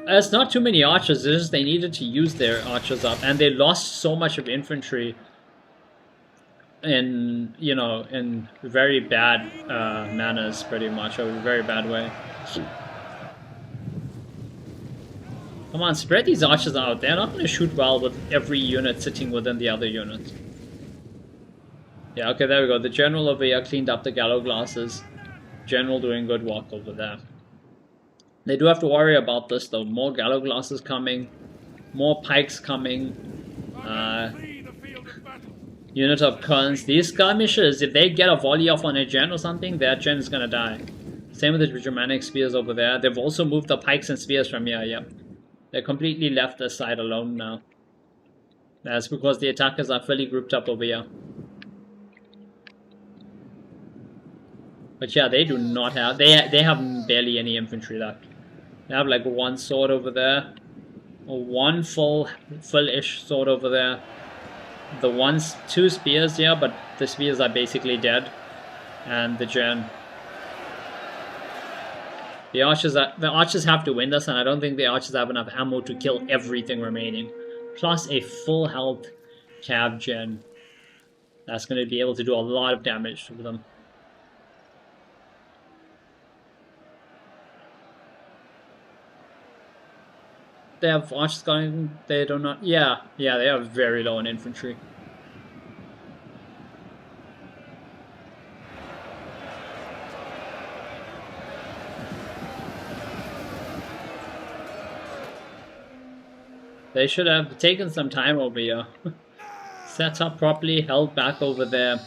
It's not too many archers, it's just they needed to use their archers up, and they lost so much of infantry in very bad manners, pretty much, or a very bad way. Come on, spread these archers out. They're not going to shoot well with every unit sitting within the other unit. Yeah, okay, there we go. The general over here cleaned up the Gallow Glasses. General doing good work over there. They do have to worry about this though. More Gallow Glasses coming. More pikes coming. Unit of Kerns. These skirmishers, if they get a volley off on a gen or something, their gen is gonna die. Same with the Germanic Spears over there. They've also moved the pikes and spears from here, yep. They're completely left this side alone now. That's because the attackers are fully grouped up over here. But yeah, they do not have... They have barely any infantry left. They have like 1 sword over there. Or 1 full-ish sword over there. The 2 spears here, but the spears are basically dead. And the gen. The archers have to win this, and I don't think the archers have enough ammo to kill everything remaining. Plus a full health cav gen. That's going to be able to do a lot of damage to them. They have archers going, they do not, yeah, they are very low in infantry. They should have taken some time over here. Set up properly, held back over there.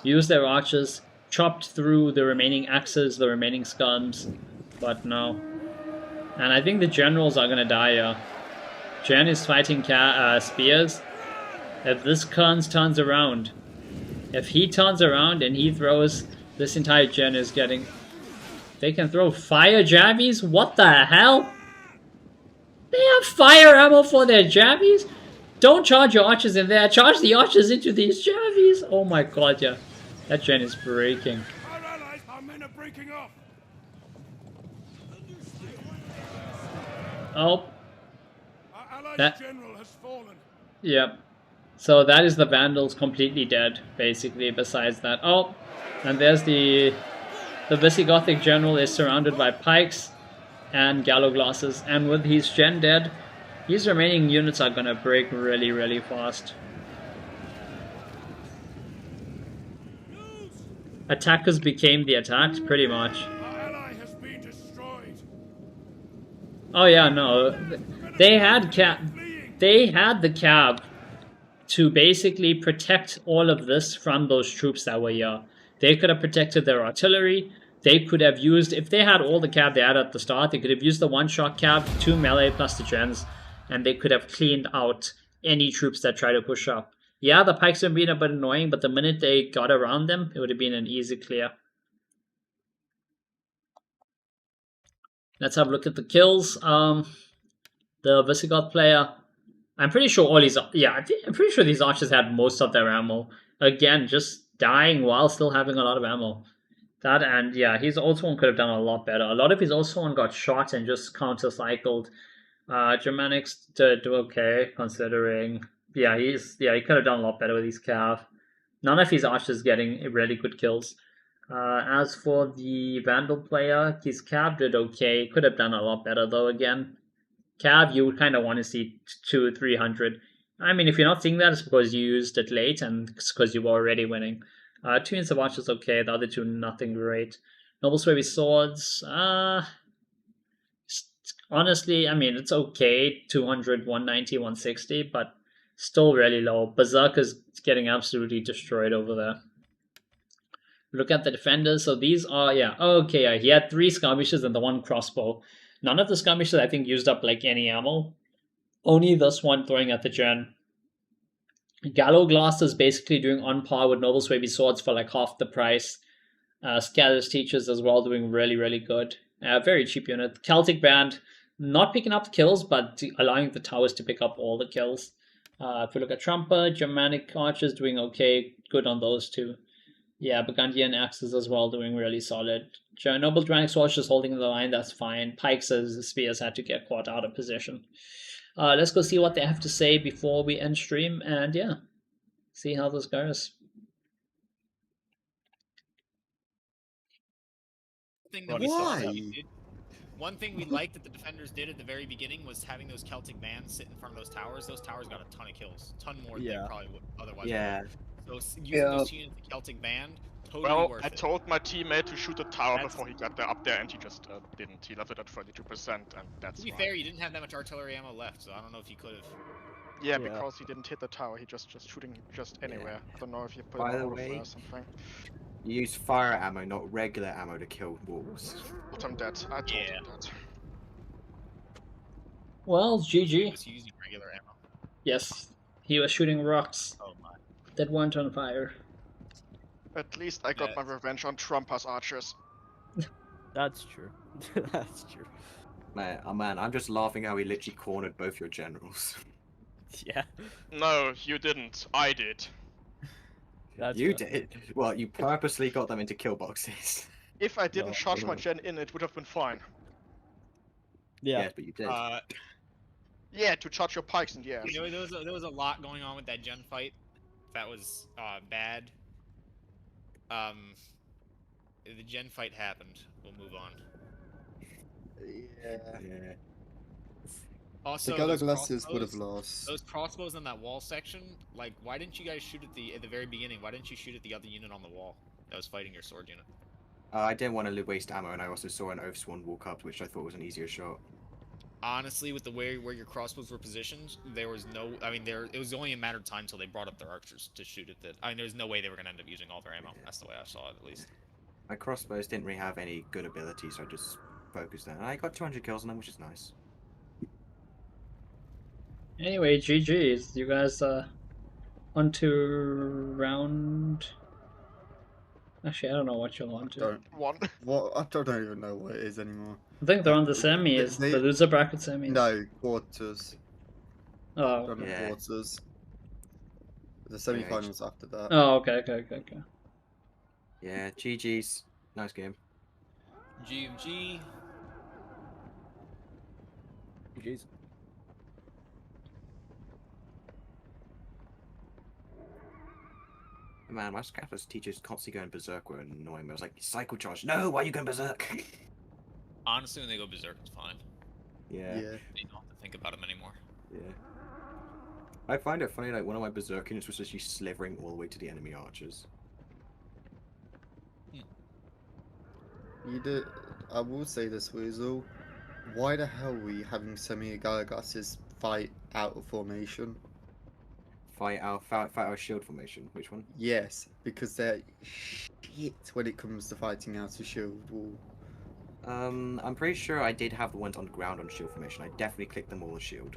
Used their archers, chopped through the remaining axes, the remaining scums. But no. And I think the generals are gonna die here. Gen is fighting spears. If this Kerns turns around, if he turns around and he throws, this entire gen is getting... They can throw fire jabbies? What the hell? They have fire ammo for their jabbies? Don't charge your archers in there. Charge the archers into these jabbies. Oh my god, yeah. That gen is breaking. Our allies, our men are breaking off. Oh. Our allies' general has fallen. Yep. So that is the Vandals completely dead, basically, besides that. Oh, and there's the Visigothic general is surrounded by pikes and gallow glosses, and with his gen dead, his remaining units are gonna break really, really fast. Attackers became the attacks, pretty much. Our ally has been destroyed. Oh yeah, no, they had the cab to basically protect all of this from those troops that were here. They could have protected their artillery. They could have used, if they had all the cab they had at the start, they could have used the one-shot cab, 2 melee plus the gens, and they could have cleaned out any troops that try to push up. Yeah, the pikes have been a bit annoying, but the minute they got around them, it would have been an easy clear. Let's have a look at the kills. The Visigoth player, I'm pretty sure all these, yeah, I'm pretty sure these archers had most of their ammo. Again, just dying while still having a lot of ammo. That, and yeah, his also one could have done a lot better. A lot of his also one got shot and just counter-cycled. Germanics did do okay, considering, yeah, he could have done a lot better with his cav. None of his archers getting really good kills. As for the Vandal player, his cav did okay. Could have done a lot better though. Again, cav you would kind of want to see 200-300. I mean, if you're not seeing that, it's because you used it late and it's because you were already winning. 2 units of archers okay. The other two nothing great. Noble Swaby swords. Honestly, I mean, it's okay, 200, 190, 160, but still really low. Berserker's getting absolutely destroyed over there. Look at the defenders. So these are, yeah, okay, yeah, he had 3 skirmishers and the 1 crossbow. None of the skirmishers, I think, used up, like, any ammo. Only this one throwing at the gen. Gallow Glass is basically doing on par with Noble Swaby swords for, like, half the price. Scatter's Teachers as well doing really, really good. Very cheap unit. Celtic Band, not picking up the kills, but allowing the towers to pick up all the kills. If we look at Trumper, Germanic Archers doing okay. Good on those two. Yeah, Burgundian Axes as well doing really solid. Noble Germanic Swords just holding the line, that's fine. Pikes as Spears had to get caught out of position. Let's go see what they have to say before we end stream, and yeah, see how this goes. One thing we liked that the defenders did at the very beginning was having those Celtic bands sit in front of those towers. Those towers got a ton of kills, ton more than they probably would otherwise. Yeah. So using those units, the Celtic band, totally worth it. I told my teammate to shoot the tower before he got up there, and he just didn't. He left it at 32%, and that's. To be fair, you didn't have that much artillery ammo left, so I don't know if you could have. Yeah, because he didn't hit the tower. He just shooting just anywhere. I don't know if you put it on or something. You use fire ammo, not regular ammo, to kill wolves. But I'm dead. I told him that. Well, GG. He was using regular ammo. Yes, he was shooting rocks. Oh my. That weren't on fire. At least I got my revenge on Trump's archers. That's true. That's true. Man, I'm just laughing how he literally cornered both your generals. Yeah. No, you didn't. I did. You did? Well, you purposely got them into kill boxes. If I didn't charge my gen in, it would have been fine. Yeah. Yes, but you did. Yeah, to charge your pikes in the air. You know, there was a lot going on with that gen fight. That was bad. The gen fight happened. We'll move on. Yeah. Also, the Gallow Glasses would have lost. Those crossbows in that wall section, like, why didn't you guys shoot at the very beginning? Why didn't you shoot at the other unit on the wall that was fighting your sword unit? I didn't want to waste ammo, and I also saw an Oathsworn walk up, which I thought was an easier shot. Honestly, with the way where your crossbows were positioned, there was no. I mean, it was only a matter of time until they brought up their archers to shoot at it. I mean, there's no way they were going to end up using all their ammo. Yeah. That's the way I saw it, at least. My crossbows didn't really have any good ability, so I just focused there. And I got 200 kills on them, which is nice. Anyway, GG's. You guys on to round. Actually, I don't know what you're on to. What? I don't even know what it is anymore. I think they're on the semis, the loser bracket semis. No, quarters. Oh, yeah. Quarters. The semi-finals after that. Oh, okay. Yeah, GG's. Nice game. GMG. GG's. Man, my scaffold's teachers constantly going berserk were annoying me. I was like, cycle charge. No, why are you going berserk? Honestly, when they go berserk, it's fine. Yeah. They don't have to think about them anymore. Yeah. I find it funny, like, one of my berserk units was actually slithering all the way to the enemy archers. You did. I will say this, Weasel. Why the hell were you having semi-Galagas's fight out of formation? Fight our shield formation. Which one? Yes, because they're shit when it comes to fighting out a shield wall. I'm pretty sure I did have the ones on the ground on shield formation. I definitely clicked them all as shield.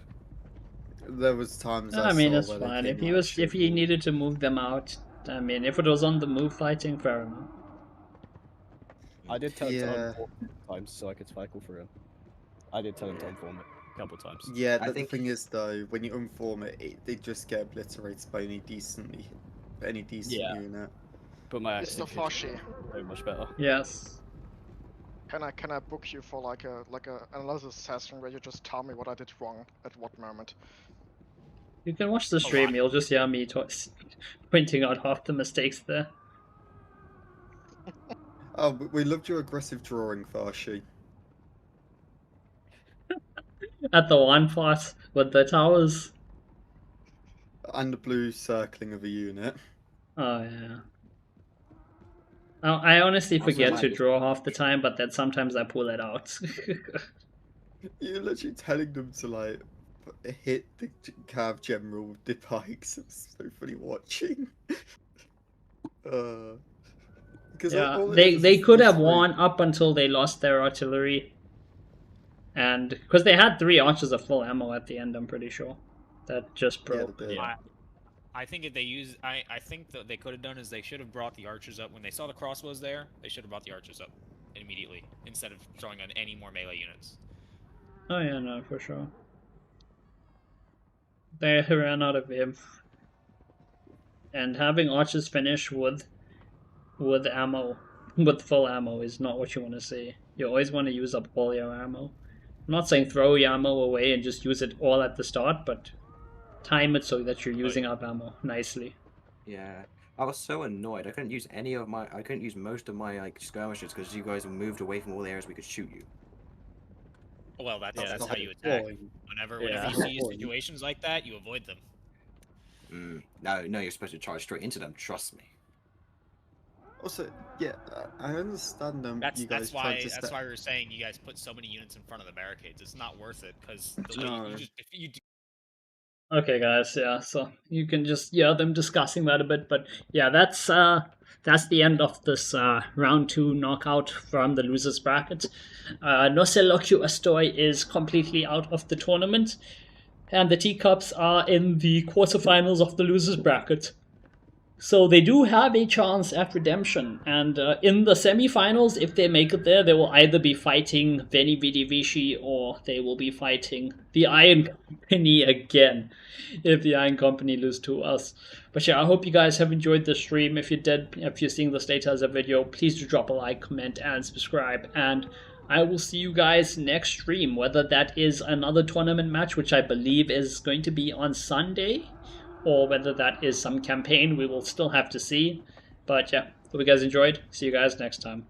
There was times I mean, saw it's where they fine. came If he out was, shield if he wall. needed to move them out, I mean, if it was on the move fighting, fair enough. I did tell him to Yeah. unform it times so I could cycle through him. I did tell him to unform it a couple times. Yeah, I the think thing is though, when you unform it, they just get obliterated by any decent Yeah. unit. But my Mr. active Tharshey, so much better. Yes. can I book you for like a analysis session where you just tell me what I did wrong at what moment? You can watch the stream, you'll just hear me pointing out half the mistakes there. Oh, but we loved your aggressive drawing, Tharshey. At the one part with the towers. And the blue circling of a unit. Oh, yeah. I honestly Also, forget like- to draw half the time, but then sometimes I pull it out. You're literally telling them to like hit the Cav General with the pikes. It's so funny watching. Because Yeah, they could have won up until they lost their artillery. And because they had 3 archers of full ammo at the end, I'm pretty sure. That just broke. Yeah. I think if they use, I think that they could have done is they should have brought the archers up when they saw the crossbows there. They should have brought the archers up immediately instead of throwing on any more melee units. Oh yeah, no, for sure. They ran out of inf. And having archers finish with ammo, with full ammo, is not what you want to see. You always want to use up all your ammo. I'm not saying throw your ammo away and just use it all at the start, but time it so that you're using up ammo nicely. Yeah, I was so annoyed. I couldn't use most of my like skirmishers because you guys moved away from all the areas we could shoot you. Well, that's Yeah, how you the attack. point. Whenever Yeah. you see situations like that, you avoid them. No, you're supposed to charge straight into them. Trust me. Also, yeah, I understand them. That's you guys why tried to that's why we were saying you guys put so many units in front of the barricades. It's not worth it because if you do. Okay, guys, yeah, so you can just hear them discussing that a bit, but yeah, that's the end of this round 2 knockout from the losers bracket. Estoy is completely out of the tournament, and the Teacups are in the quarterfinals of the losers bracket. So they do have a chance at redemption, and in the semi-finals, if they make it there, they will either be fighting Veni Vidi Vici or they will be fighting the Iron Company again, if the Iron Company lose to us. But yeah, I hope you guys have enjoyed the stream. If you did, if you're seeing this later as a video, please do drop a like, comment, and subscribe, and I will see you guys next stream, whether that is another tournament match, which I believe is going to be on Sunday, or whether that is some campaign, we will still have to see. But yeah, hope you guys enjoyed. See you guys next time.